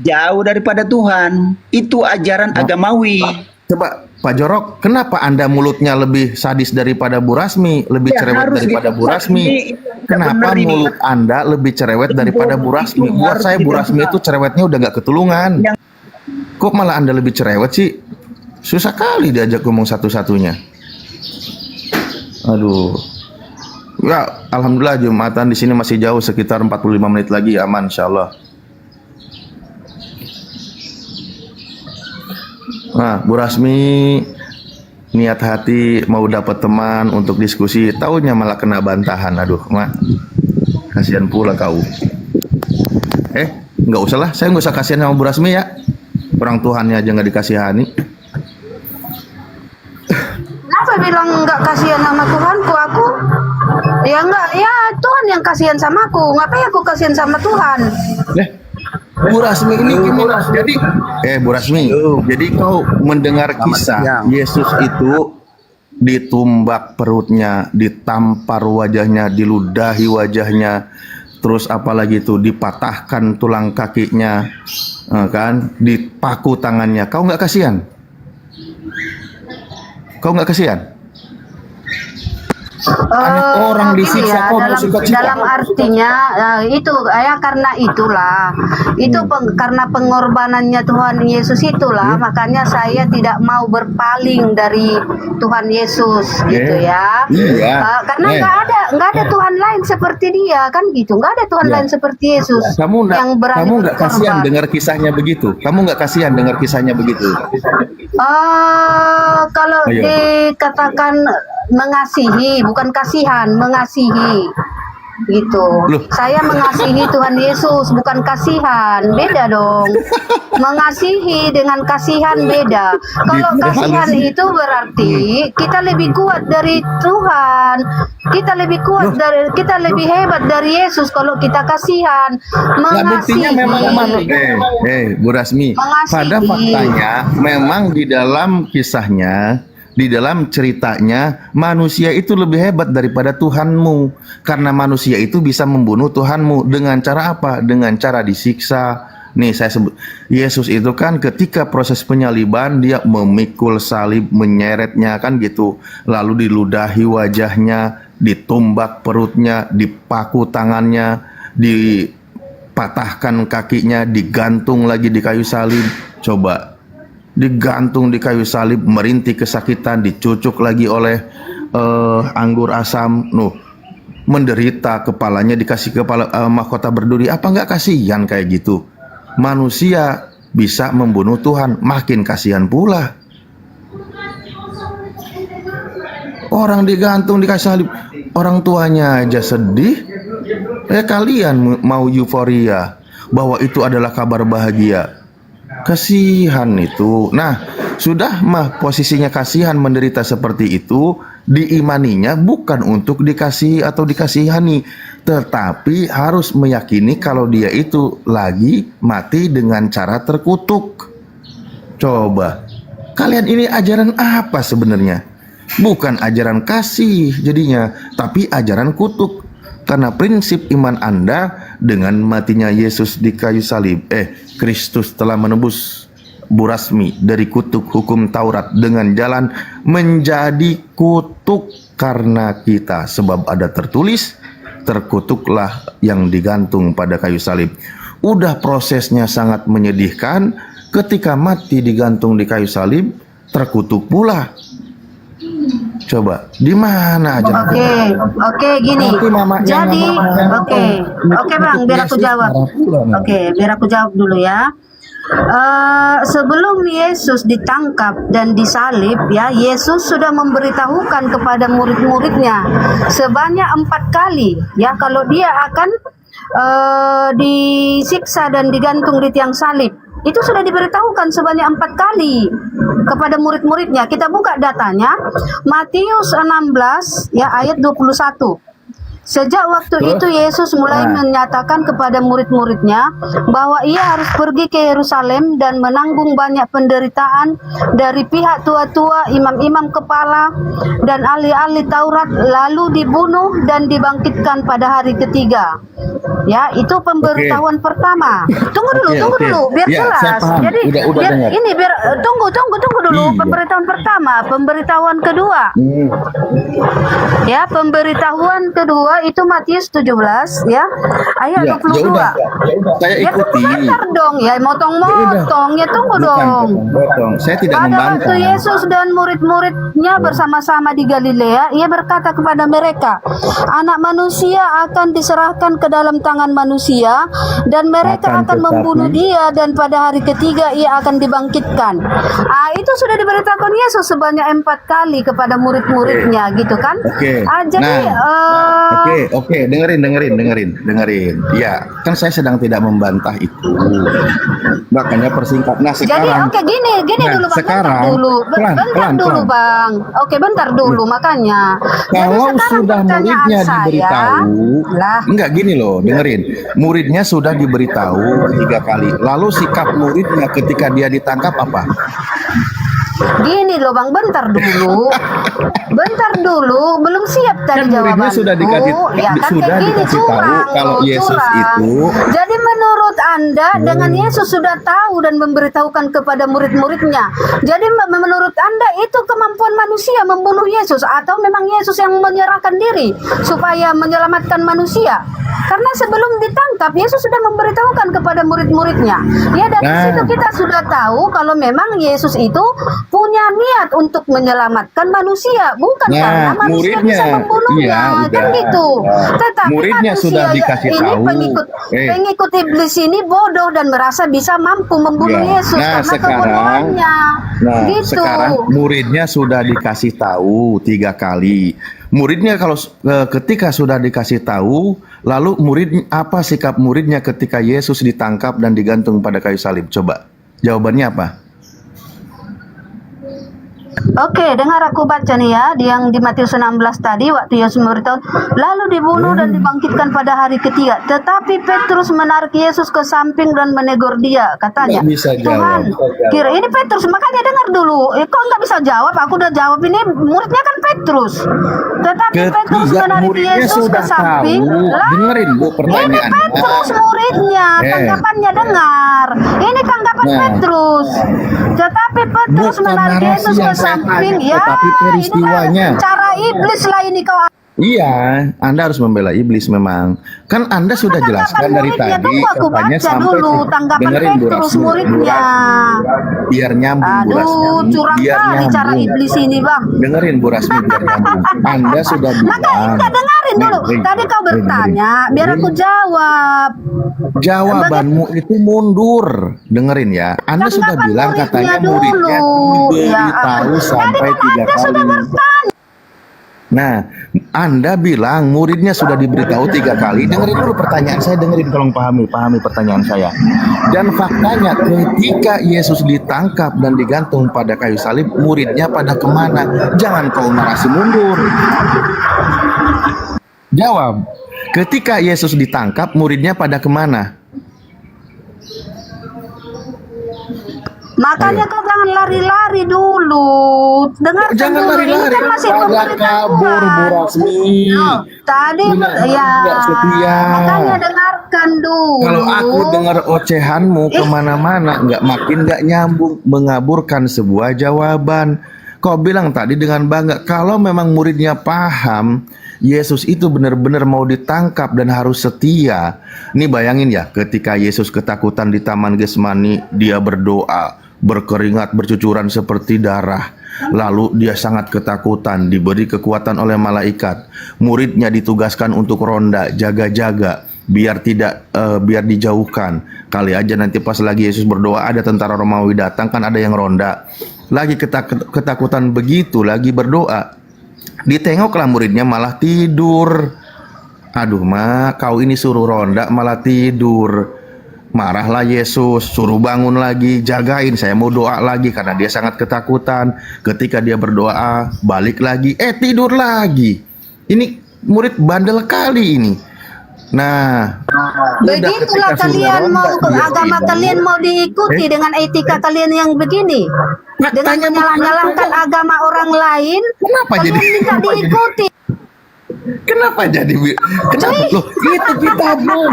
jauh daripada Tuhan. Itu ajaran agamawi. Coba Pak Jorok, kenapa Anda mulutnya lebih sadis daripada Bu Rasmi, lebih cerewet daripada Bu Rasmi? Kenapa mulut Anda lebih cerewet daripada Bu Rasmi? Buat saya Bu Rasmi itu cerewetnya udah nggak ketulungan. Kok malah Anda lebih cerewet sih? Susah kali diajak ngomong satu-satunya. Aduh. Ya, alhamdulillah Jumatan di sini masih jauh, sekitar 45 menit lagi aman insyaallah. Nah, Bu Rasmi niat hati mau dapat teman untuk diskusi, taunya malah kena bantahan. Aduh, Mak. Kasihan pula kau. Nggak usah lah, saya nggak usah kasihan sama Bu Rasmi ya. Orang Tuhannya aja nggak dikasihani. Kenapa bilang nggak kasihan sama Tuhanku? Aku ya nggak, ya Tuhan yang kasihan sama aku. Ngapain aku kasihan sama Tuhan? Bu Rasmi ini gimana? Jadi Bu Rasmi, jadi kau mendengar kisah Yesus itu ditumbak perutnya, ditampar wajahnya, diludahi wajahnya, terus apalagi itu dipatahkan tulang kakinya, kan, dipaku tangannya. Kau nggak kasihan? Kau nggak kasihan? Orang disiksa dalam artinya itu ya, karena itulah karena pengorbanannya Tuhan Yesus itulah makanya saya tidak mau berpaling dari Tuhan Yesus gitu ya. Karena nggak ada Tuhan lain seperti dia kan gitu, nggak ada Tuhan lain seperti Yesus. Kamu nggak kasihan dengar kisahnya begitu? Kamu nggak kasihan dengar kisahnya begitu? Kalau dikatakan mengasihi, bukan kasihan, mengasihi gitu. Saya mengasihi Tuhan Yesus, bukan kasihan, beda dong. Mengasihi dengan kasihan beda. Kalau kasihan itu berarti kita lebih kuat dari Tuhan, kita lebih hebat dari Yesus. Kalau kita kasihan, mengasihi. Bu Rasmi, pada faktanya memang di dalam kisahnya, di dalam ceritanya, manusia itu lebih hebat daripada Tuhanmu. Karena manusia itu bisa membunuh Tuhanmu. Dengan cara apa? Dengan cara disiksa. Nih saya sebut, Yesus itu kan ketika proses penyaliban, dia memikul salib, menyeretnya kan gitu. Lalu diludahi wajahnya, ditumbak perutnya, dipaku tangannya, dipatahkan kakinya, digantung lagi di kayu salib. Coba, digantung di kayu salib, merintih kesakitan, dicucuk lagi oleh anggur asam, menderita, kepalanya dikasih kepala mahkota berduri. Apa nggak kasihan kayak gitu? Manusia bisa membunuh Tuhan, makin kasihan pula. Orang digantung di kayu salib, orang tuanya aja sedih. Kalian mau euforia bahwa itu adalah kabar bahagia. Kasihan itu. Nah, sudah mah posisinya kasihan menderita seperti itu, diimaninya bukan untuk dikasihi atau dikasihani, tetapi harus meyakini kalau dia itu lagi mati dengan cara terkutuk. Coba, kalian ini ajaran apa sebenarnya? Bukan ajaran kasih jadinya, tapi ajaran kutuk. Karena prinsip iman Anda dengan matinya Yesus di kayu salib, Kristus telah menebus Bu Rasmi dari kutuk hukum Taurat dengan jalan menjadi kutuk karena kita. Sebab ada tertulis, terkutuklah yang digantung pada kayu salib. Udah prosesnya sangat menyedihkan, ketika mati digantung di kayu salib, terkutuk pula. Coba, di mana aja? Oke, gini. Jadi, oke Bang, biar aku jawab. Biar aku jawab dulu ya. Sebelum Yesus ditangkap dan disalib, ya, Yesus sudah memberitahukan kepada murid-muridnya sebanyak 4 kali, ya, kalau dia akan disiksa dan digantung di tiang salib. Itu sudah diberitahukan sebanyak 4 kali kepada murid-muridnya. Kita buka datanya, Matius 16 ya ayat 21. Sejak waktu itu Yesus mulai menyatakan kepada murid-muridnya bahwa ia harus pergi ke Yerusalem dan menanggung banyak penderitaan dari pihak tua-tua, imam-imam kepala, dan ahli-ahli Taurat, lalu dibunuh dan dibangkitkan pada hari ketiga. Ya, itu pemberitahuan pertama. Tunggu dulu, biar jelas. Saya paham. Jadi Udah dengar. ini biar tunggu dulu. Iya. Pemberitahuan pertama, pemberitahuan kedua. Ya, pemberitahuan kedua itu Matius 17 ya, ayat 22. Saya Ya tunggu ikuti. bentar dong, ya motong-motong, ya tunggu dong. Potong. Saya tidak Pada membantah. waktu Yesus dan murid-muridnya bersama-sama di Galilea, ia berkata kepada mereka, anak manusia akan diserahkan ke dalam tangan manusia, dan mereka akan membunuh dia, dan pada hari ketiga ia akan dibangkitkan. Itu sudah diberitakan Yesus sebanyak 4 kali kepada murid-muridnya, gitu kan? Jadi Oke, dengerin. Ya, kan saya sedang tidak membantah itu. Makanya persingkat. Nah, sekarang. Jadi gini dulu Bang. Sekarang, Bentar dulu Bang. Oke, bentar dulu makanya. Kalau sudah muridnya diberitahu, enggak gini loh, dengerin. Muridnya sudah diberitahu 3 kali. Lalu sikap muridnya ketika dia ditangkap apa? Gini loh Bang, bentar dulu, belum siap tadi jawabanku. Sudah dikasih, ya kan sudah kayak gini dikasih tahu curang, kalau Yesus curang. itu. Jadi menurut Anda dengan Yesus sudah tahu dan memberitahukan kepada murid-muridnya. Jadi menurut Anda itu kemampuan manusia membunuh Yesus, atau memang Yesus yang menyerahkan diri supaya menyelamatkan manusia? Karena sebelum ditangkap Yesus sudah memberitahukan kepada murid-muridnya. Ya dari situ kita sudah tahu kalau memang Yesus itu punya niat untuk menyelamatkan manusia, bukan karena manusia bisa membunuhnya, kan gitu. Tetapi muridnya manusia sudah dikasih ini tahu. pengikut iblis ini bodoh dan merasa bisa mampu membunuh Yesus karena kebodohannya. Gitu. Sekarang muridnya sudah dikasih tahu 3 kali. Muridnya kalau ketika sudah dikasih tahu, lalu apa sikap muridnya ketika Yesus ditangkap dan digantung pada kayu salib? Coba jawabannya apa? Oke, dengar aku baca nih ya, yang di Matius 16 tadi, waktu Yesus memberitahu, lalu dibunuh dan dibangkitkan pada hari ketiga. Tetapi Petrus menarik Yesus ke samping dan menegur dia, katanya, Tuhan, kira ini Petrus, makanya dengar dulu, kok nggak bisa jawab? Aku udah jawab, ini muridnya kan Petrus. Tetapi Petrus menarik Yesus ke samping, dengerin Bu ini Petrus muridnya, tanggapannya dengar. Ini tanggapan Petrus. Tetapi Petrus menarik Yesus ke samping, ya, peristiwanya. ini cara iblis lah ini kau. Iya, Anda harus membela iblis memang. Kan Anda sudah jelaskan dari tadi, katanya sampai dengerin Bu Rasmi, biar nyambung Bu Rasmi. Curang kali cara iblis ini Bang. Dengerin Bu Rasmi biar nyambung. Anda sudah bilang. Makanya dengerin dulu. Tadi kau bertanya, biar aku jawab. Jawabanmu itu mundur. Dengerin ya. Anda sudah bilang katanya muridnya diberitahu sampai 3 kali. Nah, Anda bilang muridnya sudah diberitahu 3 kali. Dengerin dulu pertanyaan saya, dengerin, tolong pahami pertanyaan saya. Dan faktanya ketika Yesus ditangkap dan digantung pada kayu salib, muridnya pada kemana? Jangan kau narasi mundur. Jawab. Ketika Yesus ditangkap, muridnya pada kemana? Makanya kau jangan lari-lari dulu. Dengarkan jangan dulu. lari-lari. Ini kan masih kabur Bu Rasmi. Tadi ya. Makanya dengarkan dulu. Kalau aku dengar ocehanmu kemana-mana, nggak nyambung, mengaburkan sebuah jawaban. Kau bilang tadi dengan bangga, kalau memang muridnya paham Yesus itu benar-benar mau ditangkap dan harus setia. Nih bayangin ya, ketika Yesus ketakutan di Taman Getsemani, dia berdoa, berkeringat, bercucuran seperti darah. Lalu dia sangat ketakutan, diberi kekuatan oleh malaikat. Muridnya ditugaskan untuk ronda, jaga-jaga, biar dijauhkan. Kali aja nanti pas lagi Yesus berdoa ada tentara Romawi datang, kan ada yang ronda. Lagi ketakutan begitu, lagi berdoa. Ditengoklah muridnya malah tidur. Aduh kau ini suruh ronda malah tidur. Marahlah Yesus, suruh bangun lagi, jagain, saya mau doa lagi, karena dia sangat ketakutan. Ketika dia berdoa, balik lagi, tidur lagi. Ini murid bandel kali ini. Nah, Begitulah kalian mau agama kalian mau diikuti dengan etika kalian yang begini. Dengan menyalah-nyalahkan agama orang lain, kalian minta diikuti. Kenapa loh, itu kita belum.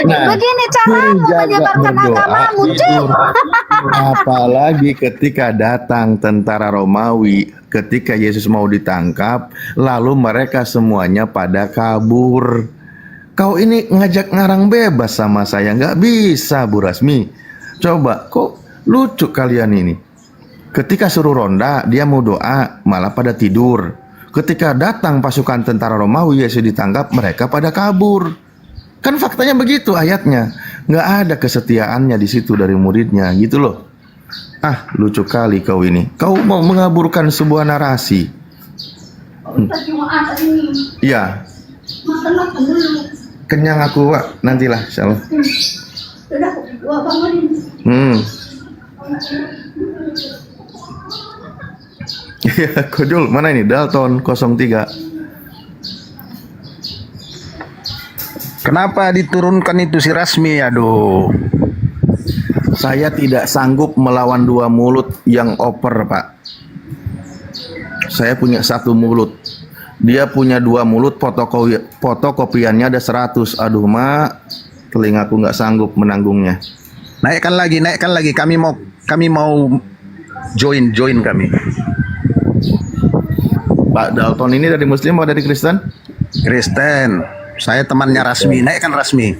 Begini caramu menyebarkan agamamu, Cik. Apalagi ketika datang tentara Romawi, ketika Yesus mau ditangkap, lalu mereka semuanya pada kabur. Kau ini ngajak ngarang bebas sama saya, nggak bisa, Bu Rasmi. Coba, kok lucu kalian ini. Ketika suruh ronda, dia mau doa, malah pada tidur. Ketika datang pasukan tentara Romawi, Yesus ditangkap, mereka pada kabur. Kan faktanya begitu ayatnya. Nggak ada kesetiaannya di situ dari muridnya, gitu loh. Ah, lucu kali kau ini. Kau mau mengaburkan sebuah narasi. Iya. Kenyang aku, Pak. Nantilah, insyaallah. Iya, Kodul, mana ini? Dalton 03. Kenapa diturunkan itu si Rasmi? Aduh. Saya tidak sanggup melawan dua mulut yang oper, Pak. Saya punya satu mulut. Dia punya dua mulut, fotokopiannya ada 100. Aduh, Mak, telingaku nggak sanggup menanggungnya. Naikkan lagi. Kami mau join kami. Pak Dalton ini dari Muslim atau dari Kristen? Kristen. Saya temannya Rasmi. Naikkan Rasmi.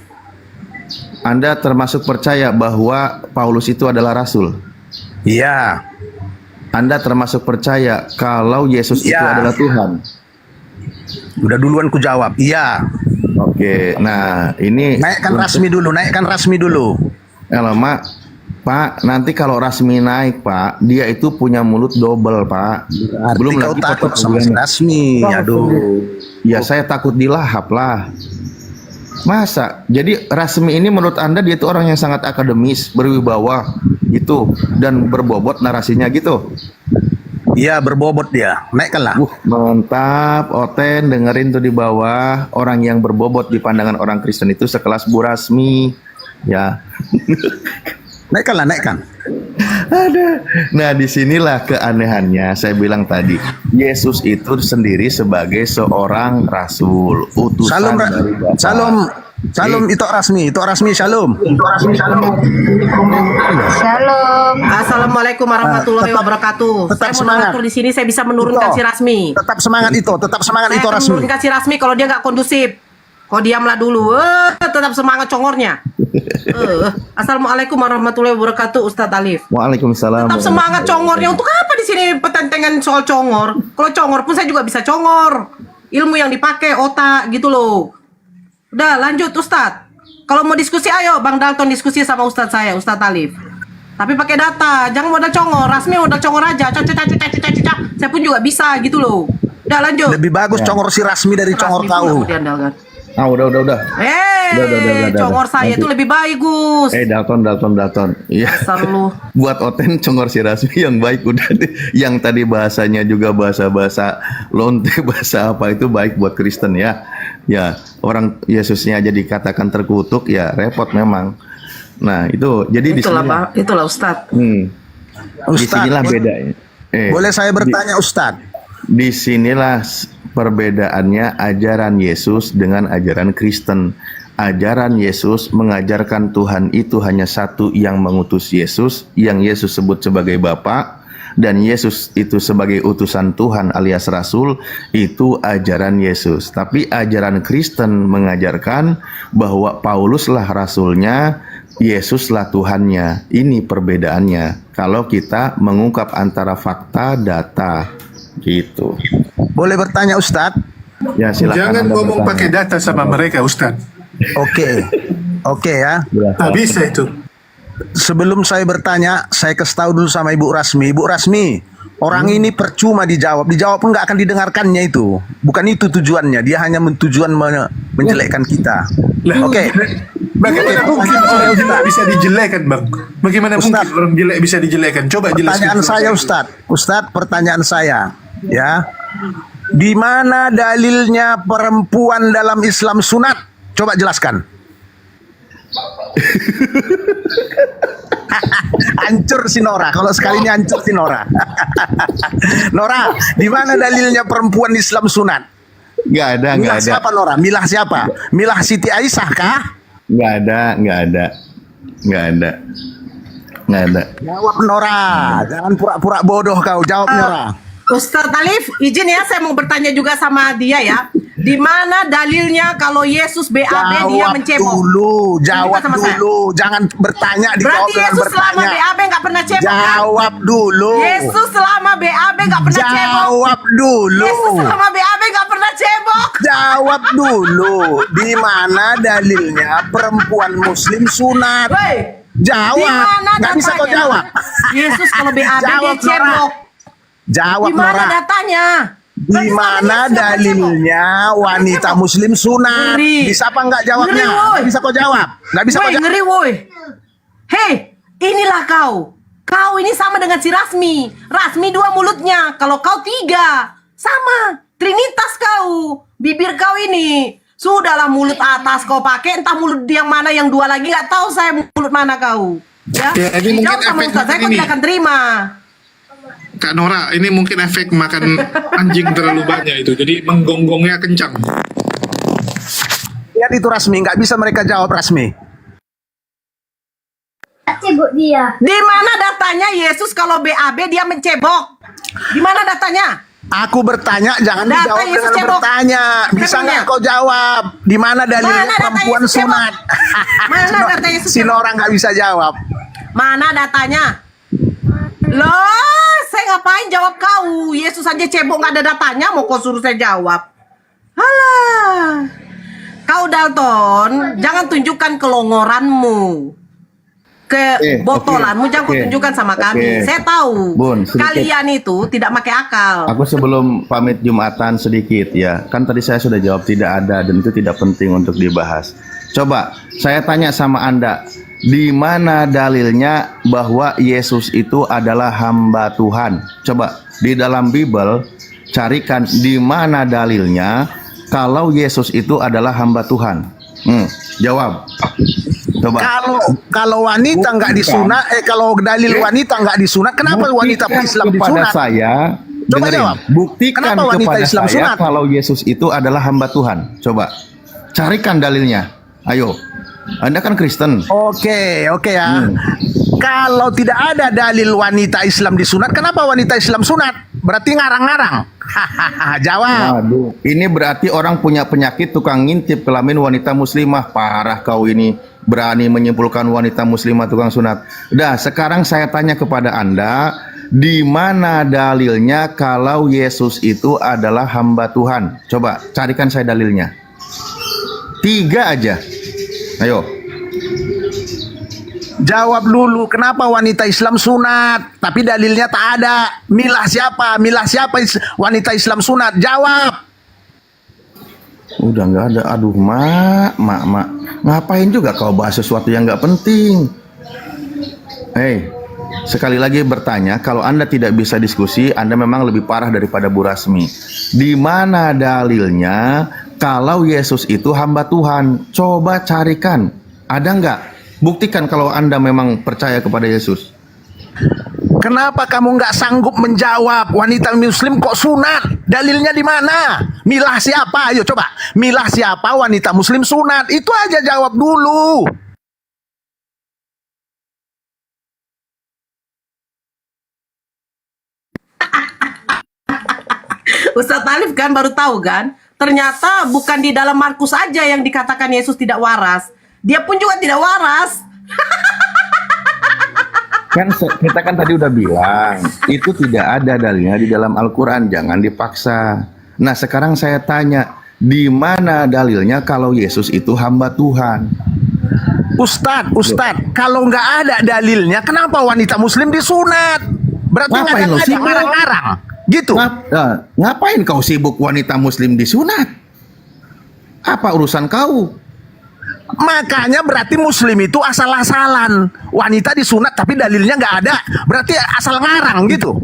Anda termasuk percaya bahwa Paulus itu adalah rasul? Iya. Anda termasuk percaya kalau Yesus itu adalah Tuhan? Udah duluan ku jawab. Iya. Oke. Nah, ini naikkan Rasmi dulu. Mak, Pak, nanti kalau Rasmi naik, Pak, dia itu punya mulut double, Pak. Belum kau lagi takut sama si Rasmi. Aduh. Ya, saya takut dilahap lah. Masa? Jadi Rasmi ini menurut Anda dia itu orang yang sangat akademis, berwibawa gitu, dan berbobot narasinya gitu? Iya, berbobot dia. Naikkanlah. Mantap, Oten dengerin tuh di bawah. Orang yang berbobot di pandangan orang Kristen itu sekelas Bu Rasmi. Ya. Naikkan. Ada. Nah, disinilah keanehannya. Saya bilang tadi, Yesus itu sendiri sebagai seorang rasul, utusan dari Bapa. Shalom, itu Rasmi, shalom. Shalom. Assalamualaikum warahmatullahi wabarakatuh. Tetap Saya semangat. moderator di sini, saya bisa menurunkan si Rasmi. Tetap semangat itu Saya Rasmi. menurunkan si Rasmi kalau dia nggak kondusif. Kau diamlah dulu. Tetap semangat congornya. Assalamualaikum warahmatullahi wabarakatuh, Ustadz Alif. Waalaikumsalam. Tetap semangat congornya. Untuk apa di sini pertentangan soal congor? Kalau congor pun saya juga bisa congor. Ilmu yang dipakai otak gitu loh. Udah lanjut Ustadz. Kalau mau diskusi ayo Bang Dalton diskusi sama Ustadz saya, Ustadz Alif. Tapi pakai data, jangan modal congor. Rasmi modal congor aja. Saya pun juga bisa gitu loh. Udah lanjut. Lebih bagus congor si Rasmi dari congor kau. Ah, udah. Udah. Congor saya itu lebih baik, Gus. Dalton. Iya. Dasar lu. Buat Oten congor si Rasmi yang baik udah deh. Yang tadi bahasanya juga bahasa lonte, bahasa apa itu baik buat Kristen ya. Ya, orang Yesusnya aja dikatakan terkutuk ya repot memang. Nah, itu jadi itulah Ustadz. Disinilah bedanya. Boleh saya bertanya Ustadz? Disinilah perbedaannya ajaran Yesus dengan ajaran Kristen. Ajaran Yesus mengajarkan Tuhan itu hanya satu yang mengutus Yesus, yang Yesus sebut sebagai Bapa, dan Yesus itu sebagai utusan Tuhan alias Rasul. Itu ajaran Yesus. Tapi ajaran Kristen mengajarkan bahwa Pauluslah Rasulnya, Yesuslah Tuhannya. Ini perbedaannya. Kalau kita mengungkap antara fakta, data, gitu. Boleh bertanya Ustadz? Ya, silakan. Jangan ngomong pakai data sama mereka, Ustadz. Oke ya. Tak bisa itu. Sebelum saya bertanya, saya kasih tahu dulu sama Ibu Rasmi. Ibu Rasmi, orang ini percuma dijawab pun nggak akan didengarkannya itu. Bukan itu tujuannya. Dia hanya tujuan menjelekkan kita. Oke. Bagaimana mungkin orang jelek bisa dijelekan, Bang? Bagaimana mungkin orang jelek bisa dijelekan? Coba jelaskan. Pertanyaan saya, Ustadz, pertanyaan saya, ya. Di mana dalilnya perempuan dalam Islam sunat? Coba jelaskan. Hancur si Nora. Kalau sekali ini hancur si Nora. Nora, di mana dalilnya perempuan Islam sunat? Nggak ada, nggak Milah ada. siapa Nora? Milah siapa? Milah Siti Aisyah kah? Nggak ada, nggak ada. Nggak ada. Nggak ada. Jawab Nora. Jangan pura-pura bodoh kau. Jawab Nora. Ustadz Alif, izin ya saya mau bertanya juga sama dia ya. Di mana dalilnya kalau Yesus BAB dia mencebok? Jawab Sama saya. dulu. Jangan bertanya, dijawab Berarti dengan Yesus selama bertanya. BAB nggak pernah cebok kan? Jawab dulu. Yesus selama BAB nggak pernah cebok. Jawab dulu. Yesus selama BAB nggak pernah cebok. Jawab dulu. Di mana dalilnya perempuan Muslim sunat? Woi, Jawab. di mana Nggak bisa kau datanya? jawab. Yesus kalau BAB dia Jawab, Nora. cebok. Jawab Di mana Nora. datanya? Di mana dalilnya wanita Muslim sunat? Ngeri. Bisa apa nggak jawabnya? Ngeri, woi. Nggak bisa kau jawab. Nggak bisa kau Woi, jawab. ngeri woi. Hei, inilah kau. Kau ini sama dengan si Rasmi. Rasmi 2 mulutnya, kalau kau 3. Sama, Trinitas kau. Bibir kau ini. Sudahlah mulut atas kau pakai, entah mulut yang mana yang 2 lagi, nggak tahu saya mulut mana kau. Ya, Ya, ini mungkin jawab sama efek Ustaz, saya kau ini. tidak akan terima. Kak Nora, ini mungkin efek makan anjing terlalu banyak itu. Jadi menggonggongnya kencang. Lihat itu Rasmi, nggak bisa mereka jawab Rasmi. Cebok dia. Di mana datanya Yesus kalau BAB dia mencebok? Di mana datanya? Aku bertanya, jangan Data dijawab Yesus dengan cebok. bertanya. Bisa Memangnya? nggak kau jawab? Di mana dalilnya Mana data perempuan Yesus cebok? sunat? Mana data Yesus Si cebok? Nora nggak bisa jawab. Mana datanya? Loh, saya ngapain jawab kau? Yesus aja cebok nggak ada datanya, mau kau suruh saya jawab? Halah. Kau Dalton, jangan tunjukkan kelongoranmu. Kebotolanmu jangan kau oke. tunjukkan sama kami. Oke. Saya tahu. Bun, sedikit. Kalian itu tidak pakai akal. Aku sebelum pamit Jumatan sedikit ya, kan tadi saya sudah jawab tidak ada dan itu tidak penting untuk dibahas. Coba saya tanya sama Anda, di mana dalilnya bahwa Yesus itu adalah hamba Tuhan? Coba di dalam Bible carikan di mana dalilnya kalau Yesus itu adalah hamba Tuhan. Jawab. Coba. Kalau wanita nggak disunat, kalau dalil wanita nggak disunat, kenapa wanita Buktikan Islam kepada disunat? saya, Coba dengerin. jawab. Buktikan Kenapa wanita kepada Islam saya sunat? kalau Yesus itu adalah hamba Tuhan. Coba carikan dalilnya. Ayo, Anda kan Kristen. Oke ya. Kalau tidak ada dalil wanita Islam disunat, kenapa wanita Islam sunat? Berarti ngarang-ngarang. Jawab. Waduh, ini berarti orang punya penyakit tukang ngintip kelamin wanita muslimah. Parah kau ini, berani menyimpulkan wanita muslimah tukang sunat. Udah, sekarang saya tanya kepada Anda, di mana dalilnya kalau Yesus itu adalah hamba Tuhan? Coba carikan saya dalilnya. 3 aja. Ayo. Jawab dulu, kenapa wanita Islam sunat? Tapi dalilnya tak ada. Milah siapa? Wanita Islam sunat? Jawab. Udah nggak ada. Aduh, mak. Ngapain juga kau bahas sesuatu yang nggak penting? Hei, sekali lagi bertanya, kalau Anda tidak bisa diskusi, Anda memang lebih parah daripada Bu Rasmi. Di mana dalilnya kalau Yesus itu hamba Tuhan? Coba carikan. Ada nggak? Buktikan kalau Anda memang percaya kepada Yesus. Kenapa kamu nggak sanggup menjawab? Wanita Muslim kok sunat? Dalilnya di mana? Milah siapa? Ayo coba. Milah siapa wanita Muslim sunat? Itu aja jawab dulu. Ustadz Alif kan baru tahu kan, ternyata bukan di dalam Markus saja yang dikatakan Yesus tidak waras. Dia pun juga tidak waras. Kan kita kan tadi udah bilang, itu tidak ada dalilnya di dalam Al-Quran, jangan dipaksa. Nah sekarang saya tanya, di mana dalilnya kalau Yesus itu hamba Tuhan? Ustadz, kalau nggak ada dalilnya, kenapa wanita Muslim disunat? Berarti Ngapain lo ngaji sibuk? ngarang-ngarang, gitu. Ngapain kau sibuk wanita Muslim disunat? Apa urusan kau? Makanya berarti Muslim itu asal-asalan. Wanita disunat tapi dalilnya nggak ada. Berarti asal ngarang gitu.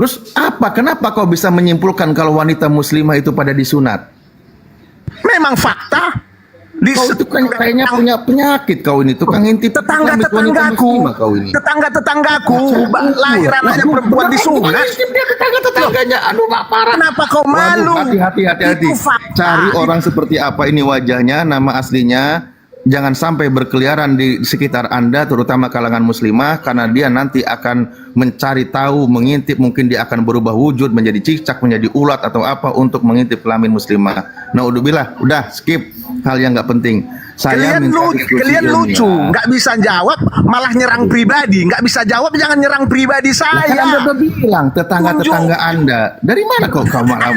Terus apa? Kenapa kau bisa menyimpulkan kalau wanita muslimah itu pada disunat? Memang fakta. Kau itu kan kayaknya punya penyakit kau ini, tukang intip Tetangga-tetanggaku, kau ini. tetangga-tetanggaku lahir anaknya perempuan disunat. Dia tetangga-tetangganya, aduh Pak, parah. Kenapa kau malu? Waduh, hati-hati. Itu fakta. Cari orang seperti apa ini wajahnya, nama aslinya. Jangan sampai berkeliaran di sekitar Anda, terutama kalangan muslimah, karena dia nanti akan mencari tahu, mengintip, mungkin dia akan berubah wujud menjadi cicak, menjadi ulat atau apa untuk mengintip kelamin muslimah. Naudzubillah, udah skip hal yang nggak penting. Saya Kalian lucu, nggak bisa jawab, malah nyerang pribadi. Nggak bisa jawab, jangan nyerang pribadi saya. Kan Anda udah bilang tetangga-tetangga Anda. Dari mana kok kau malah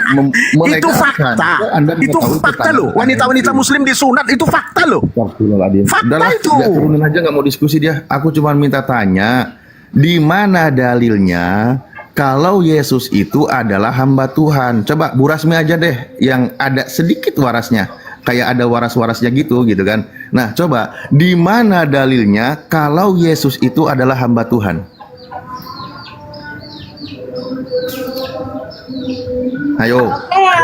Itu fakta. Itu fakta loh. Wanita-wanita muslim disunat itu fakta loh. Fakta itu. Turunin aja, nggak mau diskusi dia. Aku cuma minta tanya, di mana dalilnya kalau Yesus itu adalah hamba Tuhan? Coba Bu Rasmi aja deh yang ada sedikit warasnya. Kayak ada waras-warasnya gitu kan. Nah, coba di mana dalilnya kalau Yesus itu adalah hamba Tuhan? Ayo.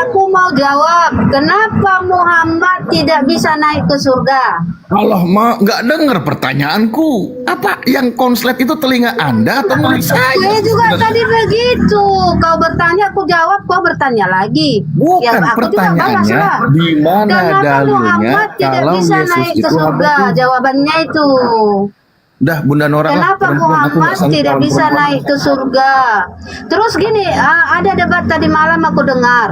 Aku mau jawab. Kenapa Muhammad tidak bisa naik ke surga? Allah nggak dengar pertanyaanku. Apa yang konslet itu telinga Anda atau milik saya? Saya juga tadi begitu. Kau bertanya, aku jawab. Kau bertanya lagi. Bukan, Ya, aku juga balas pertanyaannya lah. di mana Kenapa dalilnya Muhammad tidak kalau bisa Yesus naik ke itu hamba surga? Tuhan? Jawabannya itu. Dah Bunda Nora lah, Kenapa perempuan, aku nggak Muhammad sanggup tidak lawan bisa perempuan. naik ke surga? Terus gini, ada debat tadi malam aku dengar.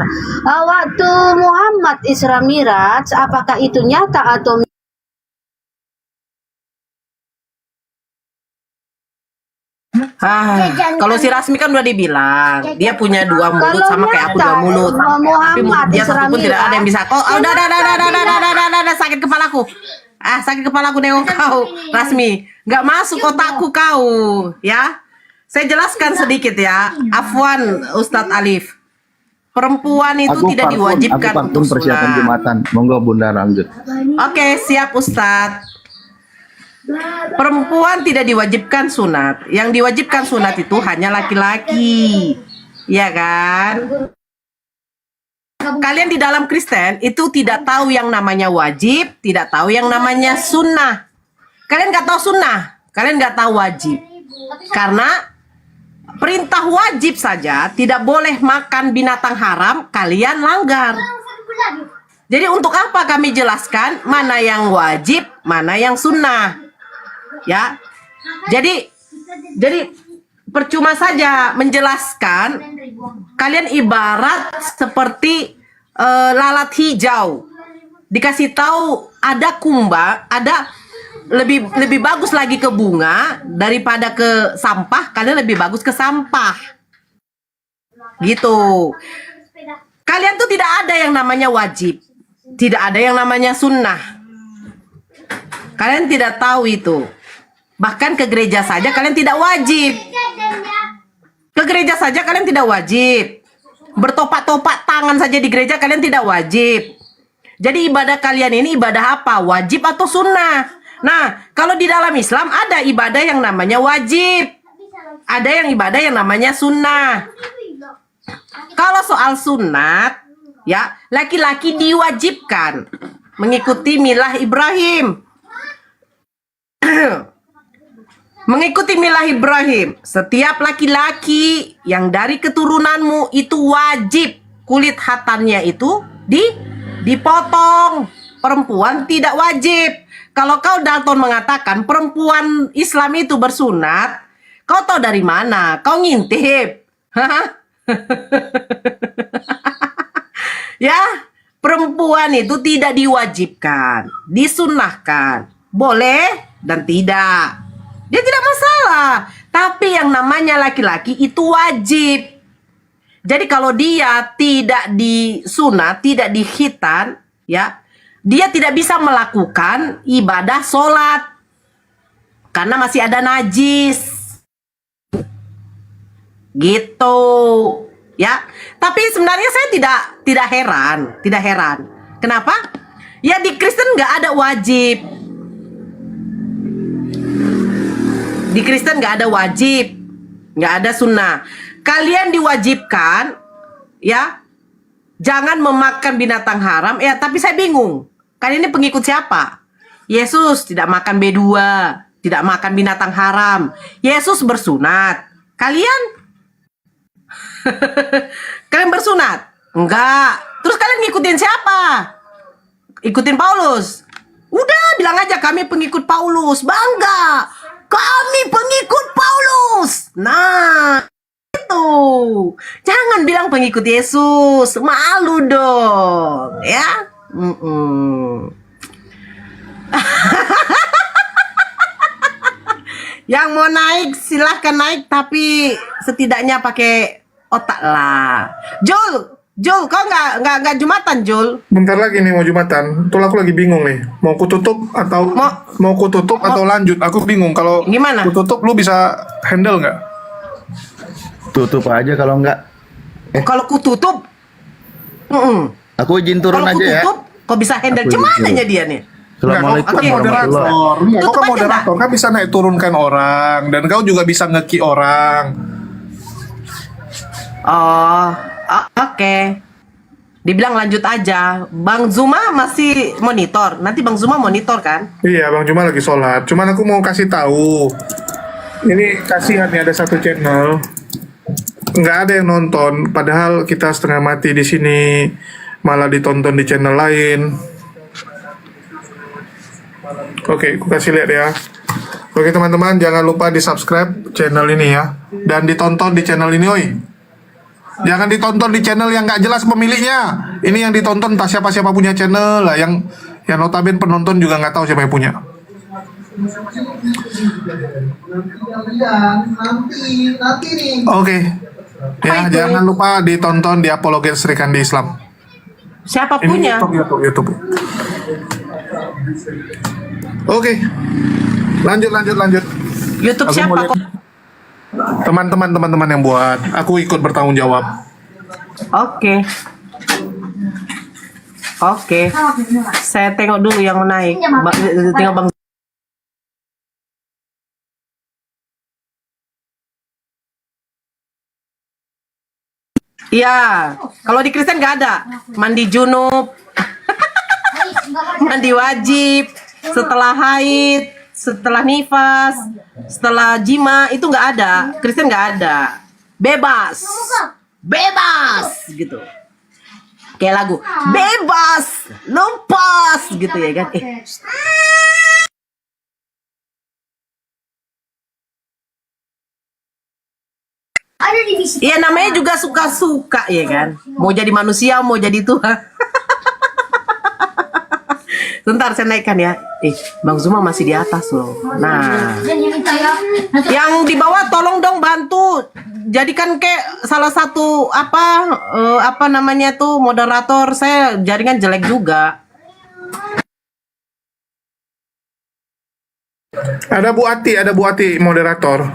Waktu Muhammad Isra Miraj, apakah itu nyata atau Kalau si Rasmi kan udah dibilang dia punya dua mulut sama kayak aku dua mulut. Tapi mulut dia satu pun tidak ada yang bisa. Kok udah sakit kepalaku. Sakit kepalaku nengok kau, Rasmi. Nggak masuk otakku kau, ya. Saya jelaskan sedikit ya. Afwan Ustadz Alif. Perempuan itu tidak diwajibkan aku untuk persiapan sunat. Jumatan. Monggo Bunda lanjut. Oke, siap Ustadz. Perempuan tidak diwajibkan sunat. Yang diwajibkan sunat itu hanya laki-laki. Ya kan? Kalian di dalam Kristen itu tidak tahu yang namanya wajib, tidak tahu yang namanya sunnah. Kalian nggak tahu sunnah, kalian nggak tahu wajib. Karena perintah wajib saja, tidak boleh makan binatang haram, kalian langgar. Jadi untuk apa kami jelaskan mana yang wajib, mana yang sunnah? Ya, jadi percuma saja menjelaskan. Kalian ibarat seperti lalat hijau. Dikasih tahu ada kumbang, ada lebih bagus lagi ke bunga daripada ke sampah. Kalian lebih bagus ke sampah. Gitu. Kalian tuh tidak ada yang namanya wajib, tidak ada yang namanya sunnah. Kalian tidak tahu itu. Bahkan ke gereja saja kalian tidak wajib. Ke gereja saja kalian tidak wajib. Bertopak-topak tangan saja di gereja kalian tidak wajib. Jadi ibadah kalian ini ibadah apa? Wajib atau sunnah? Nah, kalau di dalam Islam ada ibadah yang namanya wajib. Ada yang ibadah yang namanya sunnah. Kalau soal sunat, ya, laki-laki diwajibkan mengikuti milah Ibrahim. Mengikuti milah Ibrahim, setiap laki-laki yang dari keturunanmu itu wajib kulit hatannya itu dipotong. Perempuan tidak wajib. Kalau kau Dalton mengatakan perempuan Islam itu bersunat, kau tahu dari mana? Kau ngintip. Ya, perempuan itu tidak diwajibkan, disunnahkan. Boleh dan tidak. Dia tidak masalah. Tapi yang namanya laki-laki itu wajib. Jadi kalau dia tidak disunat, tidak dikhitan, ya, dia tidak bisa melakukan ibadah sholat. Karena masih ada najis. Gitu. Ya. Tapi sebenarnya saya tidak heran. Kenapa? Ya di Kristen nggak ada wajib. Di Kristen nggak ada wajib, nggak ada sunnah. Kalian diwajibkan ya jangan memakan binatang haram ya, tapi saya bingung. Kalian ini pengikut siapa? Yesus tidak makan B2, tidak makan binatang haram. Yesus bersunat. Kalian? Kalian bersunat? Enggak. Terus kalian ngikutin siapa? Ikutin Paulus. Udah bilang aja kami pengikut Paulus. Bangga. Kami pengikut Paulus. Nah, itu. Jangan bilang pengikut Yesus. Malu dong, ya. Yang mau naik silahkan naik, tapi setidaknya pakai otak lah. Jul, kau nggak Jumatan, Jul? Bentar lagi nih mau Jumatan. Tuh aku lagi bingung nih. Mau kututup atau atau lanjut? Aku bingung. Kalau gimana? Kututup lu bisa handle nggak? Tutup aja kalau enggak. Kalau kututup, Aku izin turun kalau aja ya. kututup, kok bisa handle? Aku Cuman izin. aja dia nih. Assalamualaikum Kau kan moderator. Kau Tutup kan aja moderator, kan bisa naik turunkan orang dan kau juga bisa ngeki orang. Oh, oke. Dibilang lanjut aja. Bang Zuma masih monitor. Nanti Bang Zuma monitor kan? Iya, Bang Juma lagi sholat. Cuman aku mau kasih tahu. Ini kasihan nih ada satu channel nggak ada yang nonton, padahal kita setengah mati di sini malah ditonton di channel lain. Oke, aku kasih lihat ya. Oke teman-teman, jangan lupa di subscribe channel ini ya, dan ditonton di channel ini, oi. Jangan ditonton di channel yang nggak jelas pemiliknya. Ini yang ditonton entah siapa punya channel lah, yang notabene penonton juga nggak tahu siapa yang punya. Oke. Ya, jangan lupa ditonton di Apologet Sri Kandi Islam. Siapa Ini punya? YouTube. Oke. Lanjut. YouTube Aku siapa mau lihat. kok? Teman-teman yang buat. Aku ikut bertanggung jawab. Oke. Saya tengok dulu yang naik. Tengok Bang. Iya, kalau di Kristen nggak ada mandi junub, mandi wajib, setelah haid, setelah nifas, setelah jima, itu nggak ada. Kristen nggak ada. Bebas gitu. Kayak lagu bebas, lepas gitu ya kan? Iya namanya juga suka-suka ya kan. Mau jadi manusia, mau jadi Tuhan. Sebentar saya naikkan ya. Bang Zuma masih di atas loh. Nah, yang di bawah tolong dong bantu. Jadikan kayak salah satu apa namanya tuh moderator. Saya jaringan jelek juga. Ada Bu Ati moderator.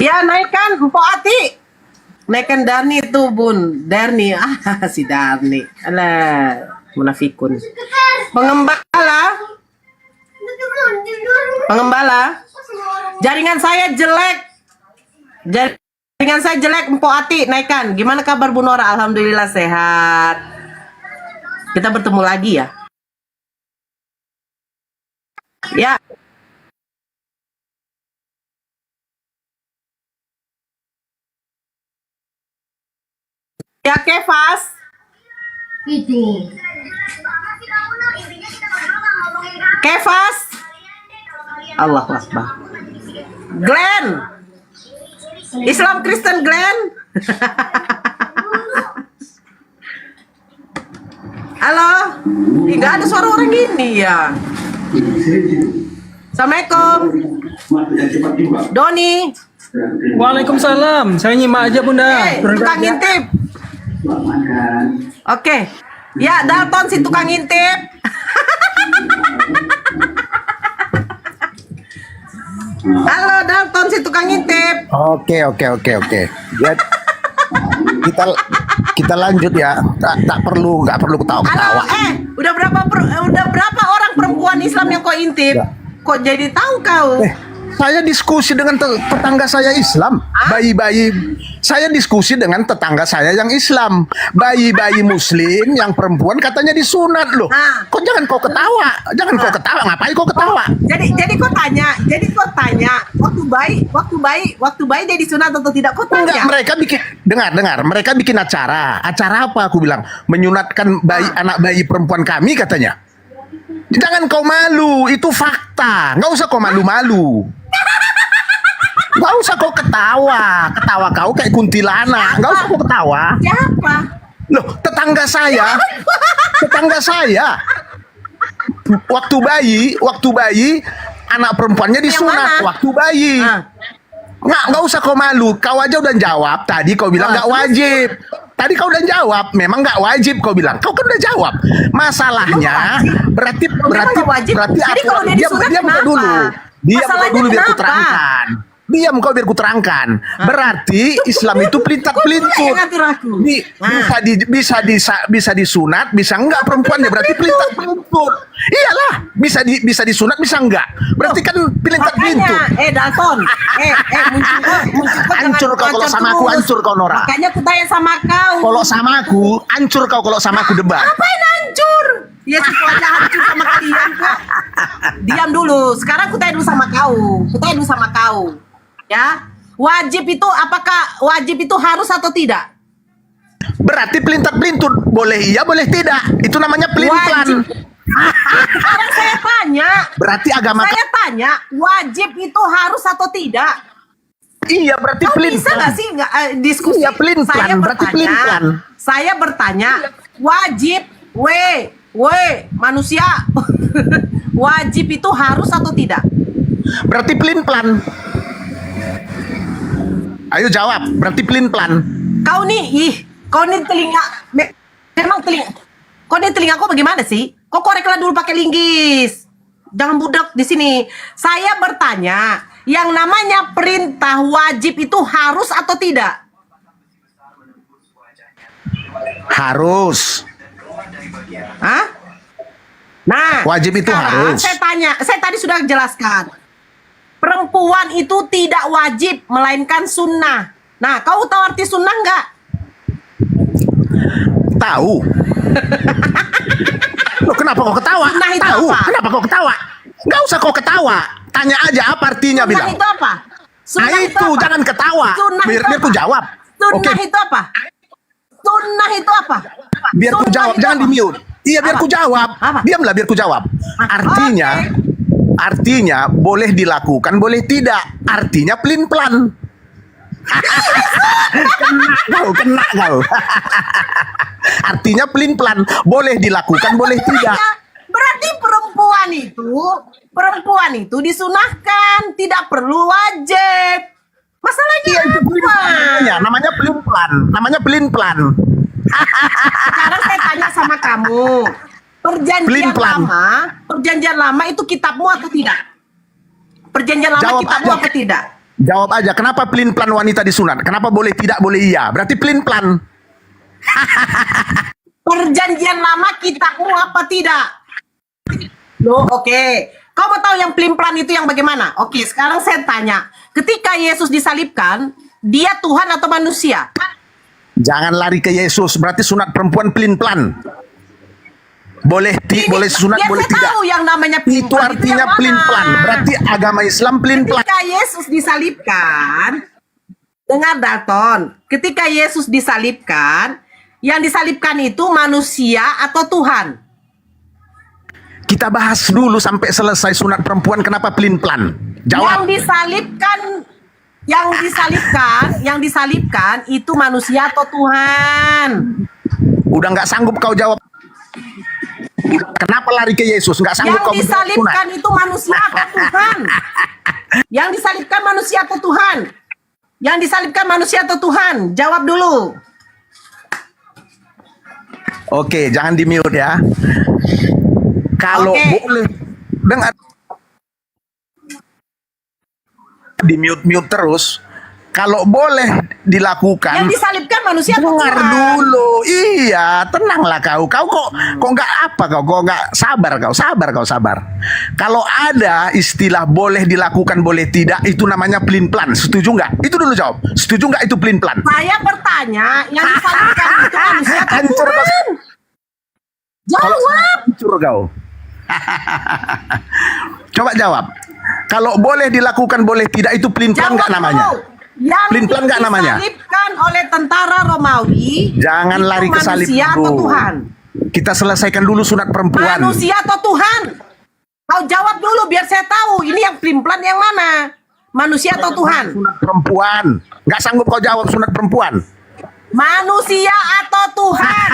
Ya naikkan Mpok Ati. Naikkan Darni tuh Bun. Darni. Si Darni. Alah, munafikun. Pengembala. Jaringan saya jelek. Jaringan saya jelek Mpok Ati. Naikkan. Gimana kabar Bu Nora? Alhamdulillah sehat. Kita bertemu lagi ya. Ya. Ya Kefas. Kefas. Allahu Akbar. Glenn. Islam Kristen Glenn. Halo. Nggak ada suara orang gini ya. Assalamualaikum. Doni. Waalaikumsalam. Saya nyimak aja Bunda. Tukang ngintip. Oke. Ya, Dalton si tukang ngintip. Halo Dalton si tukang ngintip. Oke. Ya, kita lanjut ya. Nggak perlu ketawa-ketawa. Halo, udah berapa orang perempuan perempuan Islam yang kau intip, kok jadi tahu kau? Saya diskusi dengan tetangga saya Islam, bayi-bayi. Saya diskusi dengan tetangga saya yang Islam, bayi-bayi Muslim yang perempuan katanya disunat loh. Kok jangan kau ketawa, kau ketawa. Ngapain kau ketawa? Jadi kau tanya, waktu bayi dia disunat atau tidak? Kau tanya. Enggak, mereka bikin dengar, mereka bikin acara apa? Aku bilang menyunatkan anak bayi perempuan kami katanya. Jangan kau malu, itu fakta. Nggak usah kau malu-malu. Nggak usah kau ketawa kau kayak kuntilanak. Nggak usah kau ketawa. Siapa? Loh, tetangga saya. Waktu bayi, anak perempuannya disunat. Waktu bayi. Nggak usah kau malu. Kau aja udah jawab. Tadi kau bilang nggak wajib. Tadi kau udah jawab, memang nggak wajib kau bilang. Kau kan udah jawab. Masalahnya berarti Jadi kalau dia disunat kenapa? Diam dulu biar ku terangkan. Diam kau biar ku terangkan. Berarti Islam itu pelintat-pelintut. Bisa disunat, bisa enggak perempuannya. Berarti pelintat-pelintut. Iyalah, bisa disunat, bisa enggak. Berarti kan pelintat-pelintut. Dalton. Hancur kau kalau sama aku, hancur kau Nora. Makanya aku tanya sama kau. Kalau sama aku, hancur kau kalau sama aku debat. Apain hancur? Ya semuanya hancur sama kalian kok. Diam dulu. Sekarang aku tanya dulu sama kau. Ya, wajib itu apakah wajib itu harus atau tidak? Berarti pelintat-pelintut, boleh iya boleh tidak. Itu namanya pelin-pelan. Sekarang saya tanya. Berarti agama saya tanya, wajib itu harus atau tidak? Iya, berarti pelin-pelan. Bisa nggak sih diskusi? Iya, pelin-pelan. Berarti pelin-pelan. Saya bertanya, wajib, manusia, wajib itu harus atau tidak? Berarti pelin-pelan. Ayo jawab, berarti pelin-pelan. Kau nih telinga, memang telinga. Kau nih telinga kau bagaimana sih? Kau koreklah dulu pakai linggis. Jangan budak di sini. Saya bertanya, yang namanya perintah wajib itu harus atau tidak? Harus. Hah? Nah, wajib itu harus. Saya tadi sudah jelaskan. Perempuan itu tidak wajib, melainkan sunnah. Nah, kau tahu arti sunnah nggak? Tahu. Loh, kenapa kau ketawa? Sunnah itu tahu. apa? Kenapa kau ketawa? Nggak usah kau ketawa. Tanya aja apa artinya Sunnah bilang. itu apa? Sunnah itu jangan ketawa. Biar ku jawab. Sunnah itu apa? Sunnah itu apa? Biar ku jawab, jangan di-mute. Iya, biar ku jawab. Diamlah biar ku jawab. Artinya boleh dilakukan, boleh tidak. Artinya pelin-pelan. Kena kau. Artinya pelin-pelan, boleh dilakukan, boleh tidak. Berarti perempuan itu disunahkan, tidak perlu wajib. Masalahnya apa? Namanya pelin-pelan. Sekarang saya tanya sama kamu. Perjanjian lama itu kitabmu atau tidak? Perjanjian lama kitabmu atau tidak? Jawab aja, kenapa pelin-pelan wanita disunat? Kenapa boleh tidak, boleh iya? Berarti pelin-pelan. Perjanjian lama kitabmu apa tidak? Loh, oke. Kau mau tahu yang pelin-pelan itu yang bagaimana? Oke, sekarang saya tanya. Ketika Yesus disalibkan, dia Tuhan atau manusia? Jangan lari ke Yesus, berarti sunat perempuan pelin-pelan. Boleh sunat, boleh tidak. Tahu yang namanya itu artinya pelin-pelan. Berarti agama Islam pelin-pelan. Ketika Yesus disalibkan, dengar Dalton, ketika Yesus disalibkan, yang disalibkan itu manusia atau Tuhan? Kita bahas dulu sampai selesai sunat perempuan kenapa pelin-pelan. Jawab. Yang disalibkan itu manusia atau Tuhan? Udah nggak sanggup kau jawab. Kenapa lari ke Yesus? Nggak sanggup kau. Yang disalibkan itu manusia atau Tuhan? Yang disalibkan manusia atau Tuhan? Yang disalibkan manusia atau Tuhan? Jawab dulu. Oke, jangan di-mute ya. Kalau boleh dengar di mute terus, kalau boleh dilakukan. Yang disalibkan manusia atau Dengar Tuhan? dulu. Iya, tenanglah kau. Kau kok nggak apa kau? Kok nggak sabar kau? Sabar. Kalau ada istilah boleh dilakukan, boleh tidak, itu namanya pelin-pelan. Setuju nggak? Itu dulu jawab. Setuju nggak itu pelin-pelan? Saya bertanya, yang disalibkan itu manusia atau Hancur kau. Tuhan? Jawab. Hancur kau. Coba jawab. Kalau boleh dilakukan, boleh tidak, itu pelin-pelan nggak namanya? Yang Pelin-pelan nggak namanya? disalibkan oleh tentara Romawi. Jangan itu lari ke salib manusia atau dulu. Tuhan? Kita selesaikan dulu sunat perempuan. Manusia atau Tuhan? Kau jawab dulu biar saya tahu. Ini yang pelin-pelan yang mana? Manusia atau Tuhan? Sunat perempuan. Nggak sanggup kau jawab sunat perempuan. Manusia atau Tuhan?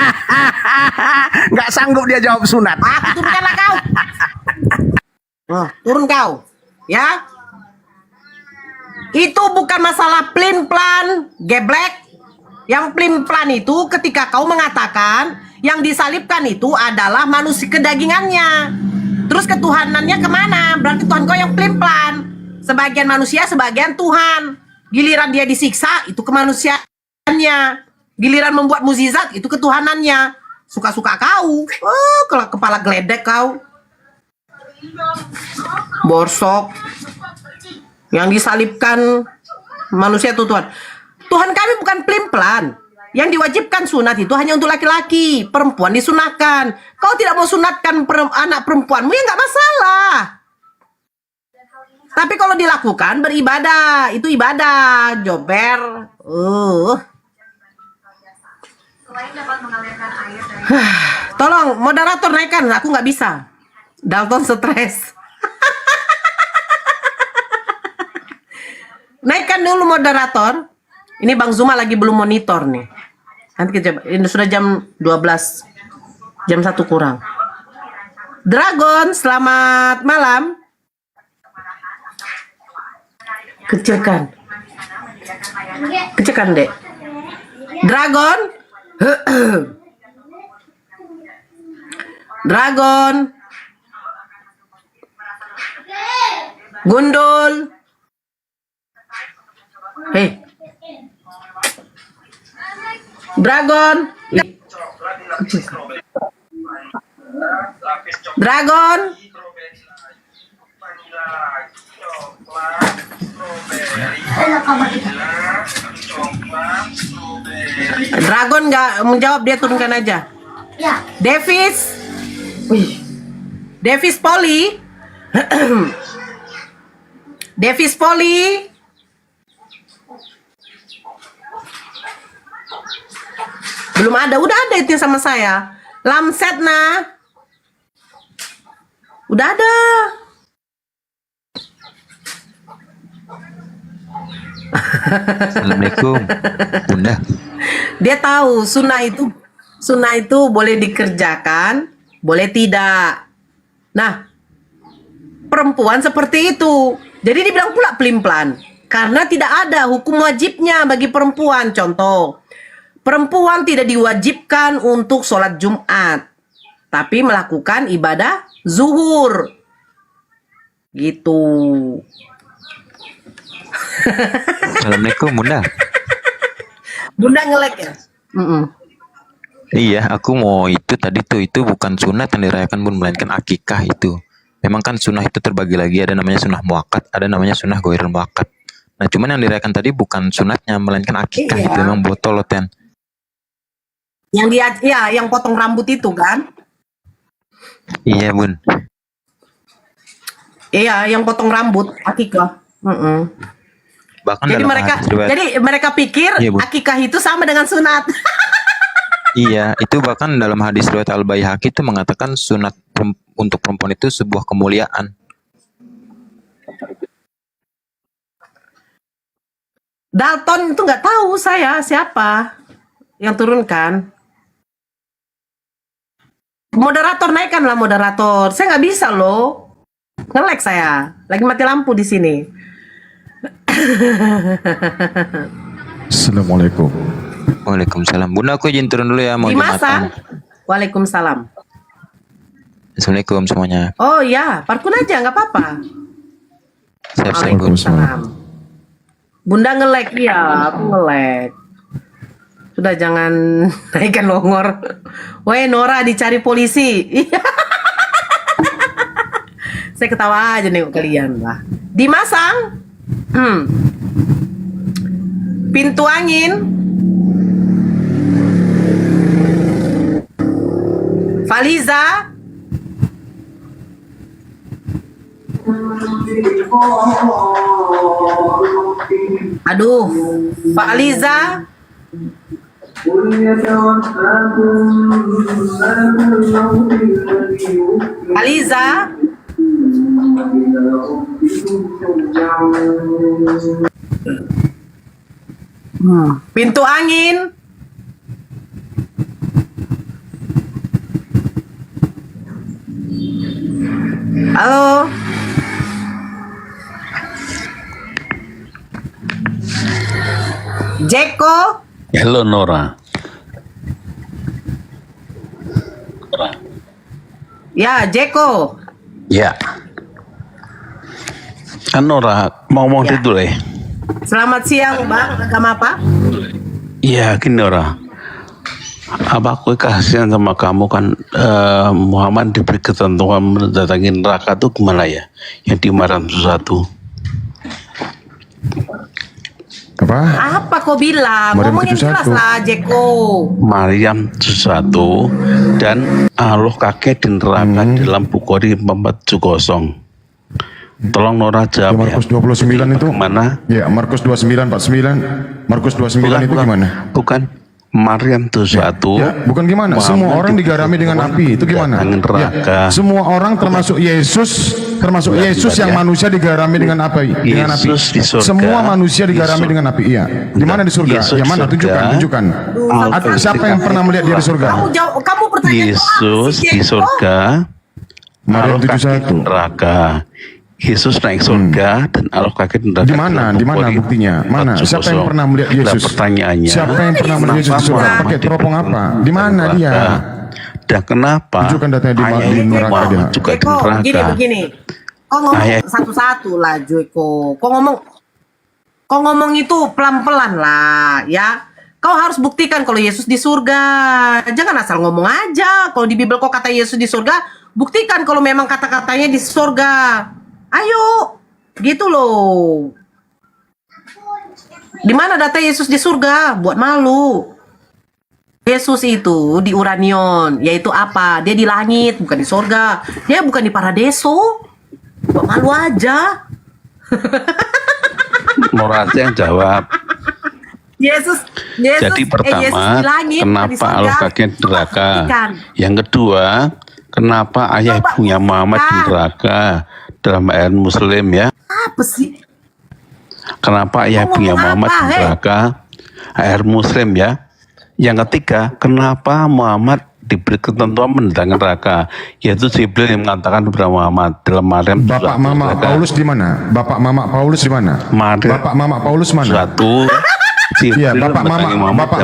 Nggak sanggup dia jawab sunat. Aku turunkanlah kau. Turun kau. Ya. Itu bukan masalah pelin-pelan, geblek. Yang pelin-pelan itu ketika kau mengatakan yang disalibkan itu adalah manusia kedagingannya. Terus ketuhanannya kemana? Berarti Tuhan kau yang pelin-pelan. Sebagian manusia, sebagian Tuhan. Giliran dia disiksa, itu kemanusiaannya. Giliran membuat mukjizat, itu ketuhanannya. Suka-suka kau. Kalau kepala geledek kau. Borsok. Yang disalibkan manusia itu Tuhan. Tuhan kami bukan pelin-pelan. Yang diwajibkan sunat itu hanya untuk laki-laki. Perempuan disunahkan. Kau tidak mau sunatkan anak perempuanmu ya nggak masalah. Tapi kalau dilakukan beribadah, itu ibadah. Jober. Tolong moderator naikkan, aku nggak bisa. Dalton stres. Naikkan dulu moderator. Ini Bang Zuma lagi belum monitor nih. Nanti kita coba. Ini sudah jam 12. Jam 1 kurang. Dragon, selamat malam. Kecilkan. Kecilkan, Dek. Dragon. Dragon. Gundul. Hei. Dragon. Dragon. Dragon nggak menjawab, dia turunkan aja. Davis. Davis Poli. Davis Poli. Belum ada, udah ada itu sama saya. Lamsetna. Udah ada. Assalamualaikum, Bunda. Dia tahu sunnah itu boleh dikerjakan, boleh tidak. Nah, perempuan seperti itu. Jadi dibilang pula pelin-pelan karena tidak ada hukum wajibnya bagi perempuan. Contoh, perempuan tidak diwajibkan untuk sholat Jumat, tapi melakukan ibadah zuhur. Gitu. Assalamualaikum, Bunda. Bunda ngelek ya? Iya, aku mau itu bukan sunat yang dirayakan Bun, melainkan akikah itu. Memang kan sunnah itu terbagi lagi, ada namanya sunnah muakkad, ada namanya sunnah ghairul muakkad. Nah, cuman yang dirayakan tadi bukan sunatnya, melainkan akikah. Iya. Itu memang botol loten. Yang dia, ya, yang potong rambut itu kan? Iya, Bun. Iya, yang potong rambut akikah. Bahkan Jadi dalam mereka, hadis riwayat- jadi mereka pikir Iya, Bu. akikah itu sama dengan sunat. Iya, itu bahkan dalam hadis riwayat Al-Baihaqi itu mengatakan sunat untuk perempuan itu sebuah kemuliaan. Dalton itu nggak tahu saya siapa yang turunkan. Moderator naikkanlah moderator. Saya nggak bisa loh. Nge-lag saya. Lagi mati lampu di sini. Assalamualaikum. Waalaikumsalam. Bunda, aku izin turun dulu ya, mau Dimasa? Jumatan. Waalaikumsalam. Assalamualaikum semuanya. Oh ya, parkun aja nggak apa-apa. Siap-siap, Bun. Waalaikumsalam. Bunda ngelek, iya, aku ngelek. Sudah jangan naikkan longor. Weh Nora dicari polisi. Saya ketawa aja nengok kalian lah. Dimasang. Pintu angin. Faliza. Aduh, Pak Liza. Aliza. Pintu angin. Halo. Jeko. Halo Nora. Ya, Jeko. Ya. Kan Nora mau Ya. tidur ya? Selamat siang, Bang. Agama apa? Iya, gini Nora. Apa aku kasihan sama kamu kan Muhammad diberi ketentuan mendatangi neraka tuh gimana ya? Yang di Maryam sesuatu. Apa kau bilang? Ngomongin jelas lah, Jeko. Maryam sesuatu dan Allah kakek di neraka dalam Bukhari 470. Tolong Nora jawab ya. Markus 29 itu mana? Ya, Markus 29:49. Markus 29 itu gimana? Bukan Maryam sesuatu. Ya, bukan gimana? Semua orang digarami dengan api. Itu gimana? Ya, semua orang termasuk Yesus, yang manusia digarami dengan api. Dengan api. Yesus di surga. Semua manusia digarami dengan api. Iya. Di mana di surga? Yesus Yang mana? Tunjukkan. Siapa yang pernah melihat dia di surga? Kamu pertanyaan Yesus di surga. Maryam Allah kakek di 71. neraka. Yesus naik surga dan Allah kakek di neraka. Di mana? Di mana buktinya? Mana? Siapa yang pernah melihat Yesus? Pertanyaannya. Siapa yang pernah melihat Yesus di surga? Pakai teropong apa? Di mana dia? Dan kenapa? Tunjukkan datanya di neraka dia. Juga di Jeko, neraka. begini. Kau ngomong satu-satu lah, Jeko. Kau ngomong itu pelan-pelan lah, ya. Kau harus buktikan kalau Yesus di surga. Jangan asal ngomong aja. Kalau di Bible kau kata Yesus di surga, buktikan kalau memang kata-katanya di surga. Ayo, gitu loh. Di mana data Yesus di surga? Buat malu. Yesus itu di Uranion, yaitu apa? Dia di langit, bukan di surga. Dia bukan di paradiso. Buat malu aja. Nora yang jawab. Yesus Jadi pertama, Yesus di langit, bukan di kenapa surga. Allah kakek di neraka? Buktikan. Yang kedua, kenapa ayah ibunya Muhammad di neraka? Dalam ayat Muslim ya. Apa sih? Kenapa ayah ibunya Muhammad di neraka? Ayat Muslim ya. Yang ketiga, kenapa Muhammad diberi ketentuan mendatangi neraka? Yaitu Jibril yang mengatakan kepada Muhammad dalam Maryam. Bapak Mama Paulus di mana? Bapak Mama Paulus di mana? Bapak Mama Paulus mana? Satu. Iya, Bapak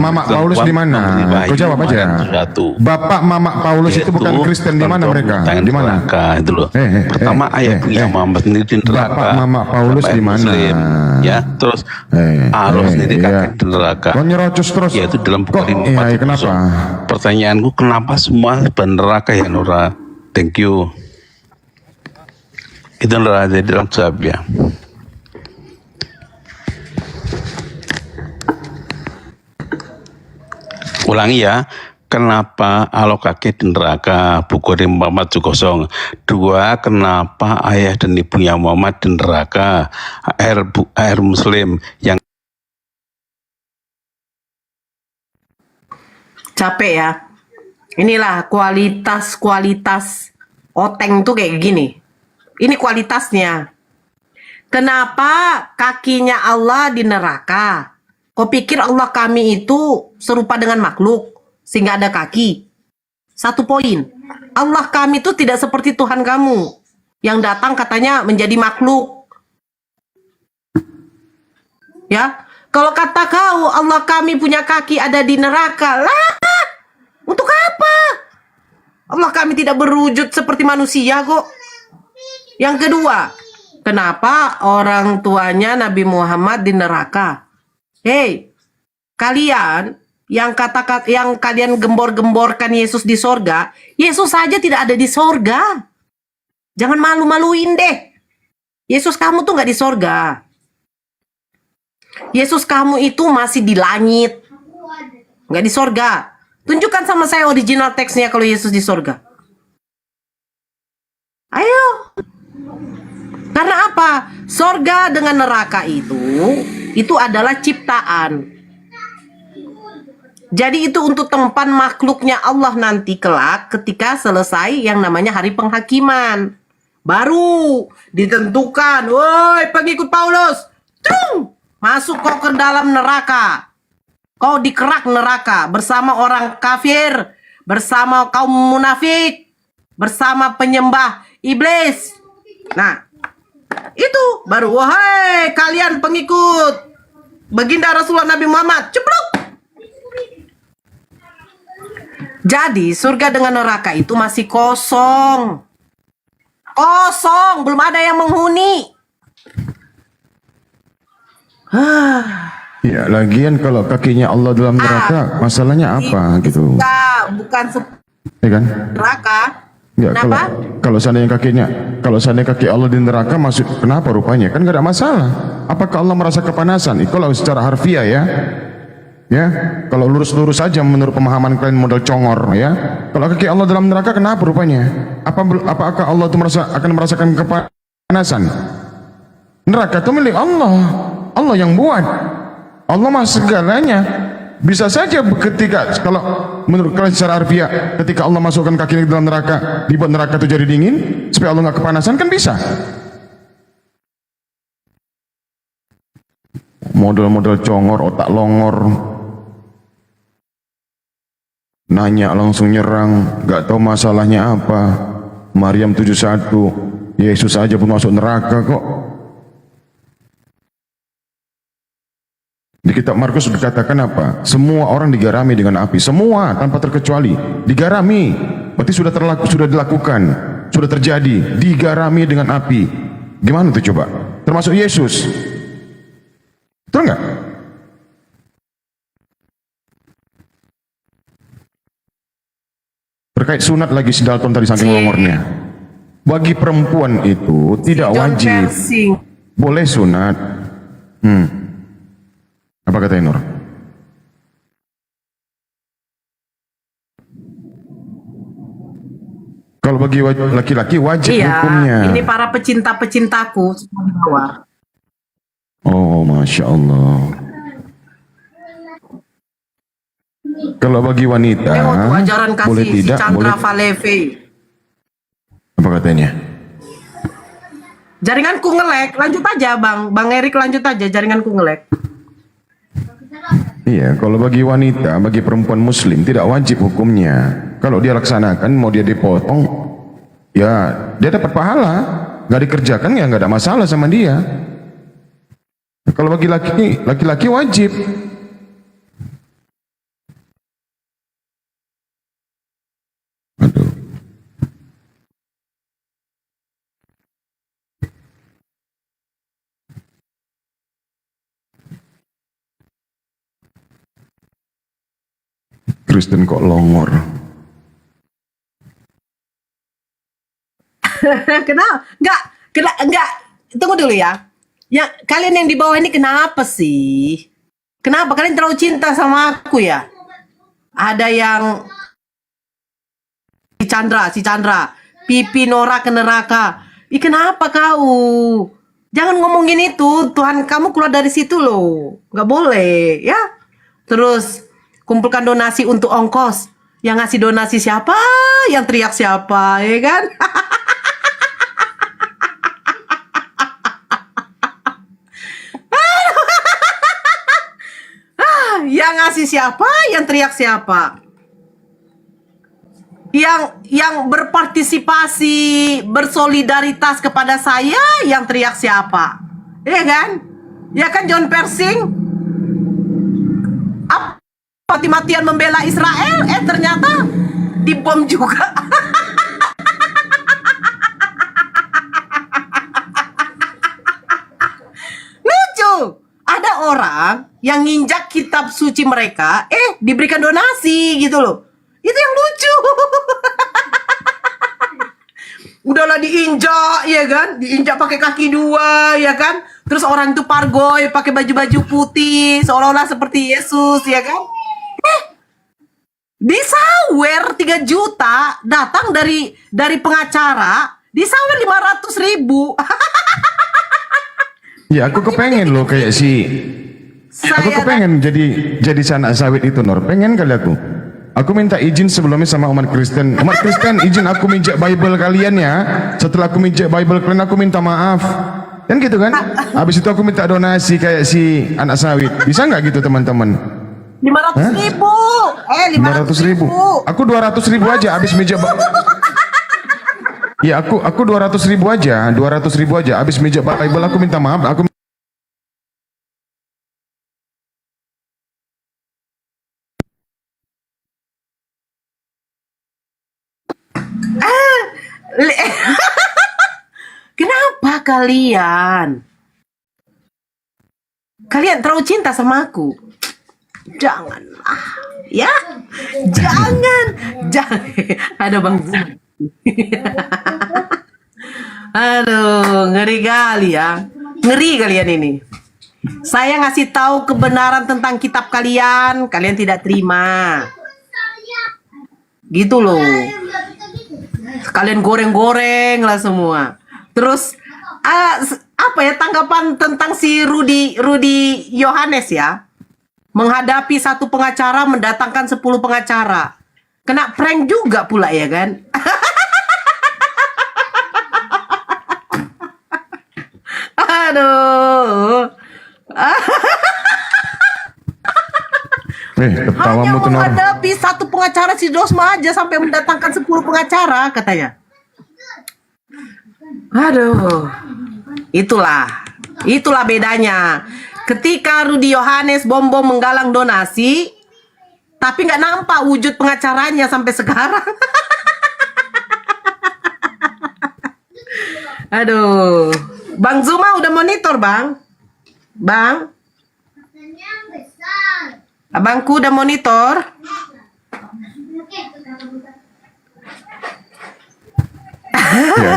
Mama Paulus di mana? Kau jawab aja. Bapak Mama Paulus itu bukan Kristen, di mana mereka? Di mana? Itu loh. Pertama ayah punya Muhammad sendiri di neraka. Bapak Mama Paulus di mana? Ya, terus Allah sendiri kakek di neraka. Kau nyerocos terus. Yaitu dalam Bukhari 4. Iya, kenapa? Pertanyaanku, kenapa semua neraka ya Nora? Thank you. Itu Nora jadi dalam jawab ya. Ulangi ya, kenapa Allah kakek di neraka? Bukhari 470. Dua, kenapa ayah dan ibunya Muhammad di neraka? Air Muslim yang Capek ya. Inilah kualitas oteng tuh kayak gini. Ini kualitasnya. Kenapa kakinya Allah di neraka? Kau pikir Allah kami itu serupa dengan makhluk sehingga ada kaki? Satu poin. Allah kami itu tidak seperti Tuhan kamu yang datang katanya menjadi makhluk. Ya. Kalau kata kau Allah kami punya kaki ada di neraka, lah untuk apa? Allah kami tidak berwujud seperti manusia kok. Yang kedua, kenapa orang tuanya Nabi Muhammad di neraka. Hei, kalian yang yang kalian gembor-gemborkan Yesus di sorga, Yesus saja tidak ada di sorga. Jangan malu-maluin deh. Yesus kamu tuh nggak di sorga. Yesus kamu itu masih di langit, nggak di sorga. Tunjukkan sama saya original teksnya kalau Yesus di sorga. Ayo. Karena apa? Sorga dengan neraka itu adalah ciptaan. Jadi itu untuk tempat makhluknya Allah nanti kelak ketika selesai yang namanya hari penghakiman. Baru ditentukan, woi pengikut Paulus, cung, masuk kau ke dalam neraka. Kau dikerak neraka bersama orang kafir, bersama kaum munafik, bersama penyembah iblis. Nah, itu baru, wahai kalian pengikut baginda Rasulullah Nabi Muhammad, ceplok. Jadi surga dengan neraka itu masih kosong. Kosong, belum ada yang menghuni. Ya, lagian kalau kakinya Allah dalam neraka, masalahnya apa gitu? Bukan Ya kan? neraka. Ya, kalau seandainya kaki Allah di neraka masuk, kenapa rupanya? Kan gak ada masalah. Apakah Allah merasa kepanasan? Kalau secara harfiah ya, kalau lurus-lurus saja menurut pemahaman kalian model congor ya. Kalau kaki Allah dalam neraka, kenapa rupanya? Apakah Allah itu akan merasakan kepanasan? Neraka itu milik Allah. Allah yang buat. Allah mah segalanya. Bisa saja ketika, kalau menurut kalian secara harfiah, ketika Allah masukkan kaki dalam neraka, dibuat neraka itu jadi dingin supaya Allah nggak kepanasan, kan bisa. Model-model congor, otak longor, nanya langsung nyerang, nggak tahu masalahnya apa. Maryam 71, Yesus aja pun masuk neraka kok. Di kitab Markus dikatakan apa? Semua orang digarami dengan api. Semua tanpa terkecuali digarami. Berarti sudah dilakukan, sudah terjadi. Digarami dengan api. Gimana tuh coba? Termasuk Yesus. Betul nggak? Terkait sunat lagi si Dalton tadi saking longornya. Bagi perempuan itu tidak wajib. Boleh sunat. Apa kata Nur? Kalau bagi laki-laki wajib hukumnya. Ini para pecinta-pecintaku semua di bawah. Oh, Masya Allah. Kalau bagi wanita, ajaran kasih boleh si tidak, Chandra boleh. Valeve. Apa katanya? Jaringanku ngelek, lanjut aja Bang Erik, lanjut aja, jaringanku ngelek. Iya, kalau bagi wanita, bagi perempuan muslim tidak wajib hukumnya. Kalau dia laksanakan, mau dia dipotong, ya dia dapat pahala. Gak dikerjakan ya gak ada masalah sama dia. Kalau bagi laki-laki wajib. Aduh. Kristen kok longor. Kenapa? Enggak. Tunggu dulu ya. Kalian yang di bawah ini kenapa sih? Kenapa kalian terlalu cinta sama aku ya? Ada yang si Chandra, pipi Nora ke neraka. Kenapa kau? Jangan ngomongin itu. Tuhan kamu keluar dari situ loh. Nggak boleh ya. Terus kumpulkan donasi untuk ongkos. Yang ngasih donasi siapa? Yang teriak siapa? Ya kan? Yang ngasih siapa? Yang teriak siapa? Yang berpartisipasi, bersolidaritas kepada saya, yang teriak siapa? Iya kan? Ya kan John Persing? Mati-matian membela Israel, ternyata dibom juga. menginjak kitab suci mereka, diberikan donasi gitu loh. Itu yang lucu. Udahlah diinjak, ya kan? Diinjak pakai kaki dua, ya kan? Terus orang itu pargoy pakai baju-baju putih, seolah-olah seperti Yesus, ya kan? Disawer 3 juta datang dari pengacara, disawer 500.000. Ya aku kepengen loh kayak si aku kepengen jadi sanak sawit itu Nor. Pengen kali aku. Aku minta izin sebelumnya sama umat Kristen. Umat Kristen izin aku minjak Bible kalian ya. Setelah aku minjak Bible kalian aku minta maaf. Kan gitu kan? Habis itu aku minta donasi kayak si anak sawit. Bisa nggak gitu teman-teman? 500.000. 500.000. Aku 200.000 aja habis minjak. Ya aku 200.000 aja. 200.000 aja habis minjak Bible aku minta maaf. Aku Kenapa kalian? Kalian terlalu cinta sama aku. Janganlah, ya. Jangan. Ada Bang Zuma. Aduh, ngeri kali ya. Ngeri kalian ini. Saya ngasih tahu kebenaran tentang kitab kalian, kalian tidak terima. Gitu loh. Kalian goreng-goreng lah semua. Terus apa ya tanggapan tentang si Rudy Yohanes ya? Menghadapi satu pengacara mendatangkan 10 pengacara. Kena prank juga pula ya kan? Aduh. ketawamu tuh Nor. Menghadapi satu pengacara si Dosma aja sampai mendatangkan 10 pengacara katanya. Aduh, itulah bedanya. Ketika Rudy Yohanes bom menggalang donasi, tapi nggak nampak wujud pengacaranya sampai sekarang. Aduh, Bang Zuma udah monitor Bang. Abangku udah monitor. Ya,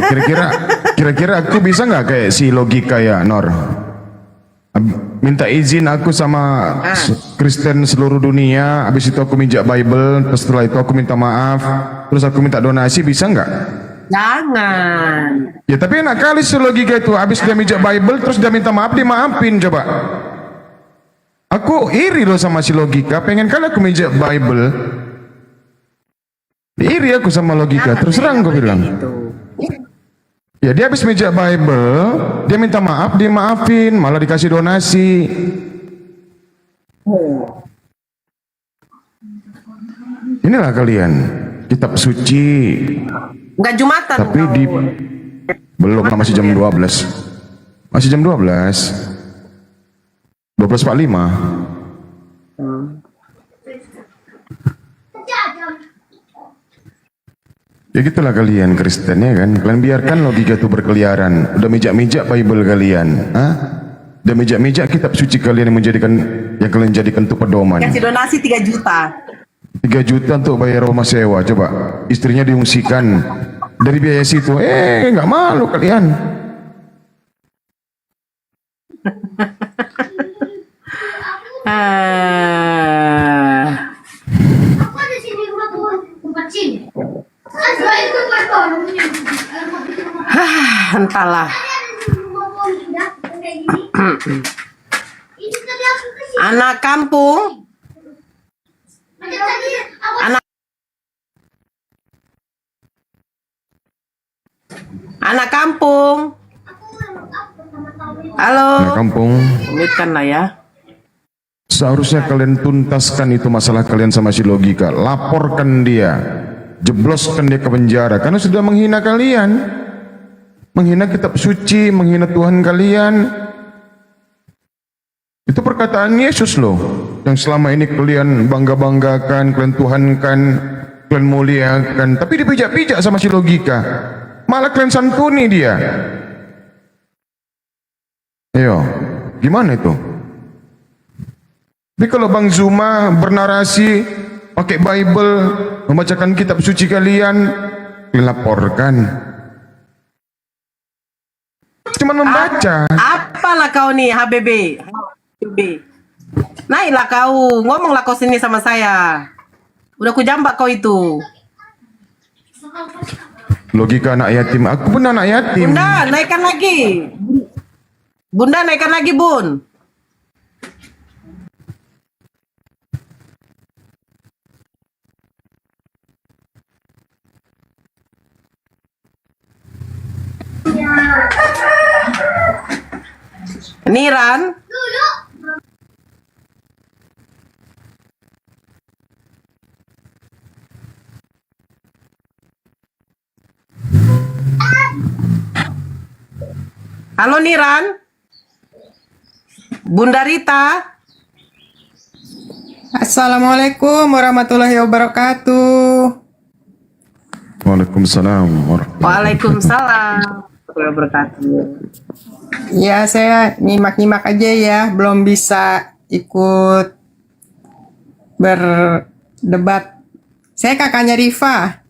kira-kira aku bisa nggak kayak si logika ya Nor? Minta izin aku sama Kristen seluruh dunia, habis itu aku minjak Bible, terus setelah itu aku minta maaf, terus aku minta donasi, bisa nggak? Jangan. Ya tapi enak kali si logika itu, habis dia minjak Bible, terus dia minta maaf, dimaafin coba. Aku iri loh sama si logika, pengen kali aku minjak Bible. Iri aku sama logika, terus terang gue bilang. Ya dia habis minjak Bible, dia minta maaf, dimaafin, malah dikasih donasi. Inilah kalian, kitab suci. Nggak Jumatan. Tapi belum, masih jam 12. Masih jam 12. 12.45. Ya gitulah kalian Kristen ya kan. Kalian biarkan logika itu berkeliaran. Udah mijak-mijak Bible kalian, udah mijak-mijak kitab suci kalian yang kalian jadikan untuk pedoman. Kasih donasi 3 juta. 3 juta untuk bayar rumah sewa, coba. Istrinya diungsikan dari biaya situ. Nggak malu kalian. Entahlah. Anak kampung. Anak kampung. Halo. Anak kampung. Komitkan lah ya. Seharusnya kalian tuntaskan itu masalah kalian sama si logika. Laporkan dia. Jebloskan dia ke penjara karena sudah menghina kalian. Menghina kitab suci, menghina Tuhan kalian. Itu perkataan Yesus loh, yang selama ini kalian bangga-banggakan, kalian tuhankan, kalian muliakan, tapi dipijak-pijak sama si logika. Malah kalian santuni dia. Ayo, gimana itu? Tapi kalau Bang Zuma bernarasi pakai Bible, membacakan kitab suci kalian, dilaporkan. Cuma membaca. Apalah kau nih, HBB? Naiklah kau, ngomonglah kau sini sama saya. Udah ku jambak kau itu. Logika anak yatim, aku pun anak yatim. Bunda, naikkan lagi. Bunda, naikkan lagi, Bun. Niran. Halo Niran. Bunda Rita. Assalamualaikum warahmatullahi wabarakatuh. Waalaikumsalam Waalaikumsalam warahmatullahi wabarakatuh. Ya, saya nyimak-nyimak aja ya, belum bisa ikut berdebat. Saya kakaknya Rifa.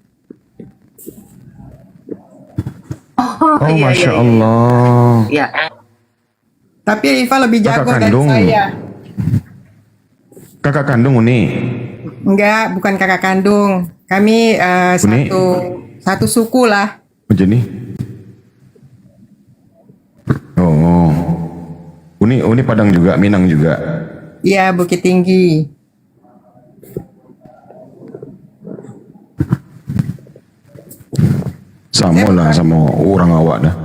Oh, Masya Allah. Iya. Tapi Rifa lebih jago Kakak dari kandung. saya. Kakak kandung Uni. Enggak, bukan kakak kandung. Kami Uni? satu suku lah. Jadi. Oh. Uni Padang juga, Minang juga. Iya, Bukit Tinggi. Sama lah sama orang awak dah.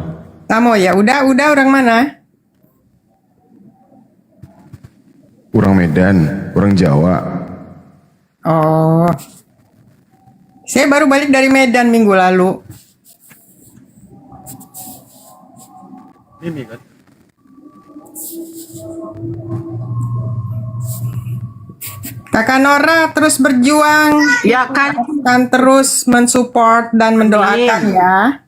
Tamo ya, udah orang mana? Orang Medan, orang Jawa. Oh. Saya baru balik dari Medan minggu lalu. Ini kan. Kakak Nora terus berjuang, ya kan, dan terus mensupport dan mendoakan ya.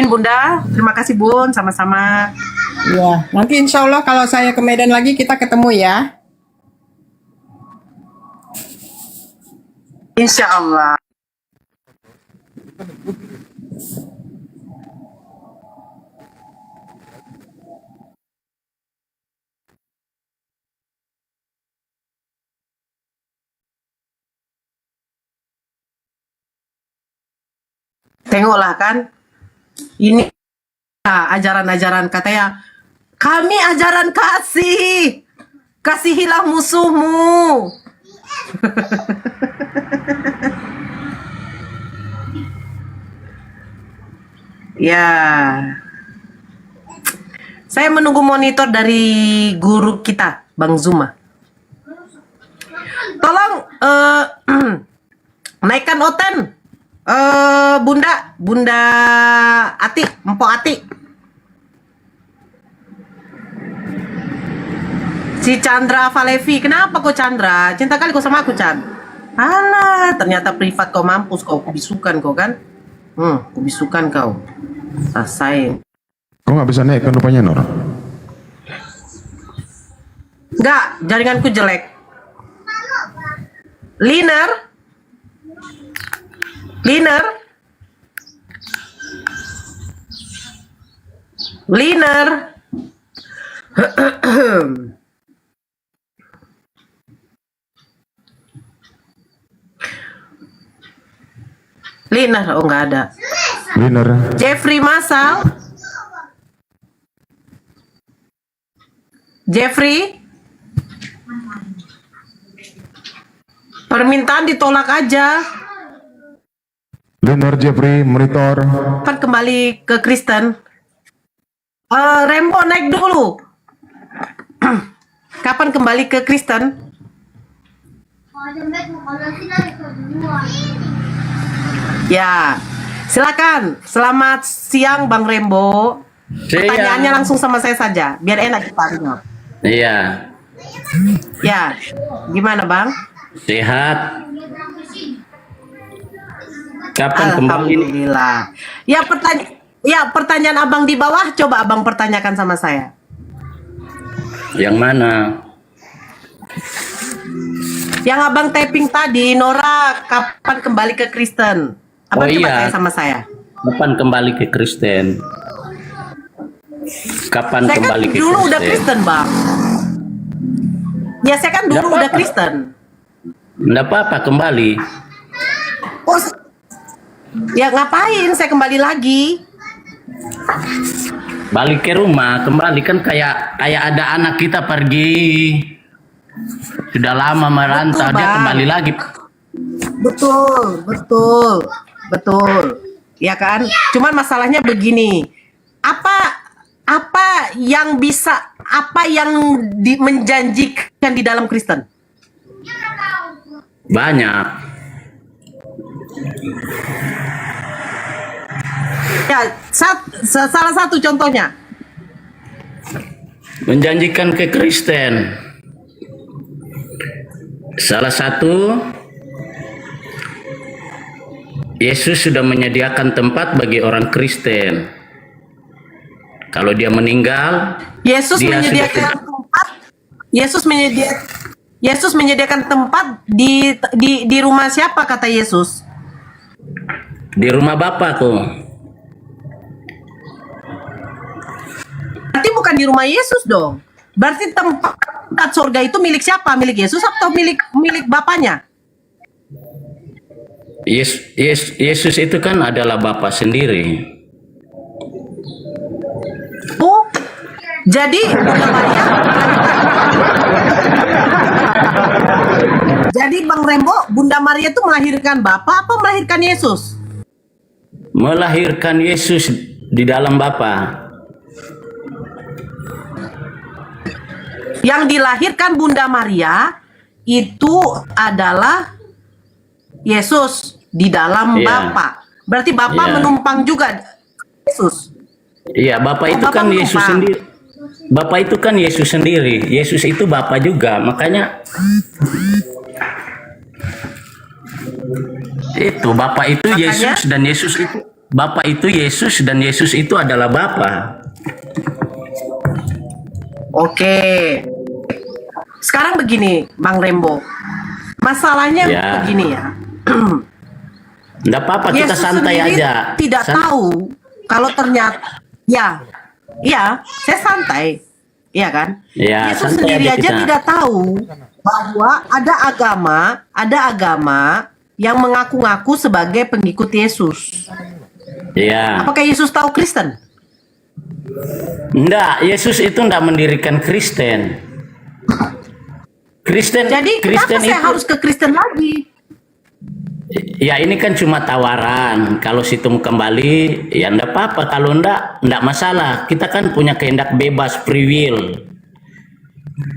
Bunda, terima kasih Bun, sama-sama. Ya, nanti insya Allah kalau saya ke Medan lagi kita ketemu ya. Insya Allah. Tengoklah kan, ini ajaran-ajaran katanya, kami ajaran kasih, kasihilah musuhmu. Ya, saya menunggu monitor dari guru kita, Bang Zuma. Tolong naikkan Oten. Bunda Ati, Mpok Ati. Si Chandra Valevi, kenapa kok Chandra? Cinta kali kau sama aku, Chan. Alah, ternyata privat kau mampus kau, kubisukan kau kan? Kubisukan kau. Rasain. Kau nggak bisa naikkan rupanya, Nor? Enggak, jaringanku jelek. Liner. Liner, oh nggak ada. Liner. Jeffrey Masal. Jeffrey. Permintaan ditolak aja. Liner Jeffrey monitor. Kan kembali ke Kristen. Rembo naik dulu. Kapan kembali ke Kristen? Ya, silakan. Selamat siang Bang Rembo. Pertanyaannya langsung sama saya saja, biar enak kita. Iya. Ya, gimana Bang? Sehat. Kapan kembali? Alhamdulillah. Ya Ya, pertanyaan abang di bawah, coba abang pertanyakan sama saya. Yang mana? Yang abang typing tadi, Nora kapan kembali ke Kristen? Abang Oh coba iya. tanya sama saya. Kapan kembali ke Kristen? Kapan Saya kan kembali ke dulu Kristen? udah Kristen, Bang. Ya, saya kan Nggak dulu udah apa-apa. Kristen. Nggak apa-apa kembali. Oh, ya ngapain saya kembali lagi? Balik ke rumah, kembali kan kayak ada anak kita pergi. Sudah lama merantau, Betul, dia Bang. kembali lagi. Betul. Ya kan? Cuman masalahnya begini. Apa yang menjanjikan di dalam Kristen? Banyak. Ya, salah satu contohnya. Menjanjikan ke Kristen. Salah satu, Yesus sudah menyediakan tempat bagi orang Kristen. Kalau dia meninggal, Yesus dia menyediakan sudah- tempat. Yesus menyediakan tempat di rumah siapa kata Yesus? di rumah Bapakku. Berarti bukan di rumah Yesus dong. Berarti tempat surga itu milik siapa? Milik Yesus atau milik Bapaknya? Yesus itu kan adalah Bapa sendiri. Oh, jadi Bunda Maria. Jadi Bang Rembo, Bunda Maria itu melahirkan Bapa apa melahirkan Yesus? Melahirkan Yesus di dalam Bapa. Yang dilahirkan Bunda Maria itu adalah Yesus di dalam Iya. Bapa. Berarti Bapa Iya. menumpang juga Yesus. Iya, Bapa itu Bapa kan Yesus menumpang. sendiri. Bapa itu kan Yesus sendiri. Yesus itu Bapa juga, makanya itu Bapa itu Yesus dan Yesus itu Bapa itu Yesus dan Yesus itu adalah Bapa. Oke. Sekarang begini, Bang Rembo. Masalahnya Ya. begini ya. Enggak apa-apa, kita Yesus santai sendiri aja. tidak tahu kalau ternyata ya, saya santai. Iya kan? Ya, Yesus santai sendiri aja aja kita. tidak tahu bahwa ada agama yang mengaku-ngaku sebagai pengikut Yesus. Ya. Apakah Yesus tahu Kristen? Enggak, Yesus itu enggak mendirikan Kristen. Jadi Kristen kenapa saya itu harus ke Kristen lagi? ya ini kan cuma tawaran. Kalau situ mau kembali, ya enggak apa-apa. Kalau enggak masalah. Kita kan punya kehendak bebas, free will.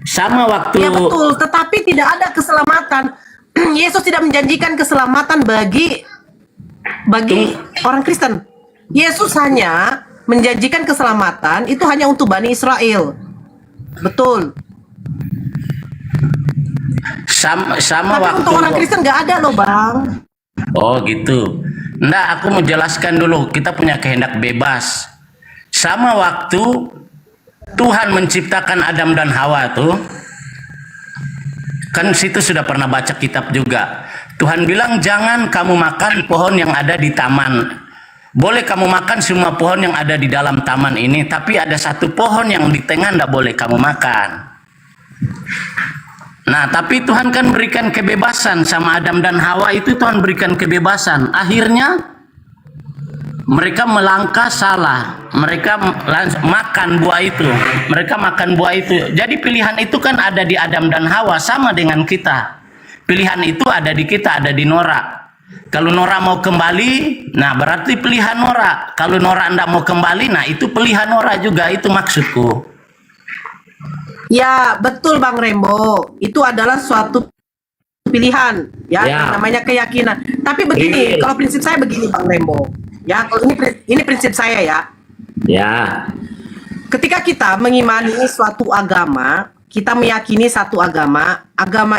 Sama waktu Ya betul, tetapi tidak ada keselamatan. Yesus tidak menjanjikan keselamatan bagi orang Kristen. Yesus hanya menjanjikan keselamatan itu hanya untuk Bani Israel. Betul. sama Tapi waktu untuk orang Kristen nggak ada loh, Bang. Oh gitu. Enggak, aku mau jelaskan dulu. Kita punya kehendak bebas. Sama waktu Tuhan menciptakan Adam dan Hawa tuh, kan situ sudah pernah baca kitab juga. Tuhan bilang jangan kamu makan pohon yang ada di taman. Boleh kamu makan semua pohon yang ada di dalam taman ini, tapi ada satu pohon yang di tengah enggak boleh kamu makan. Nah, tapi Tuhan kan berikan kebebasan sama Adam dan Hawa itu, Tuhan berikan kebebasan. Akhirnya mereka melangkah salah. Mereka makan buah itu. Mereka makan buah itu. Jadi pilihan itu kan ada di Adam dan Hawa, sama dengan kita. Pilihan itu ada di kita, ada di Nora. Kalau Nora mau kembali, nah berarti pilihan Nora. Kalau Nora enggak mau kembali, nah itu pilihan Nora juga, itu maksudku. Ya, betul Bang Rembo. Itu adalah suatu pilihan, ya, Ya. namanya keyakinan. Tapi begini, kalau prinsip saya begini Bang Rembo. Ya, kalau ini prinsip saya ya. Ya. Ketika kita mengimani suatu agama, kita meyakini satu agama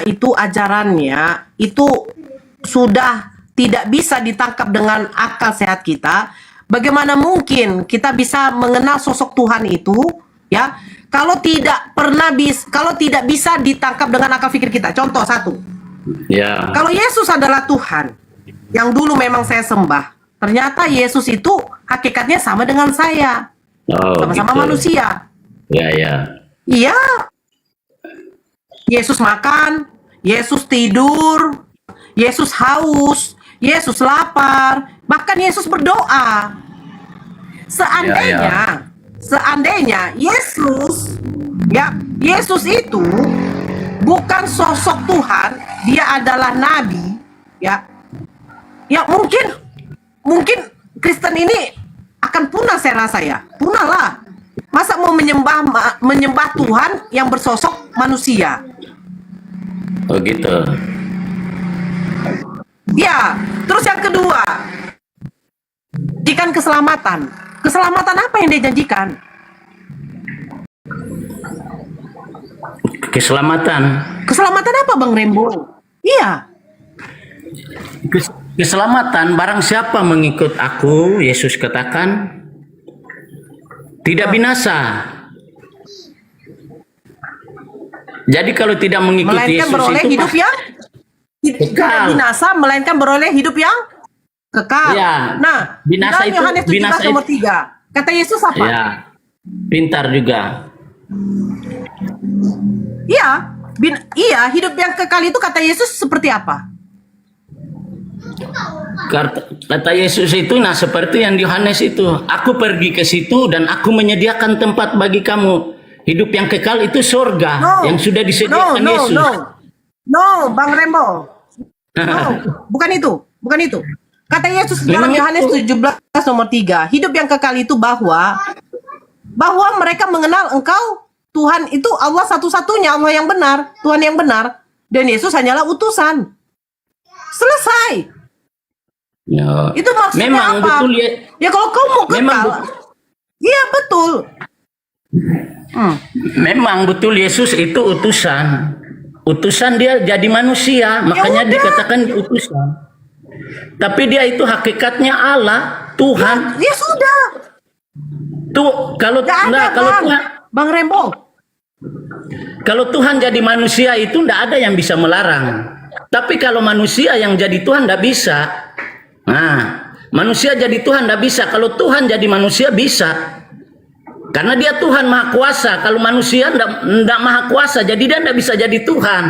itu ajarannya itu sudah tidak bisa ditangkap dengan akal sehat kita, bagaimana mungkin kita bisa mengenal sosok Tuhan itu, ya, kalau tidak bisa ditangkap dengan akal pikir kita. Contoh satu. Ya. Kalau Yesus adalah Tuhan yang dulu memang saya sembah, ternyata Yesus itu hakikatnya sama dengan saya. Sama-sama gitu. manusia. Ya. Iya. Yesus makan, Yesus tidur, Yesus haus, Yesus lapar, bahkan Yesus berdoa. Seandainya Yesus itu bukan sosok Tuhan, dia adalah nabi, ya mungkin Kristen ini akan punah, saya rasa ya, punah lah. Masa mau menyembah Tuhan yang bersosok manusia? Oh gitu. Ya, terus yang kedua, janjikan keselamatan. Keselamatan apa yang dia janjikan? Keselamatan apa, Bang Rembo? Iya. Keselamatan barang siapa mengikut aku, Yesus katakan, tidak binasa. Jadi kalau tidak mengikuti melainkan Yesus beroleh itu hidup yang tidak binasa, melainkan beroleh hidup yang kekal. Ya, Nah, binasa dalam itu- Yohanes 17 binasa nomor itu- 3, kata Yesus apa? Ya, pintar juga. Iya, hidup yang kekal itu kata Yesus seperti apa? Kata Yesus itu, nah seperti yang di Yohanes itu, aku pergi ke situ dan aku menyediakan tempat bagi kamu. Hidup yang kekal itu surga yang sudah disediakan Yesus. No, Bang Rembo. No, bukan itu. Kata Yesus dalam Memang Yohanes itu. 17 nomor 3, hidup yang kekal itu bahwa mereka mengenal Engkau Tuhan itu Allah satu-satunya, Allah yang benar, Tuhan yang benar, dan Yesus hanyalah utusan. Selesai. Ya. Itu maksudnya Memang apa? betul ya. Ya kalau kau mau kekal, iya betul. Memang betul Yesus itu utusan. Utusan dia jadi manusia, makanya dikatakan utusan. Tapi dia itu hakikatnya Allah, Tuhan. Ya sudah. Tuh, kalau Tuhan, Bang Rembo. Kalau Tuhan jadi manusia itu ndak ada yang bisa melarang. Tapi kalau manusia yang jadi Tuhan ndak bisa. Nah, manusia jadi Tuhan ndak bisa. Kalau Tuhan jadi manusia bisa. Karena dia Tuhan Maha Kuasa. Kalau manusia ndak Maha Kuasa, jadi dia ndak bisa jadi Tuhan.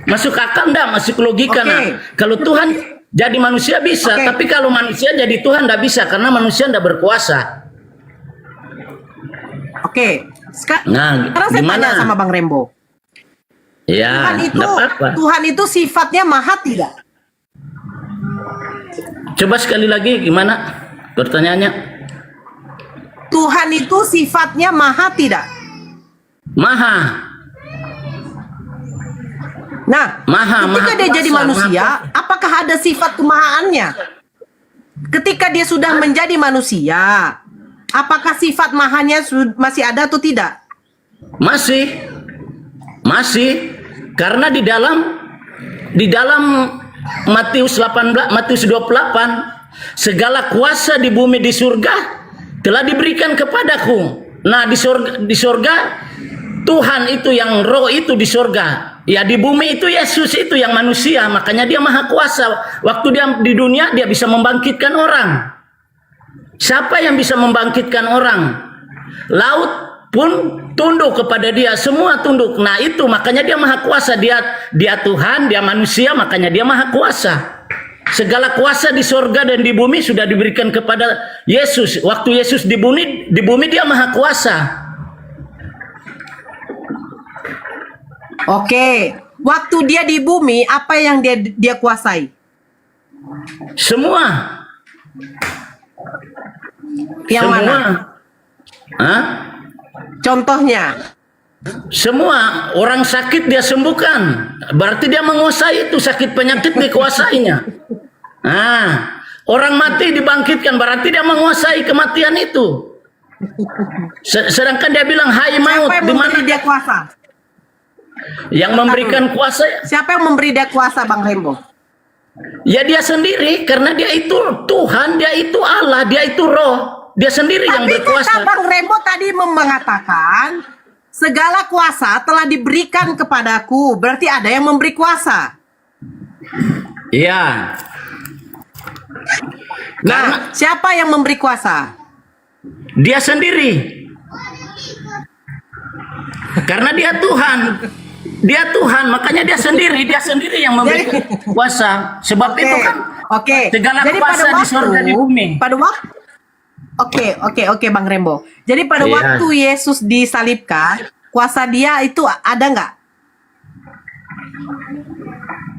Masuk akal ndak? Masuk logika nah. Kalau Tuhan jadi manusia bisa, tapi kalau manusia jadi Tuhan ndak bisa karena manusia ndak berkuasa. Oke. Sekarang saya gimana? tanya sama Bang Rembo. Ya, ndak apa-apa. Tuhan itu sifatnya maha tidak? Coba sekali lagi gimana pertanyaannya? Tuhan itu sifatnya maha tidak? Maha. Nah, Maha, ketika maha dia kuasa, jadi manusia, maha apakah ada sifat kemahaannya? Ketika dia sudah menjadi manusia, apakah sifat mahanya masih ada atau tidak? Masih. Karena di dalam Matius 28, segala kuasa di bumi di surga telah diberikan kepadaku. Nah, di surga Tuhan itu yang roh itu di surga. Ya di bumi itu Yesus itu yang manusia, makanya dia maha kuasa. Waktu dia di dunia dia bisa membangkitkan orang. Siapa yang bisa membangkitkan orang? Laut pun tunduk kepada dia, semua tunduk. Nah itu makanya dia maha kuasa. Dia Tuhan, dia manusia, makanya dia maha kuasa. Segala kuasa di surga dan di bumi sudah diberikan kepada Yesus. Waktu Yesus di bumi dia maha kuasa. Oke, waktu dia di bumi, apa yang dia kuasai? Semua. Yang mana? Hah? Contohnya? Semua. Orang sakit dia sembuhkan. Berarti dia menguasai itu, sakit penyakit dikuasainya. Nah, orang mati dibangkitkan, berarti dia menguasai kematian itu. Sedangkan dia bilang, hai maut, siapa yang memberi dia kuasa? Yang memberikan kuasa. Siapa yang memberi dia kuasa, Bang Rembo? Ya dia sendiri, karena dia itu Tuhan, dia itu Allah, dia itu Roh, dia sendiri yang Tapi berkuasa. kata Bang Rembo tadi mengatakan segala kuasa telah diberikan kepadaku, berarti ada yang memberi kuasa. Iya. Nah, siapa yang memberi kuasa? Dia sendiri. Karena dia Tuhan. Dia Tuhan, makanya dia sendiri yang memberi kuasa. Sebab itu kan segala Jadi kuasa di surga di bumi. Pada waktu Oke, Bang Rembo. Jadi pada Iya. waktu Yesus disalibkan, kuasa dia itu ada nggak?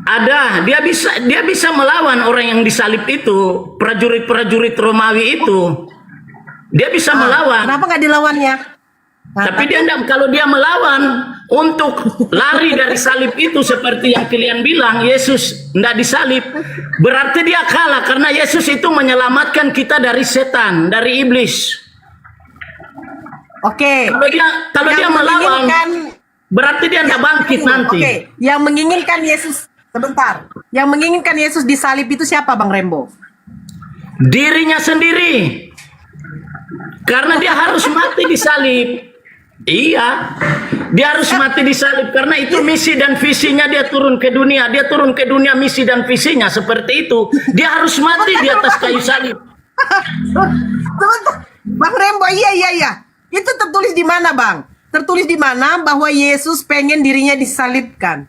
Ada, dia bisa melawan orang yang disalib itu, prajurit-prajurit Romawi itu. Dia bisa melawan. Kenapa nggak dilawannya? Tapi dia enggak, kalau dia melawan untuk lari dari salib itu seperti yang kalian bilang, Yesus enggak disalib, berarti dia kalah karena Yesus itu menyelamatkan kita dari setan, dari iblis. Oke. Kalau dia melawan, berarti dia enggak bangkit nanti. Oke, yang menginginkan Yesus sebentar. Yang menginginkan Yesus disalib itu siapa, Bang Rembo? Dirinya sendiri. Karena dia harus mati disalib. Iya, dia harus mati disalib karena itu misi dan visinya dia turun ke dunia. Dia turun ke dunia misi dan visinya seperti itu. Dia harus mati di atas kayu salib. Bang Rembo, iya. Itu tertulis di mana, Bang? Tertulis di mana bahwa Yesus pengen dirinya disalibkan?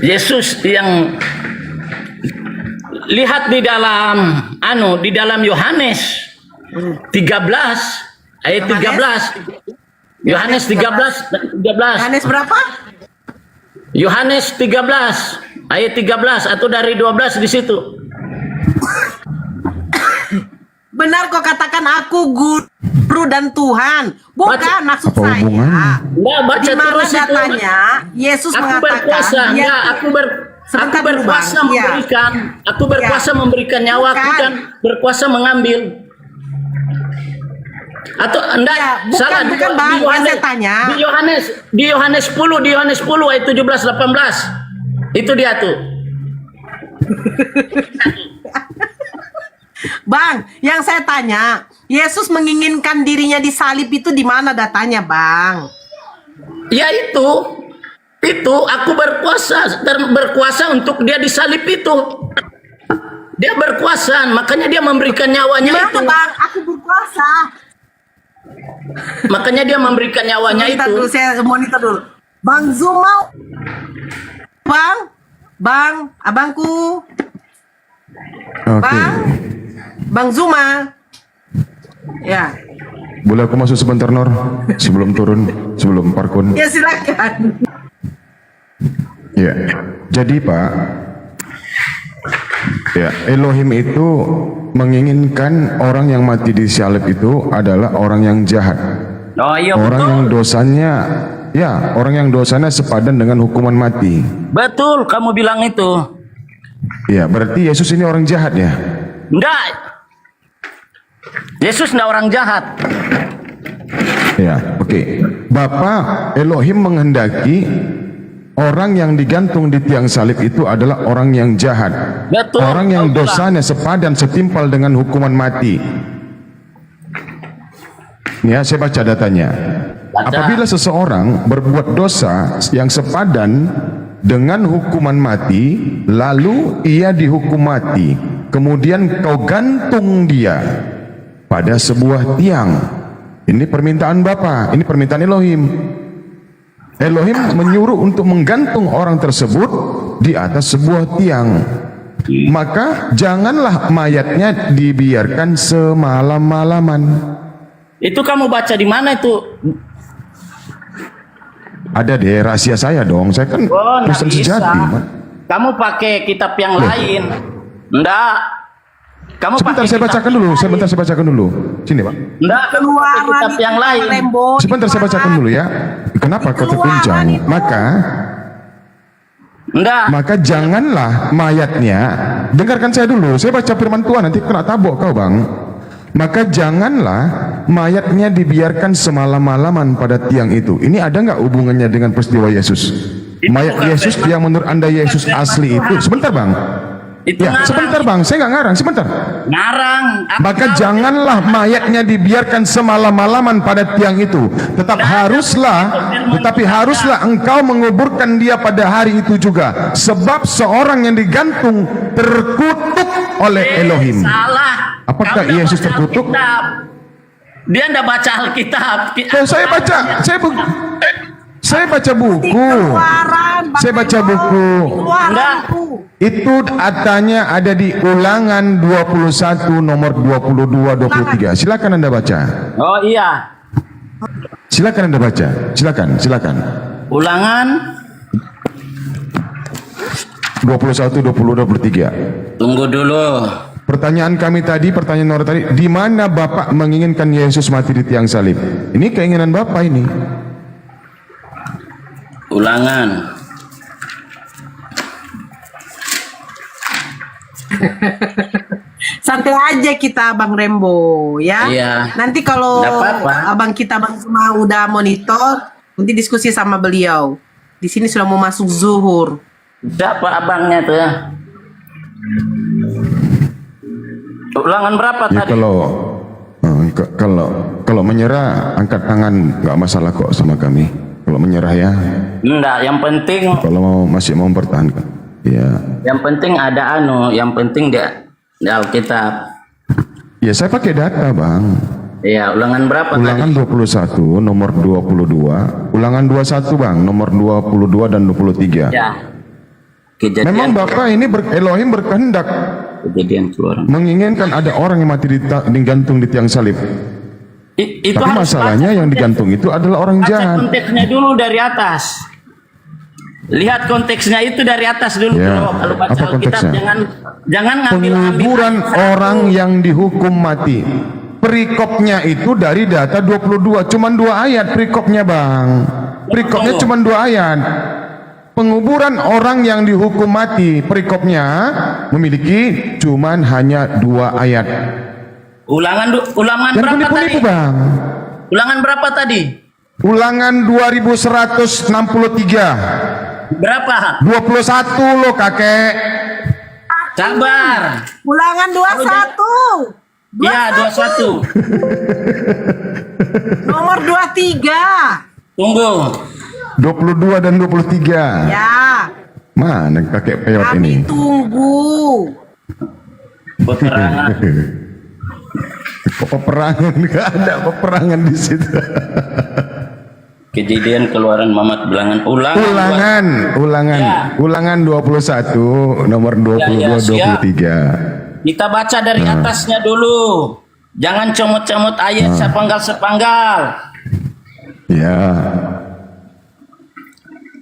Yesus yang lihat di dalam Yohanes 13 ayat 13. Yohanes 13. Yohanes berapa? Yohanes 13 ayat 13 atau dari 12 di situ. Benar kok katakan aku guru dan Tuhan. Bukan maksud saya. Baca Di mana terus itu. datanya Yesus Aku mengatakan berkuasa, dia aku berkuasa Bang. Iya. memberikan, aku berkuasa memberikan nyawaku dan berkuasa mengambil. Atau enggak, salah bukan Bang, di Yohanes, yang saya tanya. di Yohanes 10 ayat 17 18. Itu dia tuh. Bang, yang saya tanya, Yesus menginginkan dirinya disalib itu di mana datanya, Bang? Ya itu aku berkuasa untuk dia disalib itu. Dia berkuasa, makanya dia memberikan nyawanya Gimana, itu. Bang? Aku berkuasa. Makanya dia memberikan nyawanya Monitor itu. dulu, saya monitor dulu. Bang Zuma. Bang, abangku. Oke. Bang Zuma. Ya. Boleh aku masuk sebentar, Nor? Sebelum turun, sebelum parkun. Ya silakan. Ya. Jadi, Pak, ya, Elohim itu menginginkan orang yang mati di salib itu adalah orang yang jahat. Oh iya, orang betul. yang dosanya sepadan dengan hukuman mati. Betul, kamu bilang itu. Ya, berarti Yesus ini orang jahat ya? Enggak. Yesus enggak orang jahat. Ya, oke. Bapak Elohim menghendaki orang yang digantung di tiang salib itu adalah orang yang jahat. Betul. Orang yang dosanya sepadan setimpal dengan hukuman mati. Ya, saya baca datanya. Apabila seseorang berbuat dosa yang sepadan dengan hukuman mati, lalu ia dihukum mati, kemudian kau gantung dia pada sebuah tiang. Ini permintaan Bapa, ini permintaan Elohim. Elohim menyuruh untuk menggantung orang tersebut di atas sebuah tiang. Maka janganlah mayatnya dibiarkan semalam-malaman. Itu kamu baca di mana itu? Ada deh, rahasia saya dong. Saya kan Nggak Kristen bisa. sejati. Kamu pakai kitab yang lain. Enggak. Kamu Sebentar pakai saya bacakan dulu. Sebentar saya bacakan dulu. Sini, Pak. Enggak, kamu pakai kitab yang lain. Sebentar saya bacakan dulu ya. Kenapa kau terguncang? Maka janganlah mayatnya. Dengarkan saya dulu. Saya baca firman Tuhan, nanti kena tabok kau, Bang. Maka janganlah mayatnya dibiarkan semalam-malaman pada tiang itu. Ini ada nggak hubungannya dengan peristiwa Yesus? Mayat Yesus yang menurut Anda Yesus asli itu, sebentar Bang. Itu Ya, ngarang. sebentar Bang, saya nggak ngarang, sebentar. Ngarang. Maka janganlah mayatnya dibiarkan semalam-malaman pada tiang itu. Tetapi haruslah engkau menguburkan dia pada hari itu juga. Sebab seorang yang digantung terkutuk oleh Elohim. Salah. Apakah Kau nggak Yesus baca terkutuk? Alkitab. Dia ndak baca Alkitab. Saya baca buku. Saya baca buku. Itu katanya ada di Ulangan 21 nomor 22 23. Silakan Anda baca. Oh iya. Silakan Anda baca. Silakan. Ulangan 21 20 23. tunggu dulu. Pertanyaan orang tadi, di mana Bapak menginginkan Yesus mati di tiang salib? Ini keinginan Bapak ini. Ulangan. Santai aja kita Bang Rembo ya. Iya. Nanti kalau Nggak apa-apa. abang kita Bang Zuma udah monitor, nanti diskusi sama beliau. Di sini sudah mau masuk zuhur. Siapa abangnya tuh? Ulangan berapa Ya tadi? kalau menyerah angkat tangan, nggak masalah kok sama kami. Kalau menyerah ya. Enggak, yang penting Kalau masih mau mempertahankan, ya. yang penting ada yang penting dia di Alkitab. Ya saya pakai data Bang. Iya, ulangan berapa Ulangan 21 nomor 22, Ulangan 21 Bang nomor 22 dan 23. tadi? Ya. Kejadian Memang Bapak ini Elohim berkehendak kejadian keluaran. menginginkan ada orang yang mati digantung di tiang salib. Itu Tapi harus masalahnya yang digantung itu adalah orang baca jahat. konteksnya dulu dari atas. Lihat konteksnya itu dari atas dulu. Ya, Kalau baca apa Alkitab konteksnya? jangan ngambil Penguburan orang yang dihukum mati. Perikopnya itu dari data 22, cuman 2 ayat perikopnya Bang. Perikopnya cuman 2 ayat. Penguburan orang yang dihukum mati, perikopnya memiliki cuman hanya 2 ayat. Ulangan Jangan berapa tadi? penipu-nipu Bang. Ulangan berapa tadi? Ulangan 2163. Berapa? 21 loh kakek. Sabar. Ulangan 21. Iya, 21. Nomor 23. Tunggu. 22 dan 23. Ya, Mana kakek peot kami ini? tunggu. Peperangan. Peperangan, nggak ada peperangan di situ. Kejadian keluaran Mamat Bilangan. Ulangan 21 nomor 22 siap. 23. Kita baca dari atasnya dulu. Jangan comot-comot ayat sepanggal-sepanggal. Ya.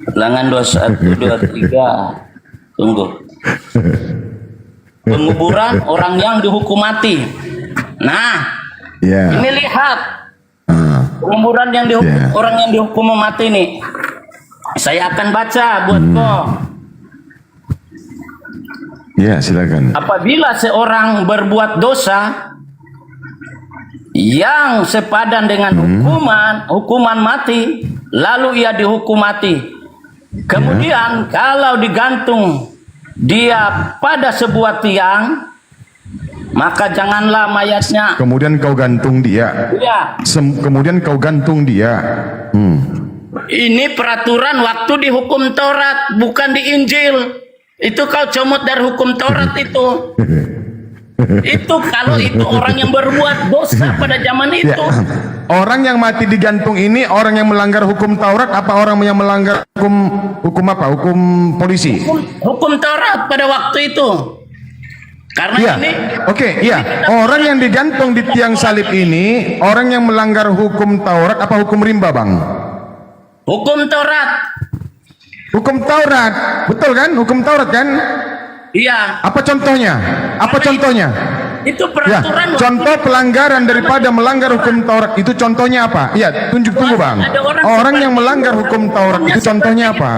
Ulangan 21 23. Tunggu. Penguburan orang yang dihukum mati. Nah, Ya. ini lihat. Penguburan yang dihukum orang yang dihukum mati nih. Saya akan baca buat kau. Ya, silakan. Apabila seorang berbuat dosa yang sepadan dengan hukuman mati, lalu ia dihukum mati. Kemudian kalau digantung dia pada sebuah tiang, maka janganlah mayatnya. Kemudian kau gantung dia. Ya, Kemudian kau gantung dia. ini peraturan waktu di hukum Taurat, bukan di Injil. Itu kau comot dari hukum Taurat itu. Itu kalau itu orang yang berbuat dosa pada zaman itu. Orang yang mati digantung ini orang yang melanggar hukum Taurat apa orang yang melanggar hukum apa? Hukum polisi? Hukum Taurat pada waktu itu. Karena Iya. ini Orang yang digantung di tiang salib ini orang yang melanggar hukum Taurat apa hukum rimba, Bang? hukum Taurat. Hukum Taurat. Betul kan? Hukum Taurat kan? Iya. Apa contohnya? Apa contohnya? Itu Ya, peraturan. contoh pelanggaran daripada melanggar hukum Taurat itu contohnya apa? Iya, tunggu Bang. Orang yang melanggar hukum Taurat itu contohnya apa?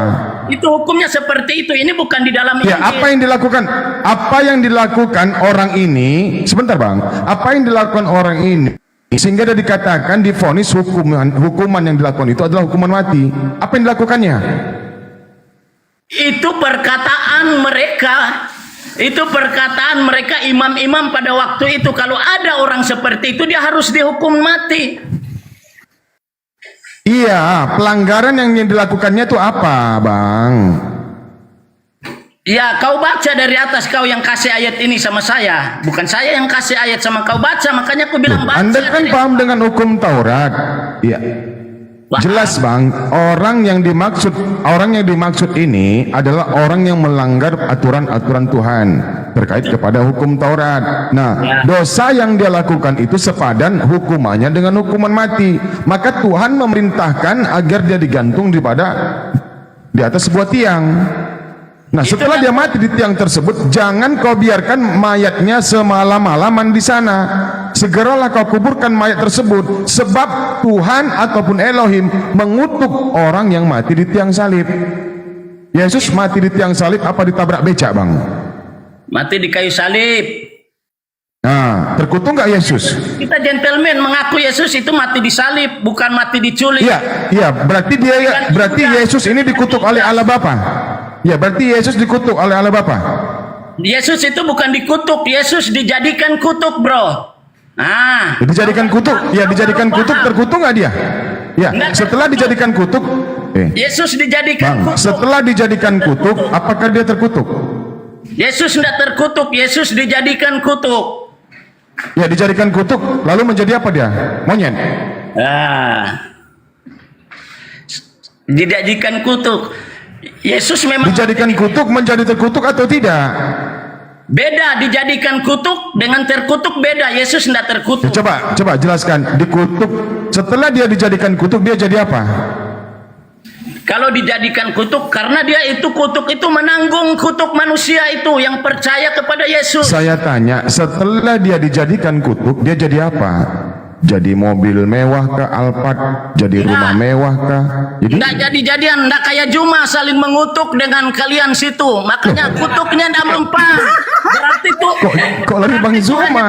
Itu hukumnya seperti itu. Ini bukan di dalam Ya, Injil. apa yang dilakukan? Apa yang dilakukan orang ini? Sebentar, Bang. Apa yang dilakukan orang ini sehingga dia dikatakan divonis hukuman yang dilakukan itu adalah hukuman mati? Apa yang dilakukannya? Itu perkataan mereka. Itu perkataan mereka imam-imam pada waktu itu. Kalau ada orang seperti itu, dia harus dihukum mati. Iya, pelanggaran yang dilakukannya itu apa, Bang? Ya, kau baca dari atas, kau yang kasih ayat ini sama saya. Bukan saya yang kasih ayat sama kau baca, makanya aku bilang baca. Anda kan paham dengan hukum Taurat. Iya. Jelas, Bang, orang yang dimaksud ini adalah orang yang melanggar aturan-aturan Tuhan terkait kepada hukum Taurat. Nah, dosa yang dia lakukan itu sepadan hukumannya dengan hukuman mati. Maka Tuhan memerintahkan agar dia digantung di atas sebuah tiang. Nah, setelah dia mati di tiang tersebut, jangan kau biarkan mayatnya semalam-malaman di sana. Segeralah kau kuburkan mayat tersebut, sebab Tuhan ataupun Elohim mengutuk orang yang mati di tiang salib. Yesus mati di tiang salib apa ditabrak becak, Bang? Mati di kayu salib. Nah, terkutuk nggak Yesus? Kita gentleman mengaku Yesus itu mati di salib, bukan mati diculik. Iya, berarti Yesus ini dikutuk oleh Allah Bapa. Ya, berarti Yesus dikutuk oleh Allah Bapa. Yesus itu bukan dikutuk, Yesus dijadikan kutuk, bro. Ah, dijadikan kutuk. Ya, dijadikan kutuk, terkutuk nggak dia? Ya, setelah dijadikan kutuk, Yesus dijadikan kutuk. Setelah dijadikan kutuk, apakah dia terkutuk? Yesus tidak terkutuk, Yesus dijadikan kutuk. Ya, dijadikan kutuk, lalu menjadi apa dia? Monyet. Dijadikan kutuk. Yesus memang dijadikan kutuk, menjadi terkutuk atau tidak? Beda, dijadikan kutuk dengan terkutuk beda. Yesus tidak terkutuk. Ya, coba jelaskan. Dikutuk, setelah dia dijadikan kutuk, dia jadi apa? Kalau dijadikan kutuk, karena dia itu kutuk itu menanggung kutuk manusia itu yang percaya kepada Yesus. Saya tanya, setelah dia dijadikan kutuk, dia jadi apa? Jadi mobil mewah kah, Alphard? Jadi rumah mewah kah? Tidak jadi-jadian, tidak kayak Juma saling mengutuk dengan kalian situ. Makanya kutuknya tidak mempan. Berarti tuh kok lari Bang Zuma?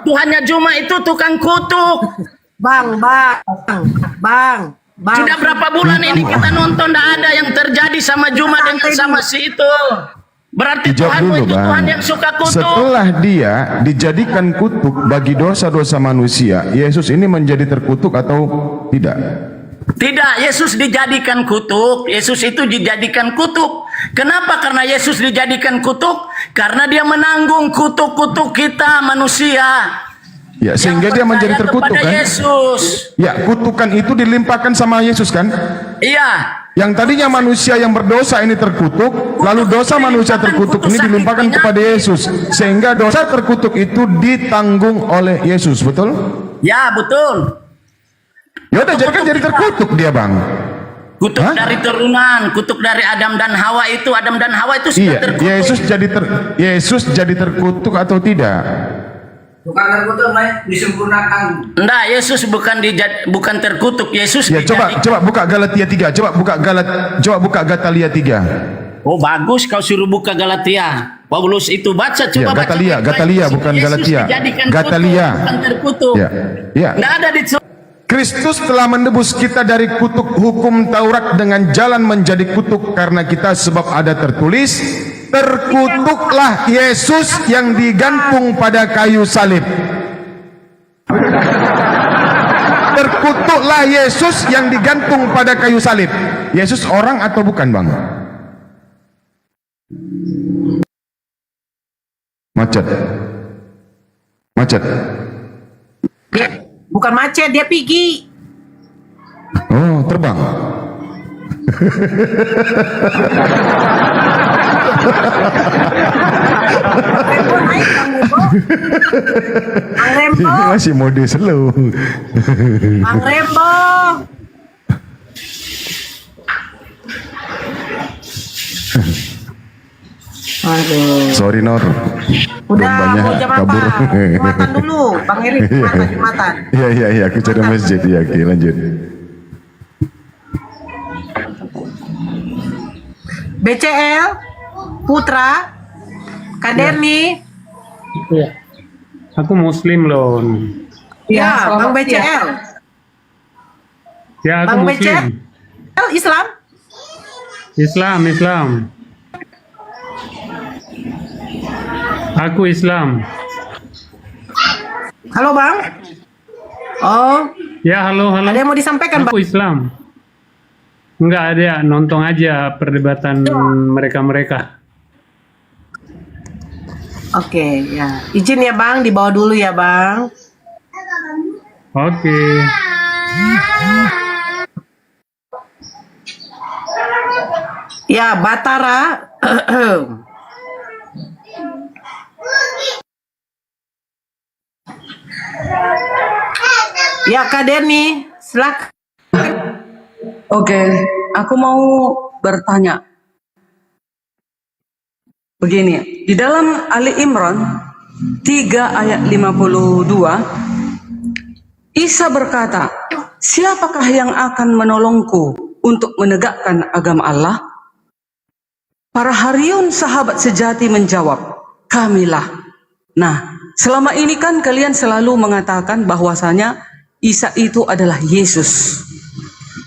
Tuhannya Juma itu tukang kutuk. Bang. Sudah berapa bulan ini kita nonton, tidak ada yang terjadi sama Juma dengan sama si itu. Berarti Tuhan itu Tuhan yang suka kutuk. Setelah dia dijadikan kutuk bagi dosa-dosa manusia, Yesus ini menjadi terkutuk atau tidak? Tidak, Yesus dijadikan kutuk. Yesus itu dijadikan kutuk. Kenapa? Karena Yesus dijadikan kutuk, karena dia menanggung kutuk-kutuk kita manusia. Ya, sehingga dia menjadi terkutuk kan? Yesus. Ya, kutukan itu dilimpahkan sama Yesus kan? Iya. Yang tadinya manusia yang berdosa ini terkutuk, lalu dosa manusia terkutuk ini dilimpahkan kepada Yesus, sehingga dosa terkutuk itu ditanggung oleh Yesus, betul? Ya, betul. Ya udah, jadi terkutuk dia, Bang. Kutuk dari turunan, kutuk dari Adam dan Hawa itu sudah terkutuk. Yesus jadi terkutuk atau tidak? Bukan terkutuk, disempurnakan. Enggak, Yesus bukan terkutuk. Yesus ya, coba buka Galatia 3. Coba buka Galatia 3. Oh, bagus kau suruh buka Galatia. Paulus itu baca, coba baca. Gatalia bukan Galatia. Gatalia. Bukan terkutuk. Ya. Enggak ada di Kristus telah menebus kita dari kutuk hukum Taurat dengan jalan menjadi kutuk karena kita, sebab ada tertulis, terkutuklah Yesus yang digantung pada kayu salib. Terkutuklah Yesus yang digantung pada kayu salib. Yesus orang atau bukan, Bang? Macet. Bukan macet, dia pergi. Oh, terbang. Bang Rembo. Ini masih mode slow. Bang Rembo. Aduh. Sorry Nor. Udah mau jam apa? Jumatan dulu, Bang Erik. Jumatan. Iya, aku cari masjid. Iya, oke, lanjut. BCL, Putra, Kaderni. Iya. Aku Muslim loh. Ya, Bang BCL. Ya, aku Bang Muslim. BCL Islam. Islam, Islam. Aku Islam. Halo Bang. Oh. Ya, halo, halo. Ada yang mau disampaikan, Aku Bang? Islam. Enggak ada, nonton aja perdebatan mereka-mereka. Oke, ya. Izin ya Bang, dibawa dulu ya Bang. Oke. Ya, Batara. Ya, Kak Denny, silakan. Oke, aku mau bertanya. Begini, di dalam Ali Imran 3 ayat 52, Isa berkata, siapakah yang akan menolongku untuk menegakkan agama Allah? Para Hariyun sahabat sejati menjawab, kamilah. Nah, selama ini kan kalian selalu mengatakan bahwasanya Isa itu adalah Yesus.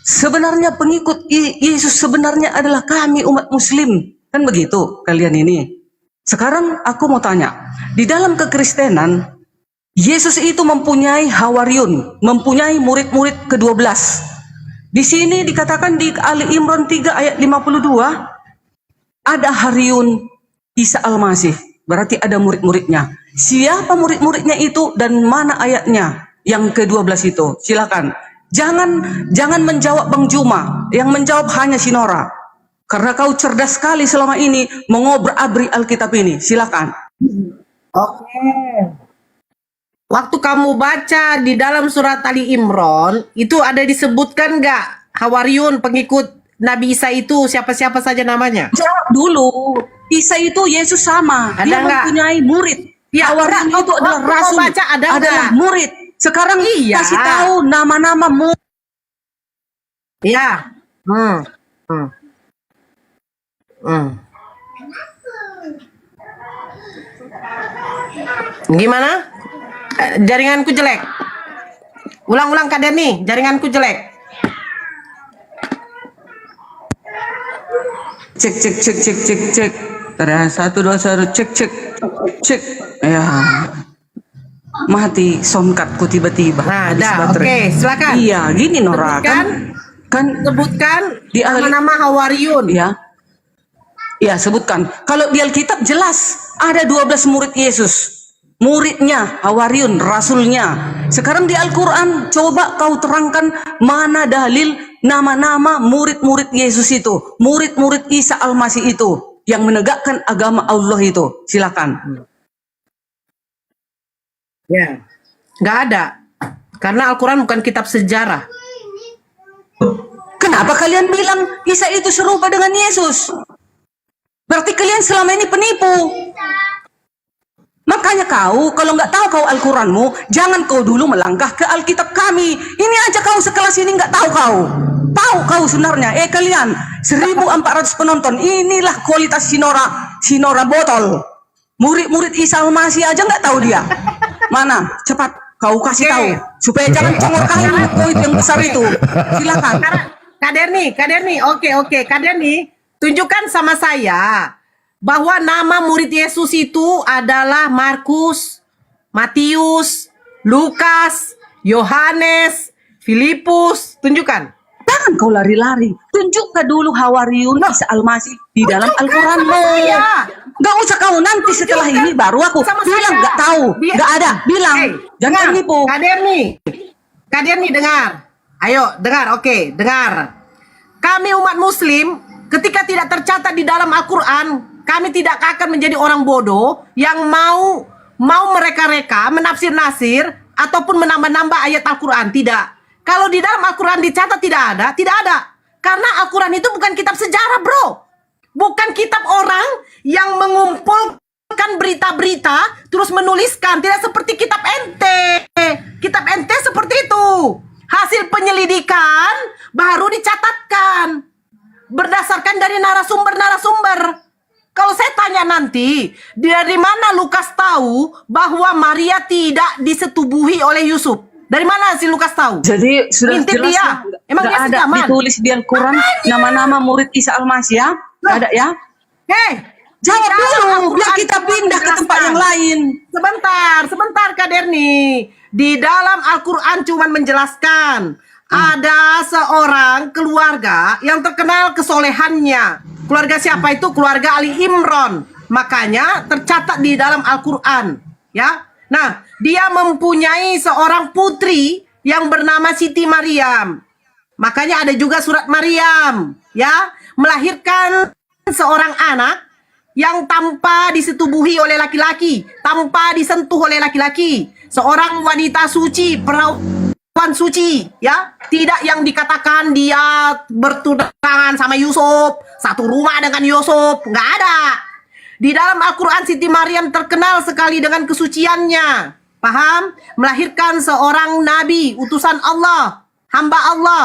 Sebenarnya pengikut Yesus sebenarnya adalah kami umat muslim. Kan begitu kalian ini. Sekarang aku mau tanya. Di dalam kekristenan, Yesus itu mempunyai Hawariyun. Mempunyai murid-murid ke-12. Di sini dikatakan di Ali Imran 3 ayat 52. Ada Hariyun Isa Al-Masih. Berarti ada murid-muridnya. Siapa murid-muridnya itu dan mana ayatnya? Yang ke-12 itu. Silakan. Jangan menjawab Bang Juma. Yang menjawab hanya Sinora. Karena kau cerdas sekali selama ini mengobrak-abrik Alkitab ini. Silakan. Oke. Waktu kamu baca di dalam surat Ali Imran, itu ada disebutkan nggak Hawariyun pengikut Nabi Isa itu siapa-siapa saja namanya? Jawab dulu. Isa itu Yesus sama. Ada Dia nggak? mempunyai murid. Ya, Hawariyun itu adalah waktu kau rasul. baca ada adalah nggak? murid. Sekarang Iya. kasih tahu nama-nama murid. Ya. Gimana? Jaringanku jelek. Ulang-ulang Kak Denny, jaringanku jelek. Cek. Ada 1, 2, 1, cek. Ya. Mati soundcardku tiba-tiba. Nah, habis dah. baterai. Oke, silakan. Iya, gini Nora Sebutkan di nama-nama Hawariyun. Ya. Ya, sebutkan. Kalau di Alkitab jelas ada 12 murid Yesus. Muridnya, Hawariyun, rasulnya. Sekarang di Al-Quran, coba kau terangkan mana dalil nama-nama murid-murid Yesus itu. Murid-murid Isa Al-Masih itu. Yang menegakkan agama Allah itu. Silakan. Ya. Nggak ada. Karena Al-Quran bukan kitab sejarah. Kenapa kalian bilang Isa itu serupa dengan Yesus? Berarti kalian selama ini penipu. Makanya kau, kalau nggak tahu kau Al-Quranmu, jangan kau dulu melangkah ke Alkitab kami. Ini aja kau sekelas ini nggak tahu kau. Tahu kau sebenarnya. Kalian, 1.400 penonton. Inilah kualitas Sinora botol. Murid-murid Isa Al-Masih aja nggak tahu dia. Mana? Cepat. Kau kasih tahu. Supaya jangan congor kali murid yang besar itu. Silakan. Kak Denny. Oke. Kak Denny, tunjukkan sama saya bahwa nama murid Yesus itu adalah Markus, Matius, Lukas, Yohanes, Filipus. Tunjukkan. Jangan kau lari-lari. Tunjukkan dulu Hawariyun Isa Al-Masih di dalam Al-Quranmu. Gak usah kau nanti setelah ini baru aku bilang gak tahu, gak ada. Bilang. Jangan nipu. Kak Denny dengar. Ayo dengar. Oke, dengar. Kami umat Muslim ketika tidak tercatat di dalam Al-Quran, kami tidak akan menjadi orang bodoh yang mau mereka-reka, menafsir-nasir ataupun menambah-nambah ayat Al-Quran. Tidak. Kalau di dalam Al-Quran dicatat tidak ada. Karena Al-Quran itu bukan kitab sejarah, bro. Bukan kitab orang yang mengumpulkan berita-berita terus menuliskan. Tidak seperti kitab ente. Kitab ente seperti itu. Hasil penyelidikan baru dicatatkan. Berdasarkan dari narasumber-narasumber. Kalau saya tanya nanti, dari mana Lukas tahu bahwa Maria tidak disetubuhi oleh Yusuf? Dari mana si Lukas tahu? Jadi sudah Ngintip jelas dia. lah. Emang Nggak dia ada sejaman? ditulis di Al-Quran nama-nama murid Isa Al-Masih ya? Nggak ada ya? Hei, Jawab di dalam dulu, Al-Quran biar kita pindah ke tempat yang lain. Sebentar Kak Derni. Di dalam Al-Quran cuma menjelaskan ada seorang keluarga yang terkenal kesolehannya. Keluarga siapa itu? Keluarga Ali Imran. Makanya tercatat di dalam Al-Quran, ya. Nah, dia mempunyai seorang putri yang bernama Siti Maryam. Makanya ada juga surat Maryam, ya, melahirkan seorang anak yang tanpa disetubuhi oleh laki-laki, tanpa disentuh oleh laki-laki, seorang wanita suci, perawan suci, ya, tidak yang dikatakan dia bertunangan sama Yusuf, satu rumah dengan Yusuf, nggak ada. Di dalam Al-Quran Siti Maryam terkenal sekali dengan kesuciannya. Paham? Melahirkan seorang nabi, utusan Allah, hamba Allah.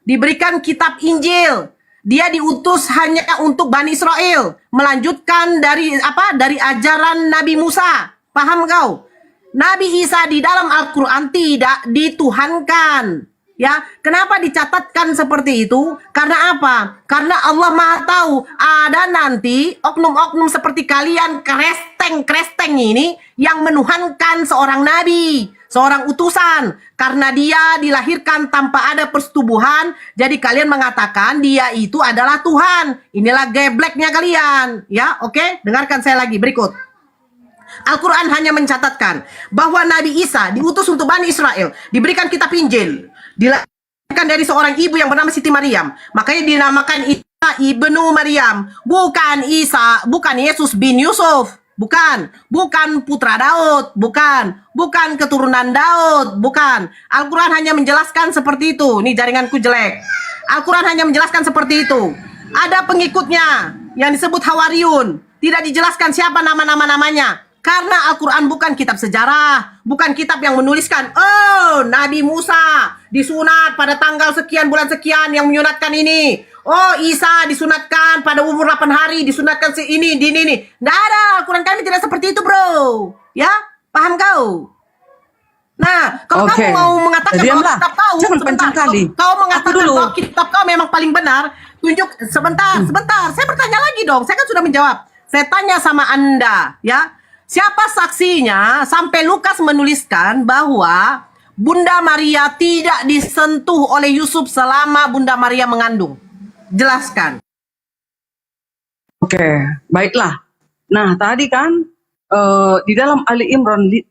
Diberikan kitab Injil. Dia diutus hanya untuk Bani Israel. Melanjutkan dari ajaran Nabi Musa. Paham kau? Nabi Isa di dalam Al-Quran tidak dituhankan. Ya, kenapa dicatatkan seperti itu? Karena apa? Karena Allah Maha tahu ada nanti oknum-oknum seperti kalian kresteng ini yang menuhankan seorang nabi, seorang utusan. Karena dia dilahirkan tanpa ada persetubuhan, jadi kalian mengatakan dia itu adalah Tuhan. Inilah gebleknya kalian. Ya, oke? Dengarkan saya lagi berikut. Al-Quran hanya mencatatkan bahwa Nabi Isa diutus untuk Bani Israel, diberikan kitab Injil, dilahirkan dari seorang ibu yang bernama Siti Maryam. Makanya dinamakan Isa ibnu Maryam. Bukan Isa, bukan Yesus bin Yusuf. Bukan putra Daud. Bukan keturunan Daud. Bukan. Al-Quran hanya menjelaskan seperti itu. Nih jaringanku jelek. Al-Quran hanya menjelaskan seperti itu. Ada pengikutnya yang disebut Hawariyun. Tidak dijelaskan siapa nama-namanya. Karena Al-Quran bukan kitab sejarah, bukan kitab yang menuliskan, oh Nabi Musa disunat pada tanggal sekian bulan sekian yang menyunatkan ini. Oh Isa disunatkan pada umur 8 hari, disunatkan ini. Nggak ada, Al-Quran kami tidak seperti itu bro. Ya, paham kau? Nah, kalau kamu mau mengatakan bahwa kitab kau, kau mengatakan bahwa kitab kau memang paling benar, tunjuk, sebentar, saya bertanya lagi dong, saya kan sudah menjawab. Saya tanya sama Anda, ya. Siapa saksinya sampai Lukas menuliskan bahwa Bunda Maria tidak disentuh oleh Yusuf selama Bunda Maria mengandung? Jelaskan. Oke, baiklah. Nah, tadi kan di dalam Ali Imran 3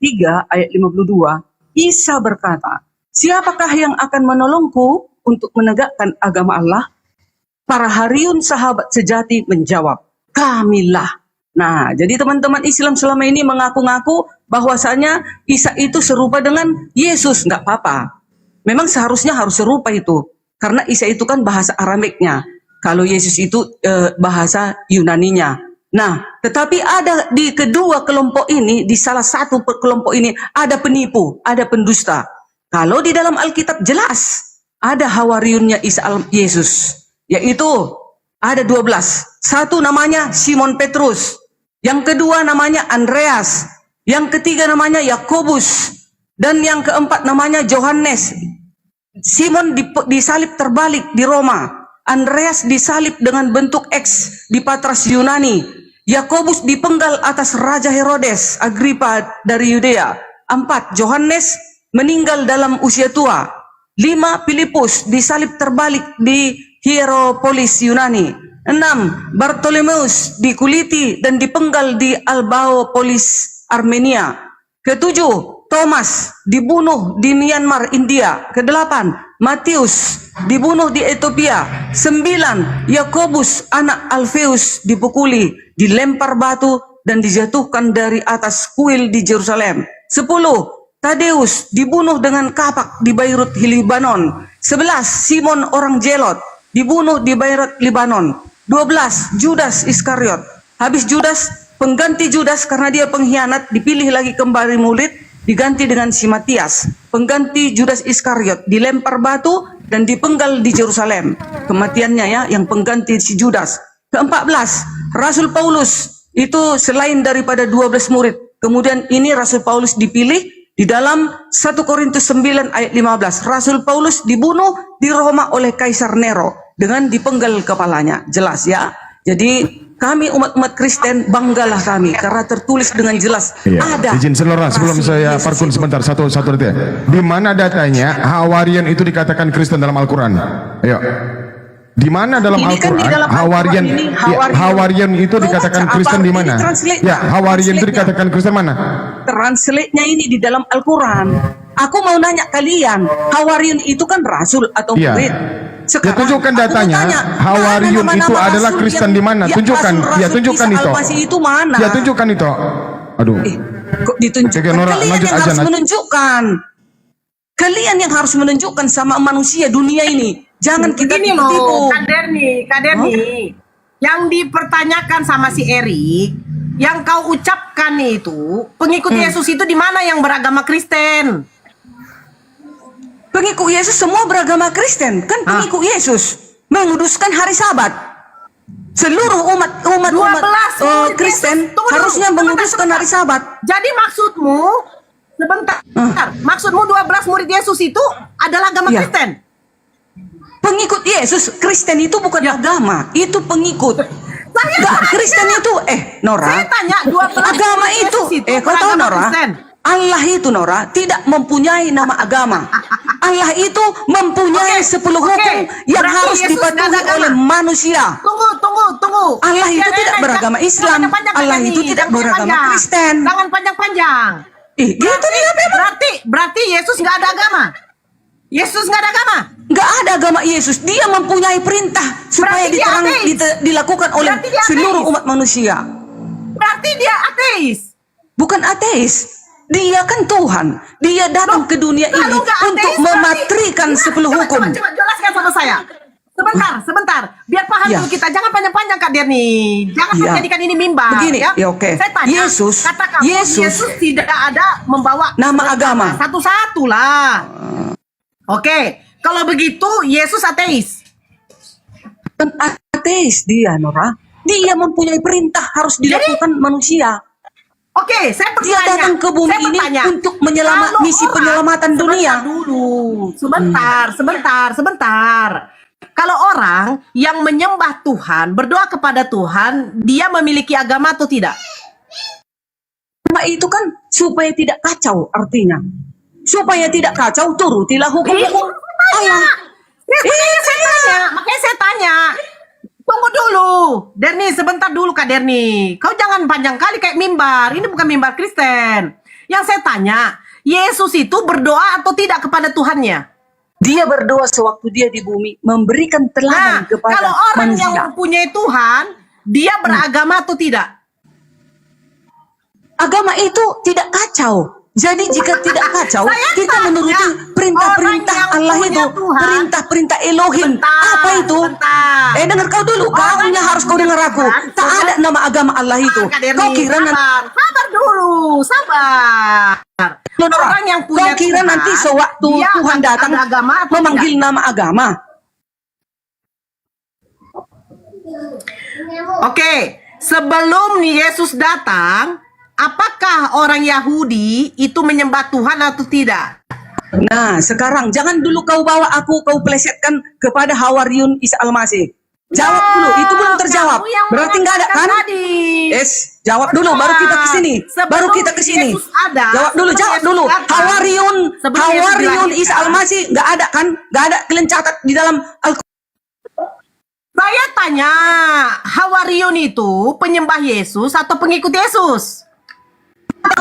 ayat 52, Isa berkata, siapakah yang akan menolongku untuk menegakkan agama Allah? Para Hariyun sahabat sejati menjawab, kamilah. Nah, jadi teman-teman Islam selama ini mengaku-ngaku bahwasanya Isa itu serupa dengan Yesus, nggak apa-apa. Memang seharusnya harus serupa itu, karena Isa itu kan bahasa Aramiknya. Kalau Yesus itu bahasa Yunaninya. Nah, tetapi ada di kedua kelompok ini, di salah satu kelompok ini ada penipu, ada pendusta. Kalau di dalam Alkitab jelas ada Hawariyunnya Yesus, yaitu ada 12. Satu namanya Simon Petrus. Yang kedua namanya Andreas. Yang ketiga namanya Yakobus. Dan yang keempat namanya Yohanes. Simon disalib terbalik di Roma. Andreas disalib dengan bentuk X di Patras Yunani. Yakobus dipenggal atas Raja Herodes Agripa dari Yudea. 4. Yohanes meninggal dalam usia tua. 5. Filipus disalib terbalik di Hieropolis Yunani. 6. Bartolomeus dikuliti dan dipenggal di Albaopolis Armenia. Ke-7. Thomas dibunuh di Myanmar, India. Ke-8. Matius dibunuh di Ethiopia. 9. Yakobus anak Alfeus dipukuli, dilempar batu dan dijatuhkan dari atas kuil di Yerusalem. 10. Tadeus dibunuh dengan kapak di Beirut, Libanon. 11. Simon orang Zelot dibunuh di Beirut, Libanon. 12. Judas Iskariot. Habis Judas, pengganti Judas karena dia pengkhianat, dipilih lagi kembali murid, diganti dengan si Matias. Pengganti Judas Iskariot, dilempar batu dan dipenggal di Yerusalem. Kematiannya ya, yang pengganti si Judas. Ke-14, Rasul Paulus itu selain daripada 12 murid. Kemudian ini Rasul Paulus dipilih, Di dalam 1 Korintus 9 ayat 15, Rasul Paulus dibunuh di Roma oleh Kaisar Nero dengan dipenggal kepalanya. Jelas ya. Jadi kami umat-umat Kristen banggalah kami karena tertulis dengan jelas ada. Izin saudara sebelum saya parkun sebentar satu detik. Di mana datanya Hawarian itu dikatakan Kristen dalam Al-Qur'an? Ayo. Di mana dalam Ini kan di Al-Qur'an dalam Hawarian Al-Qur'an ini, Hawarian itu dikatakan Kristen di mana? Ya, Hawarian itu dikatakan Kristen mana? Translate-nya ini di dalam Al-Quran. Aku mau nanya kalian, Hawariun itu kan rasul atau Iya. murid? Ya tunjukkan datanya. Hawariun itu adalah Kristen di mana? Tunjukkan. Ya tunjukkan itu. Itu mana? Ya tunjukkan itu. Aduh. Kok ditunjukkan? Nora, Kalian lanjut yang aja, harus Nat. menunjukkan. Kalian yang harus menunjukkan sama manusia dunia ini. Jangan kita Begini tipu-tipu. loh, Kaderni, yang dipertanyakan sama si Erik, yang kau ucapkan itu, pengikut Yesus itu di mana yang beragama Kristen? Pengikut Yesus semua beragama Kristen, kan pengikut Yesus menguduskan hari Sabat. Seluruh umat 12 Kristen Tunggu dulu, harusnya menguduskan hari Sabat. Jadi maksudmu, sebentar, maksudmu 12 murid Yesus itu adalah agama Iya. Kristen? Pengikut Yesus, Kristen itu bukan agama, itu pengikut. Kristen itu, Nora. Saya tanya 12 agama Yesus itu, itu kau tahu beragama Nora? Kristen. Allah itu Nora tidak mempunyai nama agama. Allah itu mempunyai 10 hukum yang Berarti harus Yesus nggak dipatuhi ada agama. oleh manusia. Tunggu. Allah itu tidak beragama Islam. Allah itu tidak beragama Kristen. Jangan panjang-panjang. Gitu dia memang. Berarti Yesus nggak ada agama. Yesus nggak ada agama. Nggak ada agama Yesus. Dia mempunyai perintah supaya Berarti dia dilakukan oleh Berarti dia seluruh ateis. umat manusia. Berarti dia ateis. Bukan ateis. Dia kan Tuhan. Dia datang ke dunia ini Kalau nggak untuk ateis, mematrikan 10 hukum. Coba jelaskan sama saya. Sebentar. Biar paham Ya. dulu kita. Jangan panjang-panjang Kak Derni. Jangan Ya. jadikan ini mimbar. Begini, ya. ya oke. Saya tanya, Yesus, kata kamu, Yesus tidak ada membawa nama agama. Satu-satu lah. Oke. Kalau begitu Yesus ateis. Kan ateis dia, Nora. Dia mempunyai perintah harus dilakukan manusia. Oke, saya Dia bertanya. datang ke bumi Saya ini bertanya. untuk Kalau misi orang- penyelamatan dunia. Sebentar. Kalau orang yang menyembah Tuhan, berdoa kepada Tuhan, dia memiliki agama atau tidak? Agama itu kan supaya tidak kacau artinya. Supaya tidak kacau, turutilah hukum-hukum Allah. Makanya saya tanya. Tunggu dulu. Derni, sebentar dulu Kak Derni. Kau jangan panjang kali kayak mimbar. Ini bukan mimbar Kristen. Yang saya tanya, Yesus itu berdoa atau tidak kepada Tuhannya? Dia berdoa sewaktu dia di bumi, memberikan teladan kepada Kalau orang manusia. yang mempunyai Tuhan, dia beragama atau tidak? Agama itu tidak kacau. Jadi jika tidak kacau, kita menuruti perintah-perintah Allah itu, perintah-perintah Elohim. Apa itu? Dengar kau dulu, kau harus kau dengar aku. Tak ada nama agama Allah itu. Kau kira nanti Sabar dulu, sabar. Orang yang punya kau kira Tuhan, nanti sewaktu dia Tuhan ada datang agama atau memanggil tidak? nama agama. Oke, sebelum Yesus datang, apakah orang Yahudi itu menyembah Tuhan atau tidak? Nah, sekarang jangan dulu kau bawa aku, kau plesetkan kepada Hawariun Isa Al-Masih. Jawab dulu, itu belum terjawab. Berarti nggak ada kan? Yes, jawab dulu, baru kita ke sini. Baru kita ke sini. Jawab dulu. Hawariun Isa Al-Masih nggak ada kan? Nggak ada, kalian catat di dalam Al-Quran. Saya tanya, Hawariun itu penyembah Yesus atau pengikut Yesus?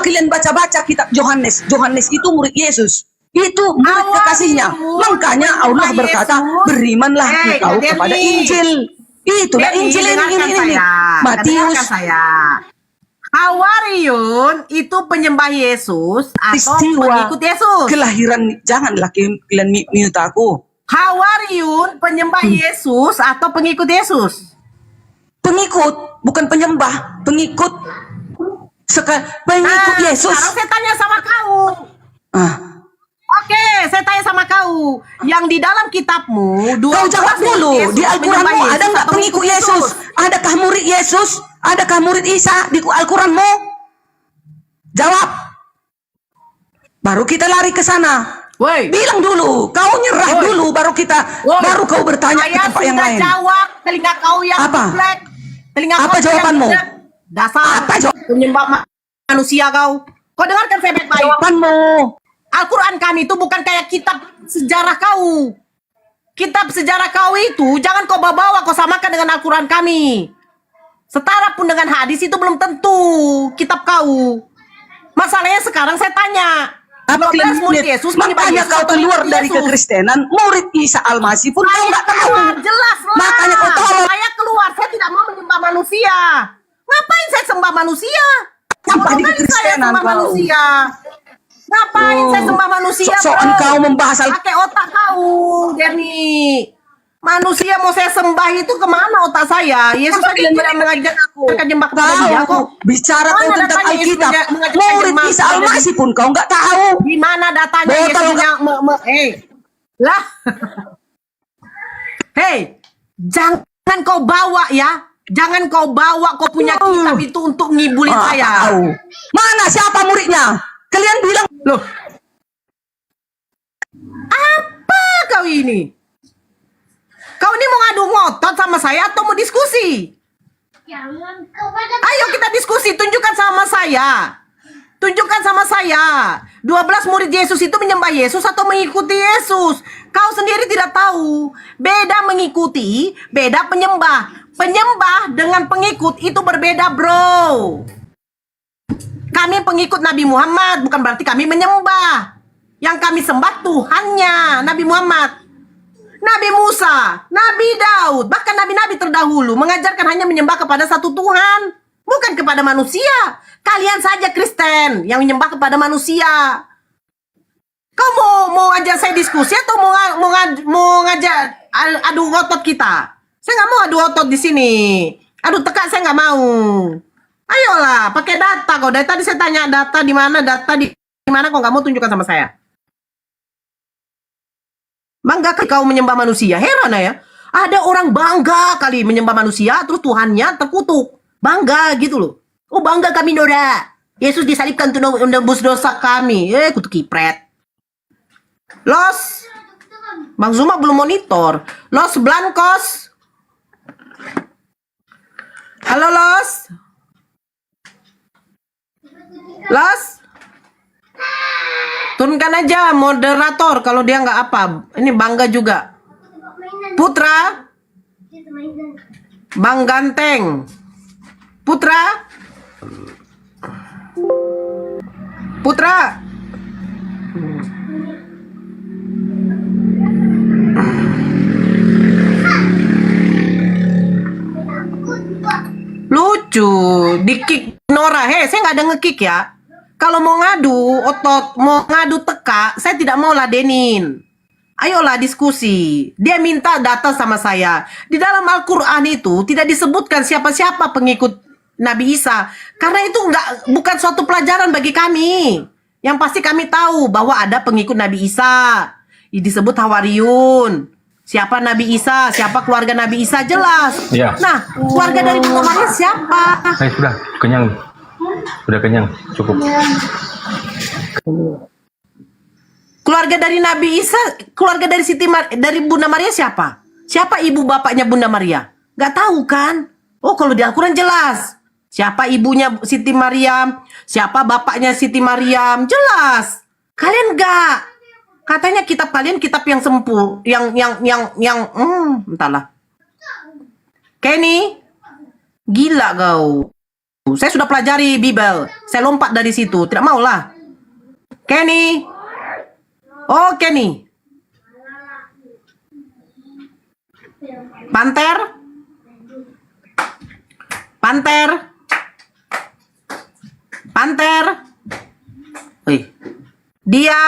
Kalian baca-baca kitab Yohanes. Yohanes itu murid Yesus. Itu murid kekasihnya. Makanya Allah berkata, berimanlah engkau kepada Injil. Itulah Injil ini. Matius. Hawariun itu penyembah Yesus atau pengikut Yesus? Kelahiran, janganlah kalian mute aku. Hawariun penyembah Yesus atau pengikut Yesus? Pengikut, bukan penyembah. Pengikut Yesus. Sekarang saya tanya sama kau. Oke, saya tanya sama kau. Yang di dalam kitabmu, Kau jawab dulu. Di Al-Quranmu ada nggak pengikut Yesus? Adakah murid Yesus? Adakah murid Isa di Al-Quranmu? Jawab. baru kita lari ke sana. Woi, bilang dulu, kau nyerah dulu, baru kau bertanya ke tempat yang lain. Jawab, telinga kau yang geblek. Telinga Apa kau jawabanmu? yang geblek. Dasar penyembah manusia kau. Kau dengarkan saya baik-baik. Jawabanmu. Al-Quran kami itu bukan kayak kitab sejarah kau. Kitab sejarah kau itu jangan kau bawa kau samakan dengan Al-Quran kami. Setara pun dengan hadis itu belum tentu kitab kau. Masalahnya sekarang saya tanya. Makanya kau keluar dari kekristenan, murid Isa Al-Masih pun kau nggak tahu. Jelas lah. Makanya kau tahu. Saya keluar, saya tidak mau menyembah manusia. Ngapain saya sembah manusia? Ngapain saya sembah manusia? Ngapain saya sembah manusia? Soal kau membahas pakai otak kau, Denny. Manusia mau saya sembah itu kemana otak saya? Yesus saja tidak mengajak aku akan nyembah kepada dia kok. Bicara kau tentang Alkitab, murid Isa Al-Masih pun kau nggak tahu. Di mana datanya Yesusnya? Lah, hei, jangan kau bawa ya. Jangan kau bawa kau punya kitab itu untuk ngibulin saya. Tahu. Mana siapa muridnya? Kalian bilang loh. Apa kau ini? Kau ini mau ngadu ngotot sama saya atau mau diskusi? Ayo kita diskusi, tunjukkan sama saya. Tunjukkan sama saya. 12 murid Yesus itu menyembah Yesus atau mengikuti Yesus? Kau sendiri tidak tahu. Beda mengikuti, beda penyembah. Penyembah dengan pengikut itu berbeda, bro. Kami pengikut Nabi Muhammad, bukan berarti kami menyembah. Yang kami sembah Tuhannya, Nabi Muhammad. Nabi Musa, Nabi Daud, bahkan nabi-nabi terdahulu mengajarkan hanya menyembah kepada satu Tuhan, bukan kepada manusia. Kalian saja Kristen yang menyembah kepada manusia. Kau mau ngajak saya diskusi atau mau ngajak adu otot kita? Saya nggak mau adu otot di sini. Adu teka saya nggak mau. Ayolah, pakai data kau. Dari tadi saya tanya data di mana kau nggak mau tunjukkan sama saya. Bangga kau menyembah manusia. Heran ya. Ada orang bangga kali menyembah manusia, terus Tuhannya terkutuk. Bangga gitu loh. Oh bangga kami Nora. Yesus disalibkan untuk menembus dosa kami. Kutuk kipret. Los. Bang Zuma belum monitor. Los Blancos. Halo Los. Los. Turunkan aja moderator kalau dia nggak apa. Ini bangga juga. Putra. Bang Ganteng. Putra. Putra. Lucu. Di-kick Nora. Hei, saya nggak ada nge-kick ya. Kalau mau ngadu otot, mau ngadu teka, saya tidak mau ladenin. Ayolah diskusi. Dia minta data sama saya. Di dalam Al-Quran itu tidak disebutkan siapa-siapa pengikut Nabi Isa. Karena itu bukan suatu pelajaran bagi kami. Yang pasti kami tahu bahwa ada pengikut Nabi Isa. Disebut Hawariyun. Siapa Nabi Isa, siapa keluarga Nabi Isa, jelas. Ya. Nah, keluarga dari Bunda Maria siapa? Saya sudah kenyang. Sudah kenyang, cukup. Keluarga dari Nabi Isa, keluarga dari dari Bunda Maria siapa? Siapa ibu bapaknya Bunda Maria? Gak tahu kan? Oh, kalau di Al-Quran jelas. Siapa ibunya Siti Maryam? Siapa bapaknya Siti Maryam? Jelas. Kalian gak? Katanya kitab kalian kitab yang sempur, entahlah. Kenny, gila kau. Saya sudah pelajari Bible. Saya lompat dari situ. Tidak maulah. Kenny. Oh, Kenny. Panter. Panter. Panter. Wih. Dia.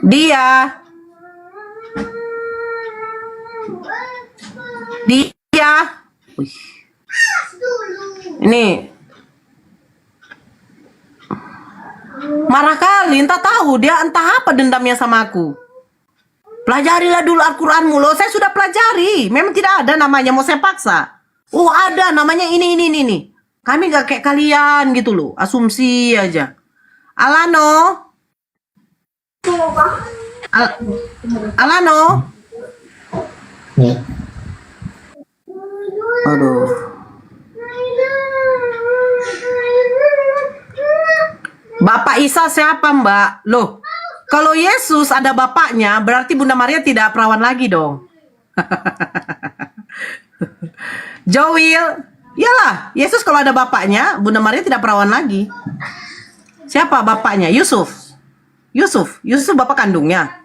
Dia. Dia. Wih. Ini. Marah kali, entah tahu dia entah apa dendamnya sama aku. Pelajarilah dulu Al-Quranmu loh. Saya sudah pelajari. Memang tidak ada namanya mau saya paksa. Oh ada namanya ini. Kami nggak kayak kalian gitu loh, asumsi aja. Alano, Alano. Aduh. Bapak Isa siapa, Mbak? Loh, kalau Yesus ada bapaknya, berarti Bunda Maria tidak perawan lagi dong. Joel, iyalah, Yesus kalau ada bapaknya, Bunda Maria tidak perawan lagi. Siapa bapaknya? Yusuf. Yusuf bapak kandungnya.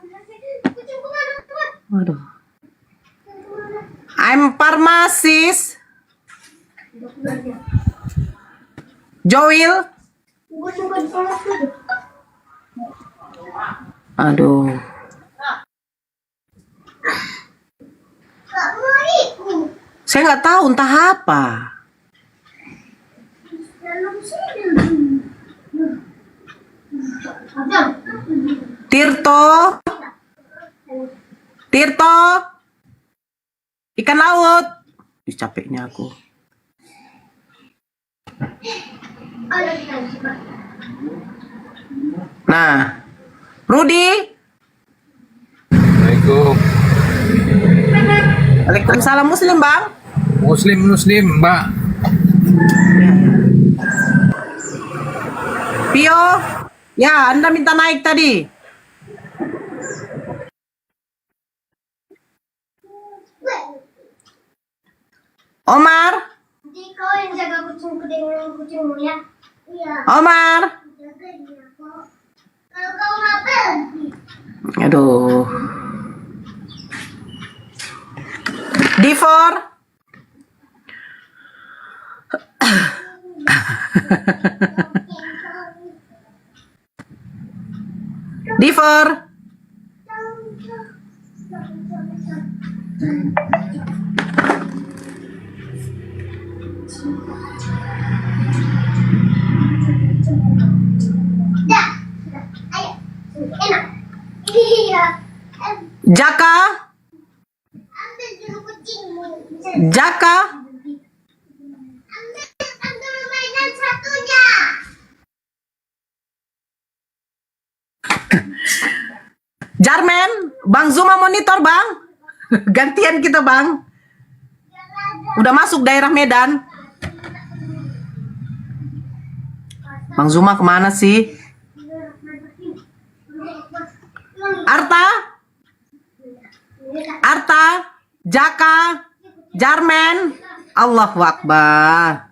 Waduh. I'm Parmasis. Joel. Aduh. Saya nggak tahu entah apa. Tirto, ikan laut. Ih, capeknya aku. Nah, Rudi. Assalamualaikum. Waalaikumsalam. Muslim, Bang? Muslim, Mbak. Pio, ya Anda minta naik tadi. Omar. Jadi kau yang jaga kucingku dengan kucingmu ya? Iya. Omar. Kalau kau nggak pergi. Aduh. Difor. Difor. Enak. Iya. Jaka. Ambil dulu kucingmu. Jaka. Ambil mainan satunya. Jarmen, Bang Zuma monitor, Bang. Gantian kita, Bang. Udah masuk daerah Medan. Bang Zuma kemana sih? Arta, Jaka, Jarmen, Allahu Akbar.